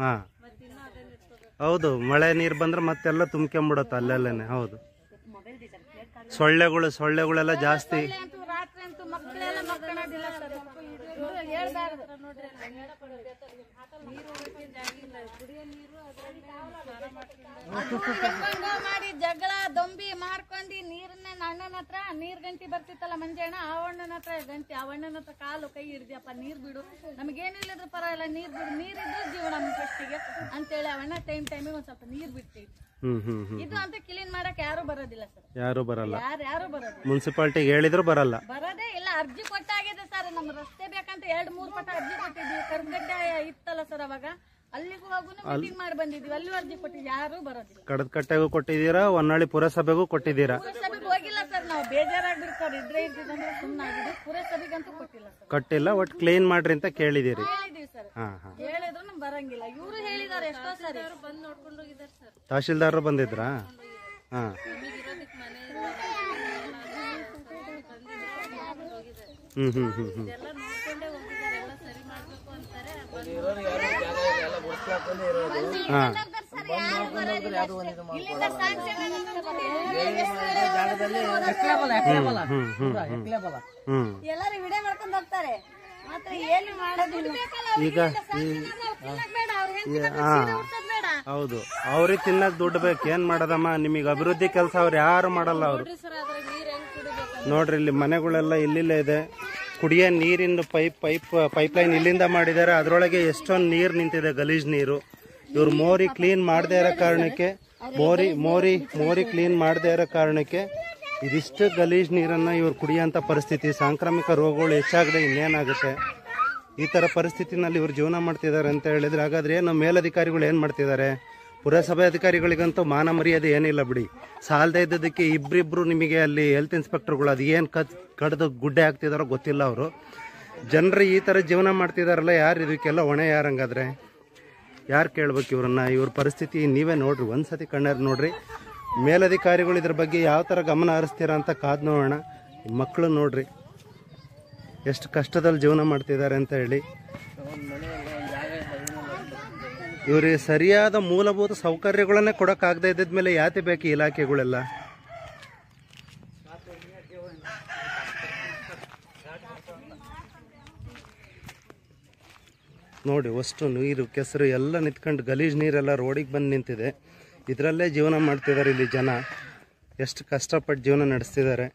ಹಾ ಹೌದು, ಮಳೆ ನೀರು ಬಂದ್ರೆ ಮತ್ತೆಲ್ಲ ತುಂಬ್ಕೊಂಬಿಡುತ್ತೆ ಅಲ್ಲೆಲ್ಲನೆ. ಹೌದು, ಸೊಳ್ಳೆಗಳೆಲ್ಲ ಜಾಸ್ತಿ. ರಾತ್ರಿ ಅಂತೂ ಮಕ್ಕಳೆಲ್ಲ ಮಕ್ಕಳೋದಿಲ್ಲ ಸರ್. ಹೇಳ್ಬಾರ್ದು. ಮಾಡಿ ಜಗಳ ದೊಂಬಿ ಮಾಡ್ಕೊಂಡಿ ನೀರನ್ನ ಅಣ್ಣನ ಹತ್ರ ನೀರ್ ಗಂಟಿ ಬರ್ತಿತ್ತಲ್ಲ ಮಂಜಣ್ಣ ಆ ಅಣ್ಣನ ಹತ್ರ ಗಂಟಿ ಆ ಅಣ್ಣನ ಹತ್ರ ಕಾಲು ಕೈ ಹಿಡ್ದಿಯಪ್ಪ ನೀರ್ ಬಿಡು ನಮಗೇನು ಇಲ್ಲದ್ರು ಪರವಾಗಿಲ್ಲ ನೀರ್ ಬಿಡು ನೀರಿದ್ದು ಜೀವನ ಫಸ್ಟಿಗೆ ಅಂತೇಳಿ ಅವಣ್ಣ ಟೈಮಿಗೆ ಒಂದ್ ಸ್ವಲ್ಪ ನೀರ್ ಬಿಡ್ತೀವಿ. ಇದು ಅಂತ ಕ್ಲೀನ್ ಮಾಡಕ್ ಯಾರು ಬರೋದಿಲ್ಲ ಸರ್, ಯಾರು ಬರಲ್ಲ. ಯಾರು ಬರೋದಿಲ್ಲ. ಮುನ್ಸಿಪಾಲ್ಟಿಗೆ ಹೇಳಿದ್ರು ಬರಲ್ಲ. ಬರೋದೇ ಇಲ್ಲ. ಅರ್ಜಿ ಕೊಟ್ಟಾಗಿದೆ ಸರ್, ನಮ್ ರಸ್ತೆ ಬೇಕಂತ 2-3 ಪಟ ಅರ್ಜಿ ಕೊಟ್ಟಿದ್ವಿ. ಕರ್ಗಡ್ಡೆ ಇತ್ತಲ್ಲ ಸರ್ ಅವಾಗ, ಅಲ್ಲಿಗೂ ಹೋಗು ಮೀಟಿಂಗ್ ಮಾಡಿ ಬಂದಿದ್ವಿ, ಅಲ್ಲೂ ಅರ್ಜಿ ಕೊಟ್ಟಿದ್ವಿ, ಯಾರು ಬರೋದಿಲ್ಲ. ಕಡದಕಟ್ಟೆಗೂ ಕೊಟ್ಟಿದ್ದೀರಾ, ಹೊನ್ನಾಳಿ ಪುರಸಭೆಗೂ ಕೊಟ್ಟಿದ್ದೀರಾ? ಪುರಸಭೆಗೆ ಹೋಗಿಲ್ಲ ಸರ್, ನಾವು ಬೇಜಾರಾಗ್ಬಿಡ್ತಾರೆ ಇದ್ರೆ ಇದ್ದಿದ್ರೆ ಸುಮ್ಮನಾಗಿದೆ. ಪುರಸಭೆಗಂತೂ ಕೊಟ್ಟಿಲ್ಲ ಸರ್. ಕೊಟ್ಟಿಲ್ಲ, ಒಟ್ಟು ಕ್ಲೀನ್ ಮಾಡ್ರಿ ಅಂತ ಕೇಳಿದಿರಿ. ಹೇಳಿದೀವಿ ಸರ್, ಹೇಳಿದ್ರು ನಮ್ ಬರಂಗಿಲ್ಲ. ಇವರು ಹೇಳಿದಾರೆ ಎಷ್ಟೋ ಸರಿ ಬಂದು ನೋಡ್ಕೊಂಡು ಹೋಗಿದ್ದಾರೆ ಸರ್. ತಹಶೀಲ್ದಾರರು ಬಂದಿದ್ರಾ? ಹಾ. ಎಲ್ಲರೂ ವಿಡಿಯೋ ಮಾಡ್ಕೊಂಡು ಹೋಗ್ತಾರೆ, ಮಾತ್ರ ಏನು ಮಾಡೋದಿಲ್ಲ. ಈಗ ಹೌದು, ಅವ್ರಿಗೆ ತಿನ್ನಕ್ ದುಡ್ಡು ಬೇಕು, ಏನ್ ಮಾಡೋದಮ್ಮ? ನಿಮಗೆ ಅಭಿವೃದ್ಧಿ ಕೆಲಸ ಅವ್ರು ಯಾರು ಮಾಡಲ್ಲ. ಅವ್ರು ನೋಡ್ರಿ, ಇಲ್ಲಿ ಮನೆಗಳೆಲ್ಲ ಇಲ್ಲಿಲ್ಲೇ ಇದೆ. ಕುಡಿಯೋ ನೀರಿನ ಪೈಪ್ಲೈನ್ ಇಲ್ಲಿಂದ ಮಾಡಿದ್ದಾರೆ. ಅದ್ರೊಳಗೆ ಎಷ್ಟೊಂದು ನೀರು ನಿಂತಿದೆ, ಗಲೀಜ್ ನೀರು. ಇವ್ರು ಮೋರಿ ಕ್ಲೀನ್ ಮಾಡದೇ ಇರೋ ಕಾರಣಕ್ಕೆ, ಮೋರಿ ಕ್ಲೀನ್ ಮಾಡದೇ ಇರೋ ಕಾರಣಕ್ಕೆ ಇದಿಷ್ಟು ಗಲೀಜ್ ನೀರನ್ನ ಇವ್ರು ಕುಡಿಯೋಂಥ ಪರಿಸ್ಥಿತಿ. ಸಾಂಕ್ರಾಮಿಕ ರೋಗಗಳು ಹೆಚ್ಚಾಗದೆ ಇನ್ನೇನಾಗುತ್ತೆ? ಈ ಥರ ಪರಿಸ್ಥಿತಿನಲ್ಲಿ ಇವ್ರು ಜೀವನ ಮಾಡ್ತಿದ್ದಾರೆ ಅಂತ ಹೇಳಿದ್ರೆ, ಹಾಗಾದ್ರೆ ನಮ್ಮ ಮೇಲಧಿಕಾರಿಗಳು ಏನು ಮಾಡ್ತಿದ್ದಾರೆ? ಪುರಸಭೆ ಅಧಿಕಾರಿಗಳಿಗಂತೂ ಮಾನ ಮರ್ಯಾದೆ ಏನಿಲ್ಲ ಬಿಡಿ. ಸಾಲದೇ ಇದ್ದದಕ್ಕೆ ಇಬ್ಬರಿಬ್ರು ನಿಮಗೆ ಅಲ್ಲಿ ಹೆಲ್ತ್ ಇನ್ಸ್ಪೆಕ್ಟರ್ಗಳು ಅದು ಏನು ಕಡ್ದು ಗುಡ್ಡೆ ಹಾಕ್ತಿದಾರೋ ಗೊತ್ತಿಲ್ಲ. ಅವರು ಜನರು ಈ ಥರ ಜೀವನ ಮಾಡ್ತಿದಾರಲ್ಲ, ಯಾರು ಇದಕ್ಕೆಲ್ಲ ಹೊಣೆ? ಯಾರಂಗಾದ್ರೆ ಯಾರು ಕೇಳ್ಬೇಕು ಇವ್ರನ್ನ? ಇವ್ರ ಪರಿಸ್ಥಿತಿ ನೀವೇ ನೋಡ್ರಿ, ಒಂದ್ಸತಿ ಕಣ್ಣಾರು ನೋಡ್ರಿ. ಮೇಲಧಿಕಾರಿಗಳು ಇದ್ರ ಬಗ್ಗೆ ಯಾವ ಥರ ಗಮನ ಹರಿಸ್ತೀರಾ ಅಂತ ಕಾದ್ ನೋಡೋಣ. ಮಕ್ಕಳು ನೋಡ್ರಿ ಎಷ್ಟು ಕಷ್ಟದಲ್ಲಿ ಜೀವನ ಮಾಡ್ತಿದ್ದಾರೆ ಅಂತ ಹೇಳಿ. ಇವ್ರಿಗೆ ಸರಿಯಾದ ಮೂಲಭೂತ ಸೌಕರ್ಯಗಳನ್ನೇ ಕೊಡೋಕ್ಕಾಗದೇ ಇದ್ದಿದ್ಮೇಲೆ ಯಾತಿ ಬೇಕು ಇಲಾಖೆಗಳೆಲ್ಲ? ನೋಡಿ, ಅಷ್ಟು ನೀರು ಕೆಸರು ಎಲ್ಲ ನಿಂತ್ಕೊಂಡು ಗಲೀಜ್ ನೀರೆಲ್ಲ ರೋಡಿಗೆ ಬಂದು ನಿಂತಿದೆ. ಇದರಲ್ಲೇ ಜೀವನ ಮಾಡ್ತಿದ್ದಾರೆ ಇಲ್ಲಿ ಜನ. ಎಷ್ಟು ಕಷ್ಟಪಟ್ಟು ಜೀವನ ನಡೆಸ್ತಿದ್ದಾರೆ.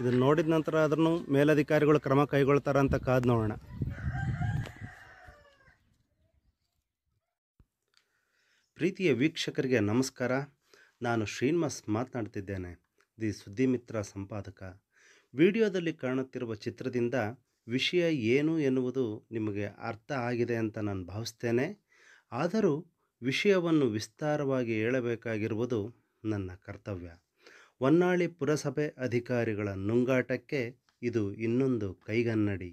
ಇದನ್ನು ನೋಡಿದ ನಂತರ ಅದನ್ನು ಮೇಲಧಿಕಾರಿಗಳು ಕ್ರಮ ಕೈಗೊಳ್ತಾರ ಅಂತ ಕಾದು ನೋಡೋಣ. ಪ್ರೀತಿಯ ವೀಕ್ಷಕರಿಗೆ ನಮಸ್ಕಾರ. ನಾನು ಶ್ರೀನಿವಾಸ್ ಮಾತನಾಡ್ತಿದ್ದೇನೆ, ದಿ ಸುದ್ದಿಮಿತ್ರ ಸಂಪಾದಕ. ವಿಡಿಯೋದಲ್ಲಿ ಕಾಣುತ್ತಿರುವ ಚಿತ್ರದಿಂದ ವಿಷಯ ಏನು ಎನ್ನುವುದು ನಿಮಗೆ ಅರ್ಥ ಆಗಿದೆ ಅಂತ ನಾನು ಭಾವಿಸ್ತೇನೆ. ಆದರೂ ವಿಷಯವನ್ನು ವಿಸ್ತಾರವಾಗಿ ಹೇಳಬೇಕಾಗಿರುವುದು ನನ್ನ ಕರ್ತವ್ಯ. ಹೊನ್ನಾಳಿ ಪುರಸಭೆ ಅಧಿಕಾರಿಗಳ ನುಂಗಾಟಕ್ಕೆ ಇದು ಇನ್ನೊಂದು ಕೈಗನ್ನಡಿ.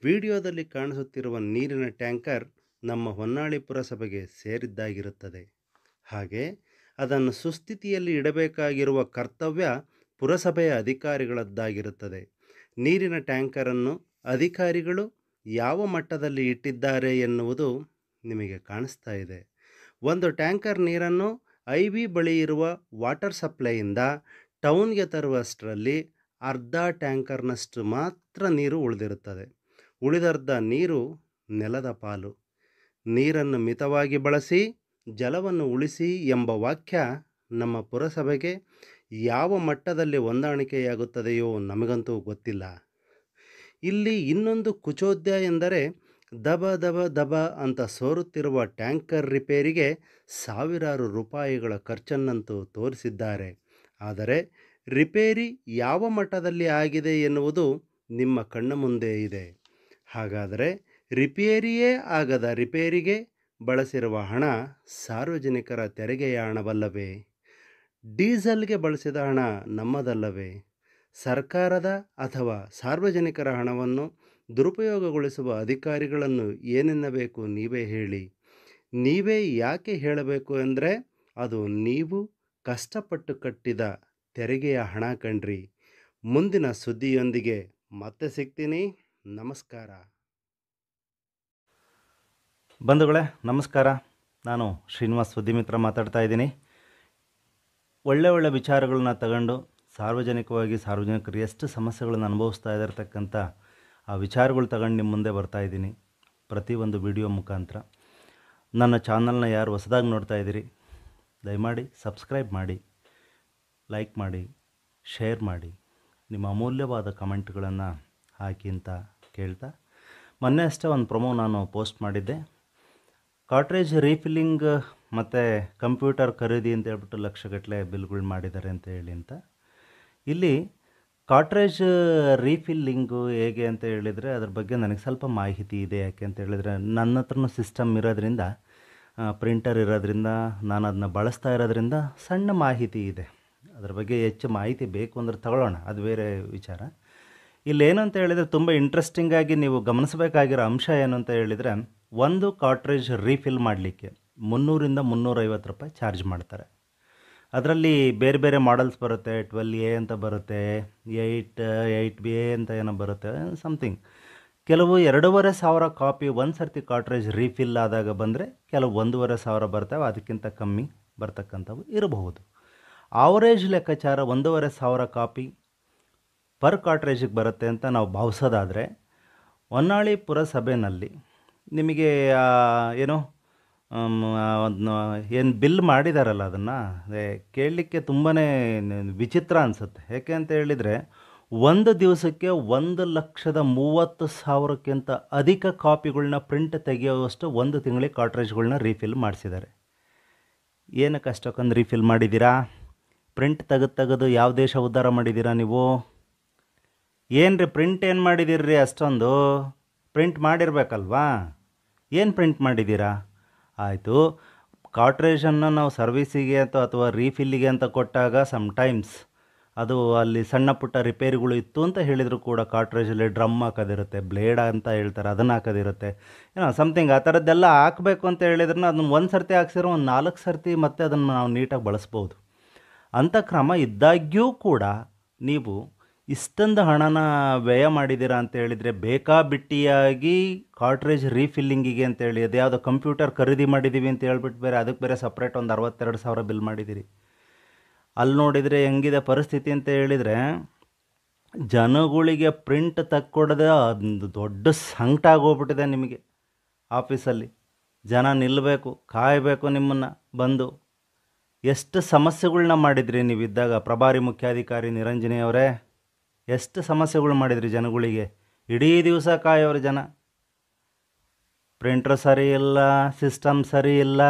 ವಿಡಿಯೋದಲ್ಲಿ ಕಾಣಿಸುತ್ತಿರುವ ನೀರಿನ ಟ್ಯಾಂಕರ್ ನಮ್ಮ ಹೊನ್ನಾಳಿ ಪುರಸಭೆಗೆ ಸೇರಿದ್ದಾಗಿರುತ್ತದೆ. ಹಾಗೆ ಅದನ್ನು ಸುಸ್ಥಿತಿಯಲ್ಲಿ ಇಡಬೇಕಾಗಿರುವ ಕರ್ತವ್ಯ ಪುರಸಭೆಯ ಅಧಿಕಾರಿಗಳದ್ದಾಗಿರುತ್ತದೆ. ನೀರಿನ ಟ್ಯಾಂಕರನ್ನು ಅಧಿಕಾರಿಗಳು ಯಾವ ಮಟ್ಟದಲ್ಲಿ ಇಟ್ಟಿದ್ದಾರೆ ಎನ್ನುವುದು ನಿಮಗೆ ಕಾಣಿಸ್ತಾ ಇದೆ. ಒಂದು ಟ್ಯಾಂಕರ್ ನೀರನ್ನು IB ಬಳಿ ಇರುವ ವಾಟರ್ ಸಪ್ಲೈಯಿಂದ ಟೌನ್ಗೆ ತರುವಷ್ಟರಲ್ಲಿ ಅರ್ಧ ಟ್ಯಾಂಕರ್ನಷ್ಟು ಮಾತ್ರ ನೀರು ಉಳಿದಿರುತ್ತದೆ. ಉಳಿದರ್ಧ ನೀರು ನೆಲದ ಪಾಲು. ನೀರನ್ನು ಮಿತವಾಗಿ ಬಳಸಿ, ಜಲವನ್ನು ಉಳಿಸಿ ಎಂಬ ವಾಕ್ಯ ನಮ್ಮ ಪುರಸಭೆಗೆ ಯಾವ ಮಟ್ಟದಲ್ಲಿ ಹೊಂದಾಣಿಕೆಯಾಗುತ್ತದೆಯೋ ನಮಗಂತೂ ಗೊತ್ತಿಲ್ಲ. ಇಲ್ಲಿ ಇನ್ನೊಂದು ಕುಚೋದ್ಯ ಎಂದರೆ, ದಬ ದಬ ದಬ ಅಂತ ಸೋರುತ್ತಿರುವ ಟ್ಯಾಂಕರ್ ರಿಪೇರಿಗೆ ಸಾವಿರಾರು ರೂಪಾಯಿಗಳ ಖರ್ಚನ್ನಂತೂ ತೋರಿಸಿದ್ದಾರೆ. ಆದರೆ ರಿಪೇರಿ ಯಾವ ಮಟ್ಟದಲ್ಲಿ ಆಗಿದೆ ಎನ್ನುವುದು ನಿಮ್ಮ ಕಣ್ಣ ಮುಂದೆ ಇದೆ. ಹಾಗಾದರೆ ರಿಪೇರಿಯೇ ಆಗದ ರಿಪೇರಿಗೆ ಬಳಸಿರುವ ಹಣ ಸಾರ್ವಜನಿಕರ ತೆರಿಗೆಯ ಹಣವಲ್ಲವೇ? ಡೀಸೆಲ್ಗೆ ಬಳಸಿದ ಹಣ ನಮ್ಮದಲ್ಲವೇ? ಸರ್ಕಾರದ ಅಥವಾ ಸಾರ್ವಜನಿಕರ ಹಣವನ್ನು ದುರುಪಯೋಗಗೊಳಿಸುವ ಅಧಿಕಾರಿಗಳನ್ನು ಏನೆನ್ನಬೇಕು ನೀವೇ ಹೇಳಿ. ನೀವೇ ಯಾಕೆ ಹೇಳಬೇಕು ಅಂದರೆ, ಅದು ನೀವು ಕಷ್ಟಪಟ್ಟು ಕಟ್ಟಿದ ತೆರಿಗೆಯ ಹಣ ಕಣ್ರಿ. ಮುಂದಿನ ಸುದ್ದಿಯೊಂದಿಗೆ ಮತ್ತೆ ಸಿಗ್ತೀನಿ. ನಮಸ್ಕಾರ. ಬಂಧುಗಳೇ ನಮಸ್ಕಾರ, ನಾನು ಶ್ರೀನಿವಾಸ್ ಸುದ್ದಿಮಿತ್ರ ಮಾತಾಡ್ತಾ ಇದ್ದೀನಿ. ಒಳ್ಳೆ ವಿಚಾರಗಳನ್ನ ತಗೊಂಡು ಸಾರ್ವಜನಿಕರು ಎಷ್ಟು ಸಮಸ್ಯೆಗಳನ್ನು ಅನುಭವಿಸ್ತಾ ಇರತಕ್ಕಂಥ ಆ ವಿಚಾರಗಳು ತಗೊಂಡು ನಿಮ್ಮ ಮುಂದೆ ಬರ್ತಾಯಿದ್ದೀನಿ ಪ್ರತಿಯೊಂದು ವಿಡಿಯೋ ಮುಖಾಂತರ. ನನ್ನ ಚಾನಲ್ನ ಯಾರು ಹೊಸದಾಗಿ ನೋಡ್ತಾ ಇದ್ದೀರಿ, ದಯಮಾಡಿ ಸಬ್ಸ್ಕ್ರೈಬ್ ಮಾಡಿ, ಲೈಕ್ ಮಾಡಿ, ಶೇರ್ ಮಾಡಿ, ನಿಮ್ಮ ಅಮೂಲ್ಯವಾದ ಕಮೆಂಟ್ಗಳನ್ನು ಹಾಕಿ ಅಂತ ಕೇಳ್ತಾ, ಮೊನ್ನೆ ಅಷ್ಟೇ ಒಂದು ಪ್ರೊಮೋ ನಾನು ಪೋಸ್ಟ್ ಮಾಡಿದ್ದೆ. ಕಾಟ್ರೇಜ್ ರೀಫಿಲ್ಲಿಂಗ್ ಮತ್ತು ಕಂಪ್ಯೂಟರ್ ಖರೀದಿ ಅಂತ ಹೇಳ್ಬಿಟ್ಟು ಲಕ್ಷಗಟ್ಟಲೆ ಬಿಲ್ಗಳು ಮಾಡಿದ್ದಾರೆ ಅಂತ ಹೇಳಿ ಅಂತ. ಇಲ್ಲಿ ಕಾಟ್ರೇಜ್ ರೀಫಿಲ್ಲಿಂಗು ಹೇಗೆ ಅಂತ ಹೇಳಿದರೆ ಅದ್ರ ಬಗ್ಗೆ ನನಗೆ ಸ್ವಲ್ಪ ಮಾಹಿತಿ ಇದೆ. ಯಾಕೆ ಅಂತ ಹೇಳಿದರೆ ನನ್ನ ಹತ್ರನೂ ಸಿಸ್ಟಮ್ ಇರೋದ್ರಿಂದ, ಪ್ರಿಂಟರ್ ಇರೋದ್ರಿಂದ, ನಾನು ಅದನ್ನ ಬಳಸ್ತಾ ಇರೋದ್ರಿಂದ ಸಣ್ಣ ಮಾಹಿತಿ ಇದೆ. ಅದ್ರ ಬಗ್ಗೆ ಹೆಚ್ಚು ಮಾಹಿತಿ ಬೇಕು ಅಂದರೆ ತಗೊಳ್ಳೋಣ, ಅದು ಬೇರೆ ವಿಚಾರ. ಇಲ್ಲೇನು ಅಂತ ಹೇಳಿದರೆ ತುಂಬ ಇಂಟ್ರೆಸ್ಟಿಂಗಾಗಿ ನೀವು ಗಮನಿಸಬೇಕಾಗಿರೋ ಅಂಶ ಏನು ಅಂತ ಹೇಳಿದರೆ, ಒಂದು ಕಾಟ್ರೇಜ್ ರೀಫಿಲ್ ಮಾಡಲಿಕ್ಕೆ 300 - 350 ರೂಪಾಯಿ ಚಾರ್ಜ್ ಮಾಡ್ತಾರೆ. ಅದರಲ್ಲಿ ಬೇರೆ ಬೇರೆ ಮಾಡಲ್ಸ್ ಬರುತ್ತೆ. 12A ಅಂತ ಬರುತ್ತೆ, 8B ಅಂತ ಏನೋ ಬರುತ್ತೆ, ಸಮಥಿಂಗ್. ಕೆಲವು 2500 ಕಾಪಿ ಒಂದು ಸರ್ತಿ ಕಾಟ್ರೇಜ್ ರೀಫಿಲ್ ಆದಾಗ ಬಂದರೆ, ಕೆಲವು 1500 ಬರ್ತವೆ, ಅದಕ್ಕಿಂತ ಕಮ್ಮಿ ಬರ್ತಕ್ಕಂಥವು ಇರಬಹುದು. ಆವರೇಜ್ ಲೆಕ್ಕಾಚಾರ 1500 ಕಾಪಿ ಪರ್ ಕಾಟ್ರೇಜಿಗೆ ಬರುತ್ತೆ ಅಂತ ನಾವು ಭಾವಿಸೋದಾದರೆ, ಹೊನ್ನಾಳಿ ಪುರಸಭೆಯಲ್ಲಿ ನಿಮಗೆ ಏನು ಏನು ಬಿಲ್ ಮಾಡಿದಾರಲ್ಲ, ಅದನ್ನು ಕೇಳಲಿಕ್ಕೆ ತುಂಬಾ ವಿಚಿತ್ರ ಅನಿಸುತ್ತೆ. ಯಾಕೆ ಅಂತ ಹೇಳಿದರೆ, ಒಂದು ದಿವಸಕ್ಕೆ 1,30,30,000ಕ್ಕಿಂತ ಅಧಿಕ ಕಾಪಿಗಳನ್ನ ಪ್ರಿಂಟ್ ತೆಗೆಯುವಷ್ಟು ಒಂದು ತಿಂಗಳಿಗೆ ಕಾಟ್ರೇಜ್ಗಳನ್ನ ರೀಫಿಲ್ ಮಾಡಿಸಿದ್ದಾರೆ. ಏನಕ್ಕೆ ಅಷ್ಟೊಂದು ರೀಫಿಲ್ ಮಾಡಿದ್ದೀರಾ? ಪ್ರಿಂಟ್ ತೆಗೆದು ಯಾವ ದೇಶ ಉದ್ಧಾರ ಮಾಡಿದ್ದೀರಾ ನೀವು? ಏನು ರೀ ಪ್ರಿಂಟ್ ಏನು ಮಾಡಿದ್ದೀರಿ? ಅಷ್ಟೊಂದು ಪ್ರಿಂಟ್ ಮಾಡಿರಬೇಕಲ್ವಾ? ಏನು ಪ್ರಿಂಟ್ ಮಾಡಿದ್ದೀರಾ? ಆಯಿತು, ಕಾಟ್ರೇಜನ್ನು ನಾವು ಸರ್ವಿಸಿಗೆ ಅಥವಾ ರೀಫಿಲ್ಲಿಗೆ ಅಂತ ಕೊಟ್ಟಾಗ ಸಮ್ಟೈಮ್ಸ್ ಅದು ಅಲ್ಲಿ ಸಣ್ಣ ಪುಟ್ಟ ರಿಪೇರಿಗಳು ಇತ್ತು ಅಂತ ಹೇಳಿದರೂ ಕೂಡ ಕಾಟ್ರೇಜಲ್ಲಿ ಡ್ರಮ್ ಹಾಕೋದಿರುತ್ತೆ, ಬ್ಲೇಡ್ ಅಂತ ಹೇಳ್ತಾರೆ, ಅದನ್ನು ಹಾಕೋದಿರುತ್ತೆ, ಏನೋ ಸಮಥಿಂಗ್ ಆ ಥರದ್ದೆಲ್ಲ ಹಾಕಬೇಕು ಅಂತ ಹೇಳಿದ್ರೆ ಅದನ್ನು ಒಂದು ಸರ್ತಿ ಹಾಕ್ಸಿರೋ ಒಂದು 4 ಸರ್ತಿ ಮತ್ತೆ ಅದನ್ನು ನಾವು ನೀಟಾಗಿ ಬಳಸ್ಬೋದು. ಅಂಥ ಕ್ರಮ ಇದ್ದಾಗ್ಯೂ ಕೂಡ ನೀವು ಇಷ್ಟೊಂದು ಹಣನ ವ್ಯಯ ಮಾಡಿದ್ದೀರಾ ಅಂತ ಹೇಳಿದರೆ, ಬೇಕಾಬಿಟ್ಟಿಯಾಗಿ ಕಾಟ್ರೇಜ್ ರೀಫಿಲ್ಲಿಂಗಿಗೆ ಅಂತೇಳಿ ಅದು ಯಾವುದೋ ಕಂಪ್ಯೂಟರ್ ಖರೀದಿ ಮಾಡಿದ್ದೀವಿ ಅಂತ ಹೇಳ್ಬಿಟ್ಟು ಬೇರೆ ಅದಕ್ಕೆ ಬೇರೆ ಸಪ್ರೇಟ್ ಒಂದು 62,000 ಬಿಲ್ ಮಾಡಿದ್ದೀರಿ. ಅಲ್ಲಿ ನೋಡಿದರೆ ಹೆಂಗಿದೆ ಪರಿಸ್ಥಿತಿ ಅಂತ ಹೇಳಿದರೆ, ಜನಗಳಿಗೆ ಪ್ರಿಂಟ್ ತಕ್ಕೊಡೋದೇ ಒಂದು ದೊಡ್ಡ ಸಂಕಟ ಆಗೋಗ್ಬಿಟ್ಟಿದೆ. ನಿಮಗೆ ಆಫೀಸಲ್ಲಿ ಜನ ನಿಲ್ಲಬೇಕು, ಕಾಯಬೇಕು ನಿಮ್ಮನ್ನು ಬಂದು. ಎಷ್ಟು ಸಮಸ್ಯೆಗಳನ್ನ ಮಾಡಿದ್ರಿ ನೀವಿದ್ದಾಗ ಪ್ರಭಾರಿ ಮುಖ್ಯಾಧಿಕಾರಿ ನಿರಂಜನಿ ಅವರೇ, ಎಷ್ಟು ಸಮಸ್ಯೆಗಳು ಮಾಡಿದ್ರಿ ಜನಗಳಿಗೆ. ಇಡೀ ದಿವಸ ಕಾಯೋರು ಜನ. ಪ್ರಿಂಟ್ರ್ ಸರಿ ಇಲ್ಲ, ಸಿಸ್ಟಮ್ ಸರಿ ಇಲ್ಲ,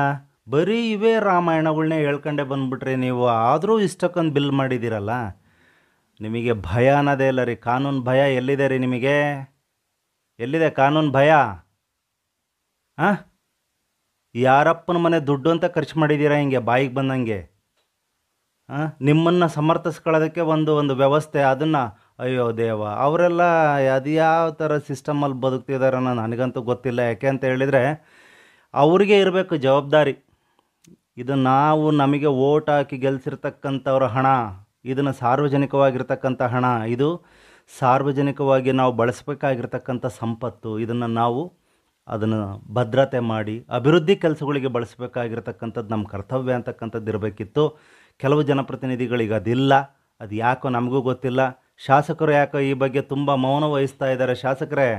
ಬರೀ ಇವೇ ರಾಮಾಯಣಗಳನ್ನೇ ಹೇಳ್ಕೊಂಡೇ ಬಂದುಬಿಟ್ರಿ ನೀವು. ಆದರೂ ಇಷ್ಟಕ್ಕೊಂದು ಬಿಲ್ ಮಾಡಿದ್ದೀರಲ್ಲ, ನಿಮಗೆ ಭಯ ಅನ್ನೋದೇ ಇಲ್ಲ ರೀ. ಕಾನೂನು ಭಯ ಎಲ್ಲಿದೆ ರೀ ನಿಮಗೆ? ಎಲ್ಲಿದೆ ಕಾನೂನು ಭಯ? ಹಾಂ, ಯಾರಪ್ಪನ ಮನೆ ದುಡ್ಡು ಅಂತ ಖರ್ಚು ಮಾಡಿದ್ದೀರಾ ಹಿಂಗೆ ಬಾಯಿಗೆ ಬಂದಂಗೆ? ನಿಮ್ಮನ್ನು ಸಮರ್ಥಿಸ್ಕೊಳ್ಳೋದಕ್ಕೆ ಒಂದು ವ್ಯವಸ್ಥೆ, ಅದನ್ನು ಅಯ್ಯೋ ದೇವ, ಅವರೆಲ್ಲ ಅದು ಯಾವ ಥರ ಸಿಸ್ಟಮಲ್ಲಿ ಬದುಕ್ತಿದ್ದಾರೆ ಅನ್ನೋ ನನಗಂತೂ ಗೊತ್ತಿಲ್ಲ. ಯಾಕೆ ಅಂತ ಹೇಳಿದರೆ, ಅವ್ರಿಗೆ ಇರಬೇಕು ಜವಾಬ್ದಾರಿ. ಇದು ನಮಗೆ ಓಟ್ ಹಾಕಿ ಗೆಲ್ಲಿಸಿರ್ತಕ್ಕಂಥವ್ರ ಹಣ, ಇದನ್ನು ಸಾರ್ವಜನಿಕವಾಗಿರ್ತಕ್ಕಂಥ ಹಣ, ಇದು ಸಾರ್ವಜನಿಕವಾಗಿ ನಾವು ಬಳಸಬೇಕಾಗಿರ್ತಕ್ಕಂಥ ಸಂಪತ್ತು. ಇದನ್ನು ನಾವು ಅದನ್ನು ಭದ್ರತೆ ಮಾಡಿ ಅಭಿವೃದ್ಧಿ ಕೆಲಸಗಳಿಗೆ ಬಳಸಬೇಕಾಗಿರ್ತಕ್ಕಂಥದ್ದು ನಮ್ಮ ಕರ್ತವ್ಯ ಅಂತಕ್ಕಂಥದ್ದು ಇರಬೇಕಿತ್ತು. ಕೆಲವು ಜನಪ್ರತಿನಿಧಿಗಳಿಗೆ ಅದಿಲ್ಲ. ಅದು ಯಾಕೋ ನಮಗೂ ಗೊತ್ತಿಲ್ಲ. ಶಾಸಕರು ಯಾಕೋ ಈ ಬಗ್ಗೆ ತುಂಬ ಮೌನ ವಹಿಸ್ತಾ ಇದ್ದಾರೆ. ಶಾಸಕರೇ,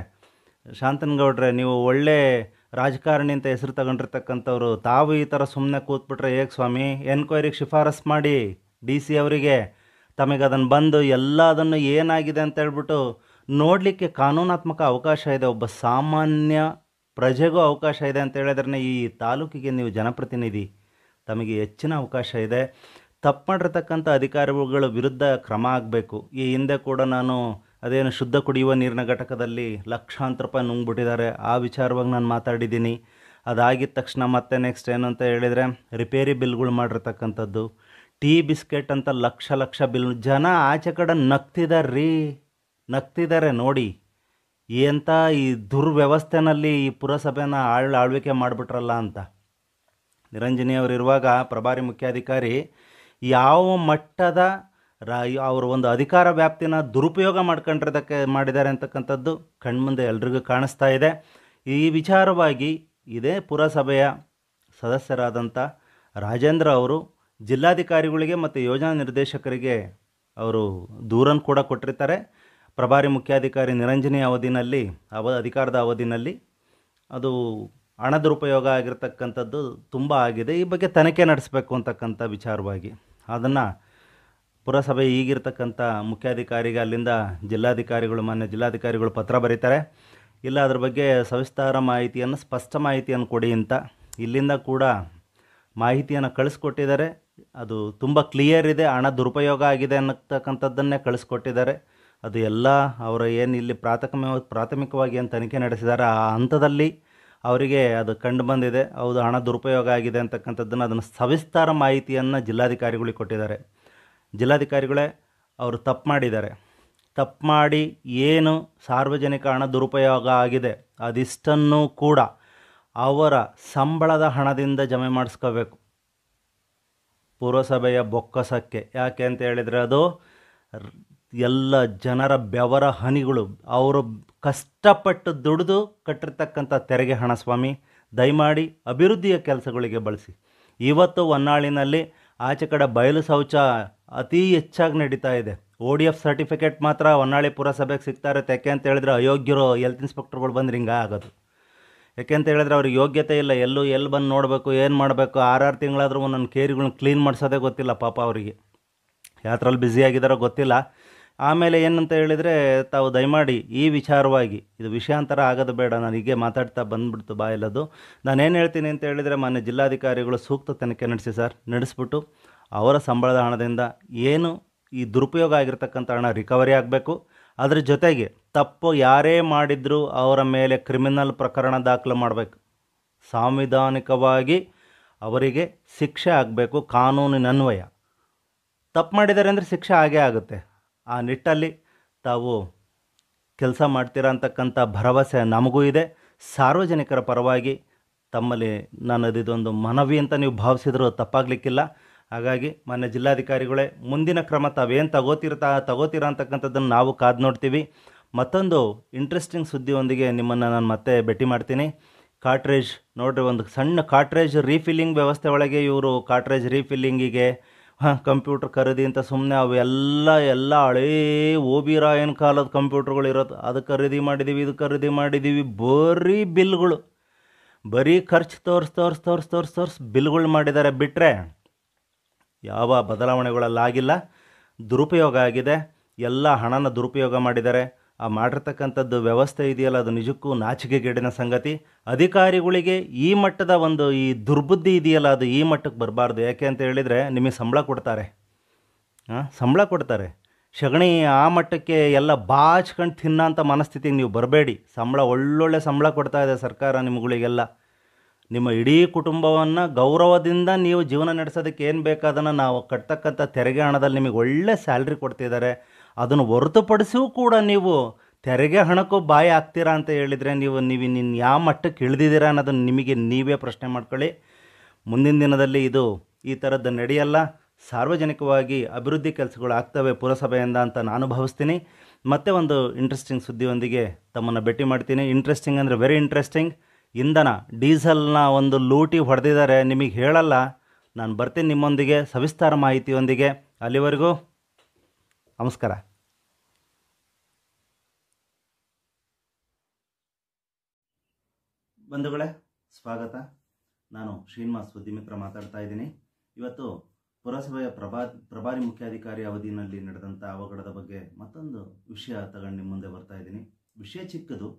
ಶಾಂತನಗೌಡ್ರೆ, ನೀವು ಒಳ್ಳೆ ರಾಜಕಾರಣಿ ಅಂತ ಹೆಸರು ತಗೊಂಡಿರ್ತಕ್ಕಂಥವ್ರು, ತಾವು ಈ ಥರ ಸುಮ್ಮನೆ ಕೂತ್ಬಿಟ್ರೆ ಹೇಗೆ ಸ್ವಾಮಿ? ಎನ್ಕ್ವೈರಿಗೆ ಶಿಫಾರಸ್ ಮಾಡಿ DC ಅವರಿಗೆ, ತಮಗೆ ಅದನ್ನು ಬಂದು ಎಲ್ಲದನ್ನು ಏನಾಗಿದೆ ಅಂತ ಹೇಳ್ಬಿಟ್ಟು ನೋಡಲಿಕ್ಕೆ ಕಾನೂನಾತ್ಮಕ ಅವಕಾಶ ಇದೆ. ಒಬ್ಬ ಸಾಮಾನ್ಯ ಪ್ರಜೆಗೂ ಅವಕಾಶ ಇದೆ ಅಂತ ಹೇಳಿದ್ರೆ, ಈ ತಾಲೂಕಿಗೆ ನೀವು ಜನಪ್ರತಿನಿಧಿ, ತಮಗೆ ಹೆಚ್ಚಿನ ಅವಕಾಶ ಇದೆ. ತಪ್ಪು ಮಾಡಿರ್ತಕ್ಕಂಥ ಅಧಿಕಾರಿಗಳ ವಿರುದ್ಧ ಕ್ರಮ ಆಗಬೇಕು. ಈ ಹಿಂದೆ ಕೂಡ ನಾನು ಅದೇನು ಶುದ್ಧ ಕುಡಿಯುವ ನೀರಿನ ಘಟಕದಲ್ಲಿ ಲಕ್ಷಾಂತರ ರೂಪಾಯಿ ನುಂಗ್ಬಿಟ್ಟಿದ್ದಾರೆ, ಆ ವಿಚಾರವಾಗಿ ನಾನು ಮಾತಾಡಿದ್ದೀನಿ. ಅದಾಗಿದ್ದ ತಕ್ಷಣ ಮತ್ತೆ ನೆಕ್ಸ್ಟ್ ಏನು ಅಂತ ಹೇಳಿದರೆ, ರಿಪೇರಿ ಬಿಲ್ಗಳು ಮಾಡಿರ್ತಕ್ಕಂಥದ್ದು, ಟೀ ಬಿಸ್ಕೆಟ್ ಅಂತ ಲಕ್ಷ ಬಿಲ್. ಜನ ಆಚೆ ಕಡೆ ನಗ್ತಿದ್ದಾರೆ ನೋಡಿ. ಎಂಥ ಈ ದುರ್ವ್ಯವಸ್ಥೆನಲ್ಲಿ ಈ ಪುರಸಭೆನ ಆಳ್ವಿಕೆ ಮಾಡಿಬಿಟ್ರಲ್ಲ ಅಂತ. ನಿರಂಜನಿ ಅವರಿರುವಾಗ ಪ್ರಭಾರಿ ಮುಖ್ಯಾಧಿಕಾರಿ ಯಾವ ಮಟ್ಟದ ಅವರ ಒಂದು ಅಧಿಕಾರ ವ್ಯಾಪ್ತಿನ ದುರುಪಯೋಗ ಮಾಡಿದ್ದಾರೆ ಅಂತಕ್ಕಂಥದ್ದು ಕಣ್ಮುಂದೆ ಎಲ್ರಿಗೂ ಕಾಣಿಸ್ತಾ ಇದೆ. ಈ ವಿಚಾರವಾಗಿ ಇದೇ ಪುರಸಭೆಯ ಸದಸ್ಯರಾದಂಥ ರಾಜೇಂದ್ರ ಅವರು ಜಿಲ್ಲಾಧಿಕಾರಿಗಳಿಗೆ ಮತ್ತು ಯೋಜನಾ ನಿರ್ದೇಶಕರಿಗೆ ಅವರು ದೂರನ್ನು ಕೂಡ ಕೊಟ್ಟಿರ್ತಾರೆ. ಪ್ರಭಾರಿ ಮುಖ್ಯಾಧಿಕಾರಿ ನಿರಂಜನಿ ಅವಧಿನಲ್ಲಿ ಅಧಿಕಾರದ ಅವಧಿನಲ್ಲಿ ಅದು ಹಣ ದುರುಪಯೋಗ ಆಗಿರ್ತಕ್ಕಂಥದ್ದು ತುಂಬ ಆಗಿದೆ. ಈ ಬಗ್ಗೆ ತನಿಖೆ ನಡೆಸಬೇಕು ಅಂತಕ್ಕಂಥ ವಿಚಾರವಾಗಿ ಅದನ್ನು ಪುರಸಭೆ ಈಗಿರ್ತಕ್ಕಂಥ ಮುಖ್ಯಾಧಿಕಾರಿಗೆ ಅಲ್ಲಿಂದ ಮಾನ್ಯ ಜಿಲ್ಲಾಧಿಕಾರಿಗಳು ಪತ್ರ ಬರೀತಾರೆ. ಇಲ್ಲ ಅದ್ರ ಬಗ್ಗೆ ಸವಿಸ್ತಾರ ಮಾಹಿತಿಯನ್ನು, ಸ್ಪಷ್ಟ ಮಾಹಿತಿಯನ್ನು ಕೊಡಿ ಅಂತ ಇಲ್ಲಿಂದ ಕೂಡ ಮಾಹಿತಿಯನ್ನು ಕಳಿಸ್ಕೊಟ್ಟಿದ್ದಾರೆ. ಅದು ತುಂಬ ಕ್ಲಿಯರ್ ಇದೆ, ಹಣ ದುರುಪಯೋಗ ಆಗಿದೆ ಅನ್ನತಕ್ಕಂಥದ್ದನ್ನೇ ಕಳಿಸ್ಕೊಟ್ಟಿದ್ದಾರೆ. ಅದು ಎಲ್ಲ ಅವರ ಏನು ಇಲ್ಲಿ ಪ್ರಾಥಮಿಕವಾಗಿ ಏನು ತನಿಖೆ ನಡೆಸಿದ್ದಾರೆ ಆ ಹಂತದಲ್ಲಿ ಅವರಿಗೆ ಅದು ಕಂಡು ಬಂದಿದೆ. ಹೌದು, ಹಣ ದುರುಪಯೋಗ ಆಗಿದೆ ಅಂತಕ್ಕಂಥದ್ದನ್ನು ಅದನ್ನು ಸವಿಸ್ತಾರ ಮಾಹಿತಿಯನ್ನು ಜಿಲ್ಲಾಧಿಕಾರಿಗಳಿಗೆ ಕೊಟ್ಟಿದ್ದಾರೆ. ಜಿಲ್ಲಾಧಿಕಾರಿಗಳೇ ಅವರು ತಪ್ಪು ಮಾಡಿದ್ದಾರೆ. ತಪ್ಪು ಮಾಡಿ ಏನು ಸಾರ್ವಜನಿಕ ಹಣ ದುರುಪಯೋಗ ಆಗಿದೆ ಅದಿಷ್ಟನ್ನು ಕೂಡ ಅವರ ಸಂಬಳದ ಹಣದಿಂದ ಜಮೆ ಮಾಡಿಸ್ಕೋಬೇಕು ಪುರಸಭೆಯ ಬೊಕ್ಕಸಕ್ಕೆ. ಯಾಕೆ ಅಂತ ಹೇಳಿದರೆ ಅದು ಎಲ್ಲ ಜನರ ಬೆವರ ಹನಿಗಳು, ಅವರು ಕಷ್ಟಪಟ್ಟು ದುಡಿದು ಕಟ್ಟಿರ್ತಕ್ಕಂಥ ತೆರಿಗೆ ಹಣ ಸ್ವಾಮಿ. ದಯಮಾಡಿ ಅಭಿವೃದ್ಧಿಯ ಕೆಲಸಗಳಿಗೆ ಬಳಸಿ. ಇವತ್ತು ಹೊನ್ನಾಳಿನಲ್ಲಿ ಆಚೆ ಕಡೆ ಬಯಲು ಶೌಚ ಅತಿ ಹೆಚ್ಚಾಗಿ ನಡೀತಾ ಇದೆ. ODF ಸರ್ಟಿಫಿಕೇಟ್ ಮಾತ್ರ ಹೊನ್ನಾಳಿ ಪುರಸಭೆಗೆ ಸಿಗ್ತಾ ಇರುತ್ತೆ. ಯಾಕೆ ಅಂತ ಹೇಳಿದ್ರೆ ಅಯೋಗ್ಯರು ಹೆಲ್ತ್ ಇನ್ಸ್ಪೆಕ್ಟರ್ಗಳು ಬಂದ್ರೆ ಹಿಂಗೆ ಆಗೋದು. ಯಾಕೆ ಅಂತ ಹೇಳಿದ್ರೆ ಅವ್ರಿಗೆ ಯೋಗ್ಯತೆ ಇಲ್ಲ. ಎಲ್ಲಿ ಬಂದು ನೋಡಬೇಕು, ಏನು ಮಾಡಬೇಕು, 6 ತಿಂಗಳಾದರೂ ಒಂದೊಂದು ಕೇರಿಗಳನ್ನ ಕ್ಲೀನ್ ಮಾಡಿಸೋದೇ ಗೊತ್ತಿಲ್ಲ ಪಾಪ ಅವರಿಗೆ. ಯಾತ್ರಲ್ಲಿ ಬ್ಯುಸಿಯಾಗಿದ್ದಾರೋ ಗೊತ್ತಿಲ್ಲ. ಆಮೇಲೆ ಏನಂತ ಹೇಳಿದರೆ ತಾವು ದಯಮಾಡಿ ಈ ವಿಚಾರವಾಗಿ ಇದು ವಿಷಯಾಂತರ ಆಗೋದು ಬೇಡ. ನಾನು ಹೀಗೆ ಮಾತಾಡ್ತಾ ಬಂದುಬಿಡ್ತು ಬಾಯಲ್ಲದು. ನಾನೇನು ಹೇಳ್ತೀನಿ ಅಂತ ಹೇಳಿದರೆ ಮಾನ್ಯ ಜಿಲ್ಲಾಧಿಕಾರಿಗಳು ಸೂಕ್ತ ತನಿಖೆ ನಡೆಸಿ ಸರ್. ನಡೆಸ್ಬಿಟ್ಟು ಅವರ ಸಂಬಳದ ಹಣದಿಂದ ಏನು ಈ ದುರುಪಯೋಗ ಆಗಿರ್ತಕ್ಕಂಥ ಹಣ ರಿಕವರಿ ಆಗಬೇಕು. ಅದ್ರ ಜೊತೆಗೆ ತಪ್ಪು ಯಾರೇ ಮಾಡಿದರೂ ಅವರ ಮೇಲೆ ಕ್ರಿಮಿನಲ್ ಪ್ರಕರಣ ದಾಖಲು ಮಾಡಬೇಕು. ಸಾಂವಿಧಾನಿಕವಾಗಿ ಅವರಿಗೆ ಶಿಕ್ಷೆ ಆಗಬೇಕು ಕಾನೂನಿನನ್ವಯ. ತಪ್ಪು ಮಾಡಿದ್ದಾರೆ ಅಂದರೆ ಶಿಕ್ಷೆ ಆಗೇ ಆಗುತ್ತೆ. ಆ ನಿಟ್ಟಲ್ಲಿ ತಾವು ಕೆಲಸ ಮಾಡ್ತೀರಾ ಅಂತಕ್ಕಂಥ ಭರವಸೆ ನಮಗೂ ಇದೆ. ಸಾರ್ವಜನಿಕರ ಪರವಾಗಿ ತಮ್ಮಲ್ಲಿ ನಾನು ಇದೊಂದು ಮನವಿ ಅಂತ ನೀವು ಭಾವಿಸಿದರೂ ತಪ್ಪಾಗಲಿಕ್ಕಿಲ್ಲ. ಹಾಗಾಗಿ ಮಾನ್ಯ ಜಿಲ್ಲಾಧಿಕಾರಿಗಳೇ, ಮುಂದಿನ ಕ್ರಮ ತಾವೇನು ತಗೋತೀರಾ ಅಂತಕ್ಕಂಥದ್ದನ್ನು ನಾವು ಕಾದು ನೋಡ್ತೀವಿ. ಮತ್ತೊಂದು ಇಂಟ್ರೆಸ್ಟಿಂಗ್ ಸುದ್ದಿಯೊಂದಿಗೆ ನಿಮ್ಮನ್ನು ನಾನು ಮತ್ತೆ ಭೇಟಿ ಮಾಡ್ತೀನಿ. ಕಾಟ್ರೇಜ್ ನೋಡಿರಿ, ಒಂದು ಸಣ್ಣ ಕಾಟ್ರೇಜ್ ರೀಫಿಲ್ಲಿಂಗ್ ವ್ಯವಸ್ಥೆ ಒಳಗೆ ಇವರು ಕಾಟ್ರೇಜ್ ರೀಫಿಲ್ಲಿಂಗಿಗೆ ಕಂಪ್ಯೂಟ್ರ್ ಖರೀದಿ ಅಂತ ಸುಮ್ಮನೆ ಅವೆಲ್ಲ ಹಳೇ OB ರಾಯನ್ ಕಾಲದ ಕಂಪ್ಯೂಟ್ರ್ಗಳು ಇರೋದು. ಅದು ಖರೀದಿ ಮಾಡಿದ್ದೀವಿ, ಇದು ಖರೀದಿ ಮಾಡಿದ್ದೀವಿ, ಬರೀ ಬಿಲ್ಗಳು, ಬರೀ ಖರ್ಚು ತೋರ್ಸ್ ಬಿಲ್ಗಳು ಮಾಡಿದ್ದಾರೆ. ಬಿಟ್ಟರೆ ಯಾವ ಬದಲಾವಣೆಗಳಲ್ಲಾಗಿಲ್ಲ. ದುರುಪಯೋಗ ಆಗಿದೆ. ಎಲ್ಲ ಹಣನ ದುರುಪಯೋಗ ಮಾಡಿದ್ದಾರೆ. ಆ ಮಾಡಿರ್ತಕ್ಕಂಥದ್ದು ವ್ಯವಸ್ಥೆ ಇದೆಯಲ್ಲ, ಅದು ನಿಜಕ್ಕೂ ನಾಚಿಕೆಗೇಡಿನ ಸಂಗತಿ. ಅಧಿಕಾರಿಗಳಿಗೆ ಈ ಮಟ್ಟದ ಒಂದು ಈ ದುರ್ಬುದ್ಧಿ ಇದೆಯಲ್ಲ, ಅದು ಈ ಮಟ್ಟಕ್ಕೆ ಬರಬಾರ್ದು. ಯಾಕೆ ಅಂತ ಹೇಳಿದರೆ ನಿಮಗೆ ಸಂಬಳ ಕೊಡ್ತಾರೆ. ಸಗಣಿ ಆ ಮಟ್ಟಕ್ಕೆ ಎಲ್ಲ ಬಾಚ್ಕೊಂಡು ತಿನ್ನೋಂಥ ಮನಸ್ಥಿತಿಗೆ ನೀವು ಬರಬೇಡಿ. ಒಳ್ಳೊಳ್ಳೆ ಸಂಬಳ ಕೊಡ್ತಾ ಇದೆ ಸರ್ಕಾರ ನಿಮ್ಗಳಿಗೆಲ್ಲ. ನಿಮ್ಮ ಇಡೀ ಕುಟುಂಬವನ್ನು ಗೌರವದಿಂದ ನೀವು ಜೀವನ ನಡೆಸೋದಕ್ಕೆ ಏನು ಬೇಕಾದನ್ನು ನಾವು ಕಟ್ತಕ್ಕಂಥ ತೆರಿಗೆ ಹಣದಲ್ಲಿ ನಿಮಗೆ ಒಳ್ಳೆ ಸ್ಯಾಲ್ರಿ ಕೊಡ್ತಿದ್ದಾರೆ. ಅದನ್ನು ಹೊರತುಪಡಿಸಿಯೂ ಕೂಡ ನೀವು ತೆರಿಗೆ ಹಣಕ್ಕೂ ಬಾಯಿ ಹಾಕ್ತೀರಾ ಅಂತ ಹೇಳಿದರೆ ನೀವು ಯಾವ ಮಟ್ಟಕ್ಕೆ ಇಳಿದಿದ್ದೀರಾ ಅನ್ನೋದನ್ನು ನಿಮಗೆ ನೀವೇ ಪ್ರಶ್ನೆ ಮಾಡ್ಕೊಳ್ಳಿ. ಮುಂದಿನ ದಿನದಲ್ಲಿ ಇದು ಈ ಥರದ್ದು ನಡೆಯಲ್ಲ. ಸಾರ್ವಜನಿಕವಾಗಿ ಅಭಿವೃದ್ಧಿ ಕೆಲಸಗಳು ಆಗ್ತವೆ ಪುರಸಭೆಯಿಂದ ಅಂತ ನಾನು ಭಾವಿಸ್ತೀನಿ. ಮತ್ತೆ ಒಂದು ಇಂಟ್ರೆಸ್ಟಿಂಗ್ ಸುದ್ದಿಯೊಂದಿಗೆ ತಮ್ಮನ್ನು ಭೇಟಿ ಮಾಡ್ತೀನಿ. ಇಂಟ್ರೆಸ್ಟಿಂಗ್ ಅಂದರೆ ವೆರಿ ಇಂಟ್ರೆಸ್ಟಿಂಗ್. ಇಂಧನ ಡೀಸೆಲ್ನ ಒಂದು ಲೂಟಿ ಹೊಡೆದಿದ್ದಾರೆ. ನಿಮಗೆ ಹೇಳಲ್ಲ. ನಾನು ಬರ್ತೀನಿ ನಿಮ್ಮೊಂದಿಗೆ ಸವಿಸ್ತಾರ ಮಾಹಿತಿಯೊಂದಿಗೆ. ಅಲ್ಲಿವರೆಗೂ ನಮಸ್ಕಾರ. ಬಂಧುಗಳೇ, ಸ್ವಾಗತ. ನಾನು ಶ್ರೀನಿವಾಸ್ ಸುದ್ದಿಮಿತ್ರ ಮಾತಾಡ್ತಾ ಇದ್ದೀನಿ. ಇವತ್ತು ಪುರಸಭೆಯ ಪ್ರಭಾರಿ ಮುಖ್ಯಾಧಿಕಾರಿ ಅವಧಿಯಲ್ಲಿ ನಡೆದಂಥ ಅವಘಡದ ಬಗ್ಗೆ ಮತ್ತೊಂದು ವಿಷಯ ತಗೊಂಡು ನಿಮ್ಮ ಮುಂದೆ ಬರ್ತಾ ಇದ್ದೀನಿ. ವಿಷಯ ಚಿಕ್ಕದು,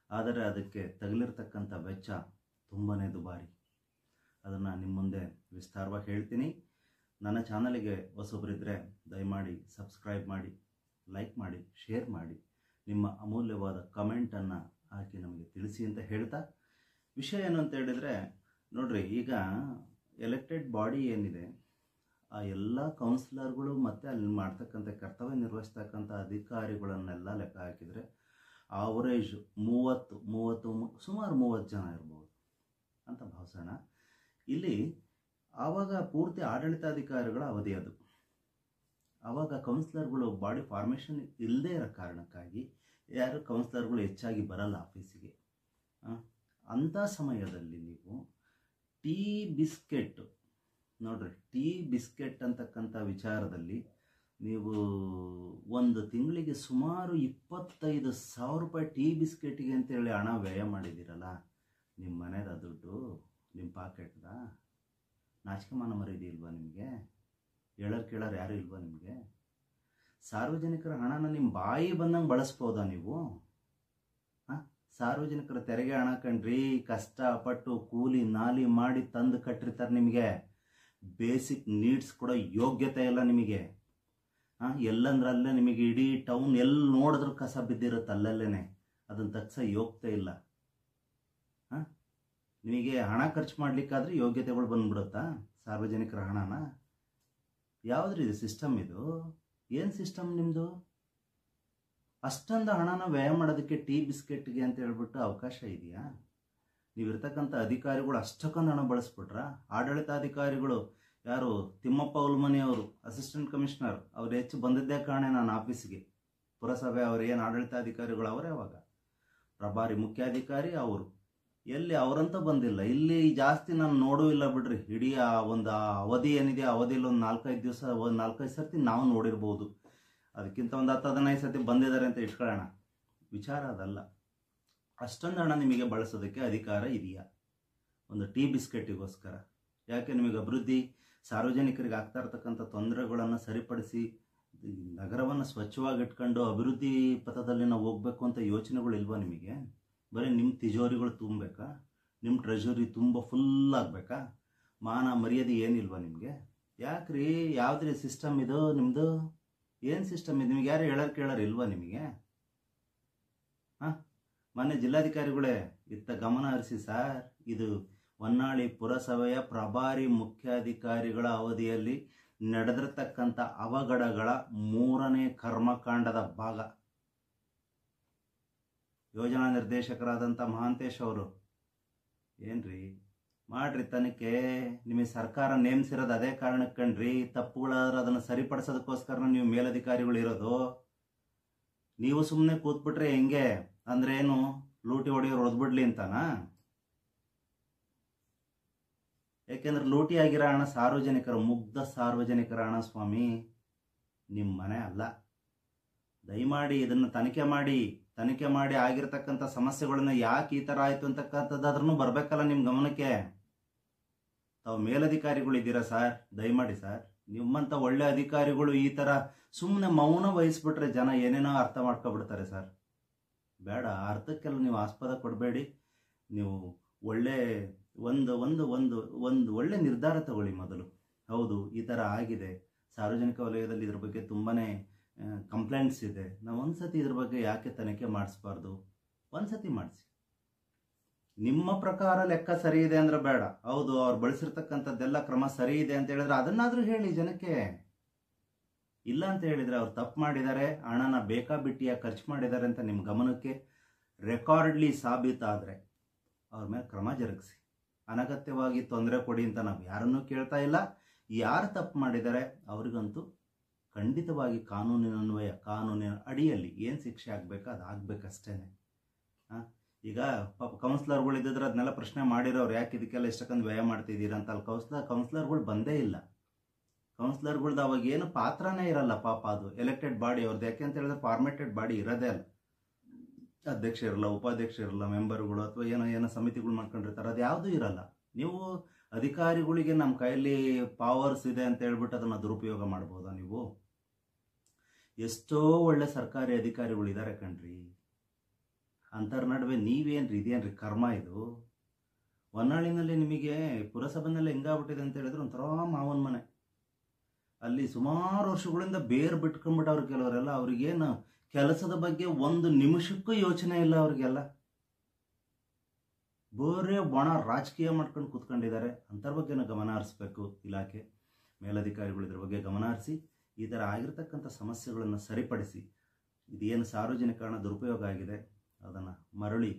ಆದರೆ ಅದಕ್ಕೆ ತಗಲಿರ್ತಕ್ಕಂಥ ವೆಚ್ಚ ತುಂಬಾ ದುಬಾರಿ. ಅದನ್ನು ನಿಮ್ಮ ಮುಂದೆ ವಿಸ್ತಾರವಾಗಿ ಹೇಳ್ತೀನಿ. ನನ್ನ ಚಾನಲಿಗೆ ಹೊಸಬರಿದ್ದರೆ ದಯಮಾಡಿ ಸಬ್ಸ್ಕ್ರೈಬ್ ಮಾಡಿ, ಲೈಕ್ ಮಾಡಿ, ಶೇರ್ ಮಾಡಿ, ನಿಮ್ಮ ಅಮೂಲ್ಯವಾದ ಕಮೆಂಟನ್ನು ಹಾಕಿ ನಮಗೆ ತಿಳಿಸಿ ಅಂತ ಹೇಳ್ತಾ, ವಿಷಯ ಏನು ಅಂತ ಹೇಳಿದರೆ ನೋಡಿರಿ, ಈಗ ಎಲೆಕ್ಟೆಡ್ ಬಾಡಿ ಏನಿದೆ ಆ ಎಲ್ಲ ಕೌನ್ಸಿಲರ್ಗಳು ಮತ್ತು ಅಲ್ಲಿ ಮಾಡ್ತಕ್ಕಂಥ ಕರ್ತವ್ಯ ನಿರ್ವಹಿಸ್ತಕ್ಕಂಥ ಅಧಿಕಾರಿಗಳನ್ನೆಲ್ಲ ಲೆಕ್ಕ ಹಾಕಿದರೆ ಆವರೇಜ್ 30 ಸುಮಾರು 30 ಜನ ಇರ್ಬೋದು ಅಂತ ಭಾವಿಸೋಣ. ಇಲ್ಲಿ ಆವಾಗ ಪೂರ್ತಿ ಆಡಳಿತಾಧಿಕಾರಿಗಳ ಅವಧಿ ಅದು. ಆವಾಗ ಕೌನ್ಸಿಲರ್ಗಳು ಬಾಡಿ ಫಾರ್ಮೇಷನ್ ಇಲ್ಲದೇ ಇರೋ ಕಾರಣಕ್ಕಾಗಿ ಯಾರು ಕೌನ್ಸಿಲರ್ಗಳು ಹೆಚ್ಚಾಗಿ ಬರಲ್ಲ ಆಫೀಸಿಗೆ. ಅಂಥ ಸಮಯದಲ್ಲಿ ನೀವು ಟೀ ಬಿಸ್ಕೆಟ್ ನೋಡ್ರಿ, ಟೀ ಬಿಸ್ಕೆಟ್ ಅಂತಕ್ಕಂಥ ವಿಚಾರದಲ್ಲಿ ನೀವು ಒಂದು ತಿಂಗಳಿಗೆ ಸುಮಾರು 25,000 ರೂಪಾಯಿ ಟೀ ಬಿಸ್ಕೆಟಿಗೆ ಅಂತೇಳಿ ಹಣ ವ್ಯಯ ಮಾಡಿದ್ದೀರಲ್ಲ. ನಿಮ್ಮ ಮನೆದ ದುಡ್ಡು, ನಿಮ್ಮ ಪಾಕೆಟ್ದ? ನಾಚಿಕೆ ಮಾನ ಮರ್ಯಾದೆ ಇಲ್ವಾ ನಿಮಗೆ? ಹೇಳೋರು ಕೇಳೋರು ಯಾರು ಇಲ್ವಾ ನಿಮಗೆ? ಸಾರ್ವಜನಿಕರ ಹಣನ ನಿಮ್ಮ ಬಾಯಿ ಬಂದಂಗೆ ಬಳಸ್ಬೋದಾ ನೀವು? ಸಾರ್ವಜನಿಕರ ತೆರಿಗೆ ಹಣ ಕಣ್ರಿ, ಕಷ್ಟಪಟ್ಟು ಕೂಲಿ ನಾಲಿ ಮಾಡಿ ತಂದು ಕಟ್ಟಿರ್ತಾರೆ. ನಿಮಗೆ ಬೇಸಿಕ್ ನೀಡ್ಸ್ ಕೂಡ ಯೋಗ್ಯತೆ ಇಲ್ಲ ನಿಮಗೆ. ಎಲ್ಲಂದ್ರಲ್ಲೇ ನಿಮಗೆ ಇಡೀ ಟೌನ್ ಎಲ್ಲಿ ನೋಡಿದ್ರೂ ಕಸ ಬಿದ್ದಿರುತ್ತೆ, ಅಲ್ಲಲ್ಲೇ ಅದನ್ನು ತಗ್ಸ ಯೋಗ್ಯತೆ ಇಲ್ಲ. ನಿಮಗೆ ಹಣ ಖರ್ಚು ಮಾಡಲಿಕ್ಕಾದ್ರೆ ಯೋಗ್ಯತೆಗಳು ಬಂದ್ಬಿಡುತ್ತಾ? ಸಾರ್ವಜನಿಕರ ಹಣನ ಯಾವುದ್ರಿ ಇದು ಸಿಸ್ಟಮ್? ಇದು ಏನು ಸಿಸ್ಟಮ್ ನಿಮ್ಮದು? ಅಷ್ಟೊಂದು ಹಣನ ವ್ಯಯ ಮಾಡೋದಕ್ಕೆ ಟೀ ಬಿಸ್ಕೆಟ್ಗೆ ಅಂತ ಹೇಳ್ಬಿಟ್ಟು ಅವಕಾಶ ಇದೆಯಾ? ನೀವಿರ್ತಕ್ಕಂಥ ಅಧಿಕಾರಿಗಳು ಅಷ್ಟಕ್ಕೊಂದು ಹಣ ಬಳಸ್ಬಿಟ್ರ? ಆಡಳಿತಾಧಿಕಾರಿಗಳು ಯಾರು, ತಿಮ್ಮಪ್ಪ ಹುಲ್ಮನಿ ಅವರು ಅಸಿಸ್ಟೆಂಟ್ ಕಮಿಷನರ್, ಅವ್ರು ಹೆಚ್ಚು ಬಂದಿದ್ದೇ ಕಾರಣ ನಾನು ಆಫೀಸ್ಗೆ. ಪುರಸಭೆ ಅವರು ಏನು ಆಡಳಿತಾಧಿಕಾರಿಗಳು ಅವರೇ, ಅವಾಗ ಪ್ರಭಾರಿ ಮುಖ್ಯಾಧಿಕಾರಿ ಅವರು. ಎಲ್ಲಿ ಅವರಂತೂ ಬಂದಿಲ್ಲ. ಇಲ್ಲಿ ಜಾಸ್ತಿ ನಾನು ನೋಡೂ ಇಲ್ಲ ಬಿಡ್ರಿ. ಇಡೀ ಒಂದು ಅವಧಿ ಏನಿದೆ, ಅವಧಿಯಲ್ಲಿ ಒಂದು 4-5 ದಿವಸ, ಒಂದು 4-5 ಸರ್ತಿ ನಾವು ನೋಡಿರ್ಬೋದು. ಅದಕ್ಕಿಂತ ಒಂದು 10-15 ಸರ್ತಿ ಬಂದಿದ್ದಾರೆ ಅಂತ ಇಟ್ಕೊಳ್ಳೋಣ. ವಿಚಾರ ಅದಲ್ಲ. ಅಷ್ಟೊಂದು ಹಣ ನಿಮಗೆ ಬಳಸೋದಕ್ಕೆ ಅಧಿಕಾರ ಇದೆಯಾ ಒಂದು ಟೀ ಬಿಸ್ಕೆಟಿಗೋಸ್ಕರ? ಯಾಕೆ ನಿಮಗೆ ಅಭಿವೃದ್ಧಿ, ಸಾರ್ವಜನಿಕರಿಗೆ ಆಗ್ತಾ ಇರ್ತಕ್ಕಂಥ ತೊಂದರೆಗಳನ್ನು ಸರಿಪಡಿಸಿ ನಗರವನ್ನು ಸ್ವಚ್ಛವಾಗಿ ಇಟ್ಕೊಂಡು ಅಭಿವೃದ್ಧಿ ಪಥದಲ್ಲಿ ನಾವು ಹೋಗ್ಬೇಕು ಅಂತ ಯೋಚನೆಗಳು ಇಲ್ವಾ ನಿಮಗೆ? ಬರೀ ನಿಮ್ಮ ತಿಜೋರಿಗಳು ತುಂಬಬೇಕಾ? ನಿಮ್ಮ ಟ್ರೆಜರಿ ತುಂಬ ಫುಲ್ ಆಗಬೇಕಾ? ಮಾನ ಮರ್ಯಾದೆ ಏನಿಲ್ವಾ ನಿಮಗೆ? ಯಾಕ್ರಿ, ಯಾವುದ್ರಿ ಸಿಸ್ಟಮ್ ಇದು ನಿಮ್ಮದು? ಏನು ಸಿಸ್ಟಮ್ ಇದು? ನಿಮ್ಗೆ ಯಾರು ಹೇಳೋರು ಕೇಳೋರು ಇಲ್ವಾ ನಿಮಗೆ? ಮೊನ್ನೆ ಜಿಲ್ಲಾಧಿಕಾರಿಗಳೇ ಇತ್ತ ಗಮನ ಹರಿಸಿ ಸರ್, ಇದು ಹೊನ್ನಾಳಿ ಪುರಸಭೆಯ ಪ್ರಭಾರಿ ಮುಖ್ಯಾಧಿಕಾರಿಗಳ ಅವಧಿಯಲ್ಲಿ ನಡೆದಿರ್ತಕ್ಕಂಥ ಅವಘಡಗಳ 3ನೇ ಕರ್ಮಕಾಂಡದ ಭಾಗ. ಯೋಜನಾ ನಿರ್ದೇಶಕರಾದಂಥ ಮಹಾಂತೇಶ್ ಅವರು ಏನ್ರಿ ಮಾಡ್ರಿ ತನಿಖೆ. ನಿಮಗೆ ಸರ್ಕಾರ ನೇಮಿಸಿರೋದು ಅದೇ ಕಾರಣಕ್ಕೆ ಕಣ್ರಿ. ತಪ್ಪುಗಳಾದ್ರೆ ಅದನ್ನು ಸರಿಪಡಿಸೋದಕ್ಕೋಸ್ಕರ ನೀವು ಮೇಲಧಿಕಾರಿಗಳು ಇರೋದು. ನೀವು ಸುಮ್ಮನೆ ಕೂತ್ಬಿಟ್ರೆ ಹೆಂಗೆ? ಅಂದ್ರೆ ಏನು, ಲೂಟಿ ಹೊಡೆಯೋರು ಹೊಡೆದ್ಬಿಡ್ಲಿ ಅಂತನಾ? ಯಾಕೆಂದ್ರೆ ಲೂಟಿ ಆಗಿರೋ ಹಣ ಸಾರ್ವಜನಿಕರ, ಮುಗ್ಧ ಸಾರ್ವಜನಿಕರ ಹಣ ಸ್ವಾಮಿ, ನಿಮ್ಮ ಮನೆ ಅಲ್ಲ. ದಯಮಾಡಿ ಇದನ್ನು ತನಿಖೆ ಮಾಡಿ ಆಗಿರ್ತಕ್ಕಂಥ ಸಮಸ್ಯೆಗಳನ್ನ ಯಾಕೆ ಈ ಥರ ಆಯಿತು ಅಂತಕ್ಕಂಥದ್ದಾದ್ರೂ ಬರಬೇಕಲ್ಲ ನಿಮ್ಮ ಗಮನಕ್ಕೆ. ತಾವು ಮೇಲಧಿಕಾರಿಗಳಿದ್ದೀರಾ ಸರ್, ದಯಮಾಡಿ ಸರ್. ನಿಮ್ಮಂಥ ಒಳ್ಳೆ ಅಧಿಕಾರಿಗಳು ಈ ಥರ ಸುಮ್ಮನೆ ಮೌನ ವಹಿಸ್ಬಿಟ್ರೆ ಜನ ಏನೇನೋ ಅರ್ಥ ಮಾಡ್ಕೊಬಿಡ್ತಾರೆ ಸರ್. ಬೇಡ, ಅರ್ಥಕ್ಕೆಲ್ಲ ನೀವು ಆಸ್ಪದ ಕೊಡಬೇಡಿ. ನೀವು ಒಳ್ಳೆ ಒಂದು ಒಳ್ಳೆ ನಿರ್ಧಾರ ತಗೊಳ್ಳಿ ಮೊದಲು. ಹೌದು, ಈ ಥರ ಆಗಿದೆ, ಸಾರ್ವಜನಿಕ ವಲಯದಲ್ಲಿ ಇದ್ರ ಬಗ್ಗೆ ತುಂಬಾ ಕಂಪ್ಲೇಂಟ್ಸ್ ಇದೆ, ನಾವು ಒಂದ್ಸತಿ ಇದ್ರ ಬಗ್ಗೆ ಯಾಕೆ ತನಿಖೆ ಮಾಡಿಸ್ಬಾರ್ದು? ಒಂದ್ಸತಿ ಮಾಡಿಸಿ. ನಿಮ್ಮ ಪ್ರಕಾರ ಲೆಕ್ಕ ಸರಿ ಇದೆ ಅಂದ್ರೆ ಬೇಡ. ಹೌದು, ಅವ್ರು ಬಳಸಿರ್ತಕ್ಕಂಥದ್ದೆಲ್ಲ ಕ್ರಮ ಸರಿ ಇದೆ ಅಂತ ಹೇಳಿದ್ರೆ ಅದನ್ನಾದ್ರೂ ಹೇಳಿ ಜನಕ್ಕೆ. ಇಲ್ಲ ಅಂತ ಹೇಳಿದ್ರೆ ಅವ್ರು ತಪ್ಪು ಮಾಡಿದ್ದಾರೆ, ಹಣನ ಬೇಕಾಬಿಟ್ಟಿಯಾಗಿ ಖರ್ಚು ಮಾಡಿದ್ದಾರೆ ಅಂತ ನಿಮ್ಮ ಗಮನಕ್ಕೆ ರೆಕಾರ್ಡ್ಲಿ ಸಾಬೀತಾದರೆ ಅವ್ರ ಮೇಲೆ ಕ್ರಮ ಜರುಗಿಸಿ. ಅನಗತ್ಯವಾಗಿ ತೊಂದರೆ ಕೊಡಿ ಅಂತ ನಾವು ಯಾರನ್ನೂ ಕೇಳ್ತಾ ಇಲ್ಲ. ಯಾರು ತಪ್ಪು ಮಾಡಿದ್ದಾರೆ ಅವ್ರಿಗಂತೂ ಖಂಡಿತವಾಗಿ ಕಾನೂನಿನ ಅಡಿಯಲ್ಲಿ ಏನು ಶಿಕ್ಷೆ ಆಗಬೇಕಾ ಅದು ಆಗ್ಬೇಕಷ್ಟೇ. ಈಗ ಪಾಪ ಕೌನ್ಸಿಲರ್ಗಳು ಇದ್ದಿದ್ರೆ ಅದನ್ನೆಲ್ಲ ಪ್ರಶ್ನೆ ಮಾಡಿರೋರು, ಯಾಕೆ ಇದಕ್ಕೆಲ್ಲ ಇಷ್ಟಕ್ಕೊಂದು ವ್ಯಯ ಮಾಡ್ತಿದ್ದೀರಾ ಅಂತ. ಅಲ್ಲಿ ಕೌನ್ಸಿಲರ್ಗಳು ಬಂದೇ ಇಲ್ಲ. ಕೌನ್ಸಿಲರ್ಗಳ್ದು ಅವಾಗ ಏನು ಪಾತ್ರನೇ ಇರಲ್ಲ ಪಾಪ. ಅದು ಎಲೆಕ್ಟೆಡ್ ಬಾಡಿ ಅವ್ರದ್ದು. ಯಾಕೆ ಅಂತ ಹೇಳಿದ್ರೆ ಫಾರ್ಮೇಟೆಡ್ ಬಾಡಿ ಇರೋದೇ ಅಲ್ಲ. ಅಧ್ಯಕ್ಷ ಇರಲ್ಲ, ಉಪಾಧ್ಯಕ್ಷ ಇರಲ್ಲ, ಮೆಂಬರ್ಗಳು ಅಥವಾ ಏನೋ ಸಮಿತಿಗಳು ಮಾಡ್ಕೊಂಡಿರ್ತಾರೆ, ಅದು ಯಾವುದೂ ಇರಲ್ಲ. ನೀವು ಅಧಿಕಾರಿಗಳಿಗೆ ನಮ್ಮ ಕೈಯಲ್ಲಿ ಪವರ್ಸ್ ಇದೆ ಅಂತ ಹೇಳ್ಬಿಟ್ಟು ಅದನ್ನು ದುರುಪಯೋಗ ಮಾಡ್ಬೋದಾ ನೀವು? ಎಷ್ಟೋ ಒಳ್ಳೆ ಸರ್ಕಾರಿ ಅಧಿಕಾರಿಗಳು ಇದ್ದಾರೆ ಕಣ್ರಿ. ಅಂತರ ನಡುವೆ ನೀವೇನ್ರಿ, ಇದೇನ್ರಿ ಕರ್ಮ ಇದು? ಹೊನ್ನಾಳಿನಲ್ಲಿ ನಿಮಗೆ ಪುರಸಭೆನಲ್ಲಿ ಹೆಂಗಾಗ್ಬಿಟ್ಟಿದೆ ಅಂತ ಹೇಳಿದ್ರೆ ಒಂಥರ ಮಾವನ ಮನೆ. ಅಲ್ಲಿ ಸುಮಾರು ವರ್ಷಗಳಿಂದ ಬೇರು ಬಿಟ್ಕೊಂಡ್ಬಿಟ್ಟವ್ರು ಕೆಲವರೆಲ್ಲ. ಅವ್ರಿಗೇನು ಕೆಲಸದ ಬಗ್ಗೆ ಒಂದು ನಿಮಿಷಕ್ಕೂ ಯೋಚನೆ ಇಲ್ಲ ಅವ್ರಿಗೆಲ್ಲ. ಬೇರೆ ಬಣ ರಾಜಕೀಯ ಮಾಡ್ಕೊಂಡು ಕೂತ್ಕೊಂಡಿದ್ದಾರೆ. ಅಂಥರ ಬಗ್ಗೆನೂ ಗಮನ ಹರಿಸ್ಬೇಕು ಇಲಾಖೆ, ಮೇಲಧಿಕಾರಿಗಳು ಇದ್ರ ಬಗ್ಗೆ ಗಮನ ಹರಿಸಿ ಈ ಥರ ಆಗಿರ್ತಕ್ಕಂಥ ಸಮಸ್ಯೆಗಳನ್ನು ಸರಿಪಡಿಸಿ, ಇದೇನು ಸಾರ್ವಜನಿಕ ಹಣ ದುರುಪಯೋಗ ಆಗಿದೆ ಅದನ್ನು ಮರಳಿ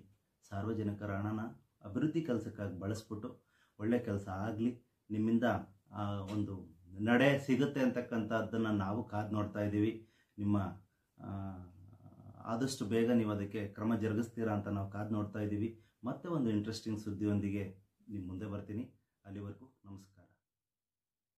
ಸಾರ್ವಜನಿಕರ ಹಣನ ಅಭಿವೃದ್ಧಿ ಕೆಲಸಕ್ಕಾಗಿ ಬಳಸ್ಬಿಟ್ಟು ಒಳ್ಳೆ ಕೆಲಸ ಆಗಲಿ, ನಿಮ್ಮಿಂದ ಒಂದು ನಡೆ ಸಿಗುತ್ತೆ ಅಂತಕ್ಕಂಥದ್ದನ್ನು ನಾವು ಕಾದು ನೋಡ್ತಾ ಇದ್ದೀವಿ. ನಿಮ್ಮ ಆದಷ್ಟು ಬೇಗ ನೀವು ಅದಕ್ಕೆ ಕ್ರಮ ಜರುಗಿಸ್ತೀರಾ ಅಂತ ನಾವು ಕಾದು ನೋಡ್ತಾ ಇದ್ದೀವಿ. ಮತ್ತೆ ಒಂದು ಇಂಟ್ರೆಸ್ಟಿಂಗ್ ಸುದ್ದಿಯೊಂದಿಗೆ ನಿಮ್ಮ ಮುಂದೆ ಬರ್ತೀನಿ. ಅಲ್ಲಿವರೆಗೂ ನಮಸ್ಕಾರ.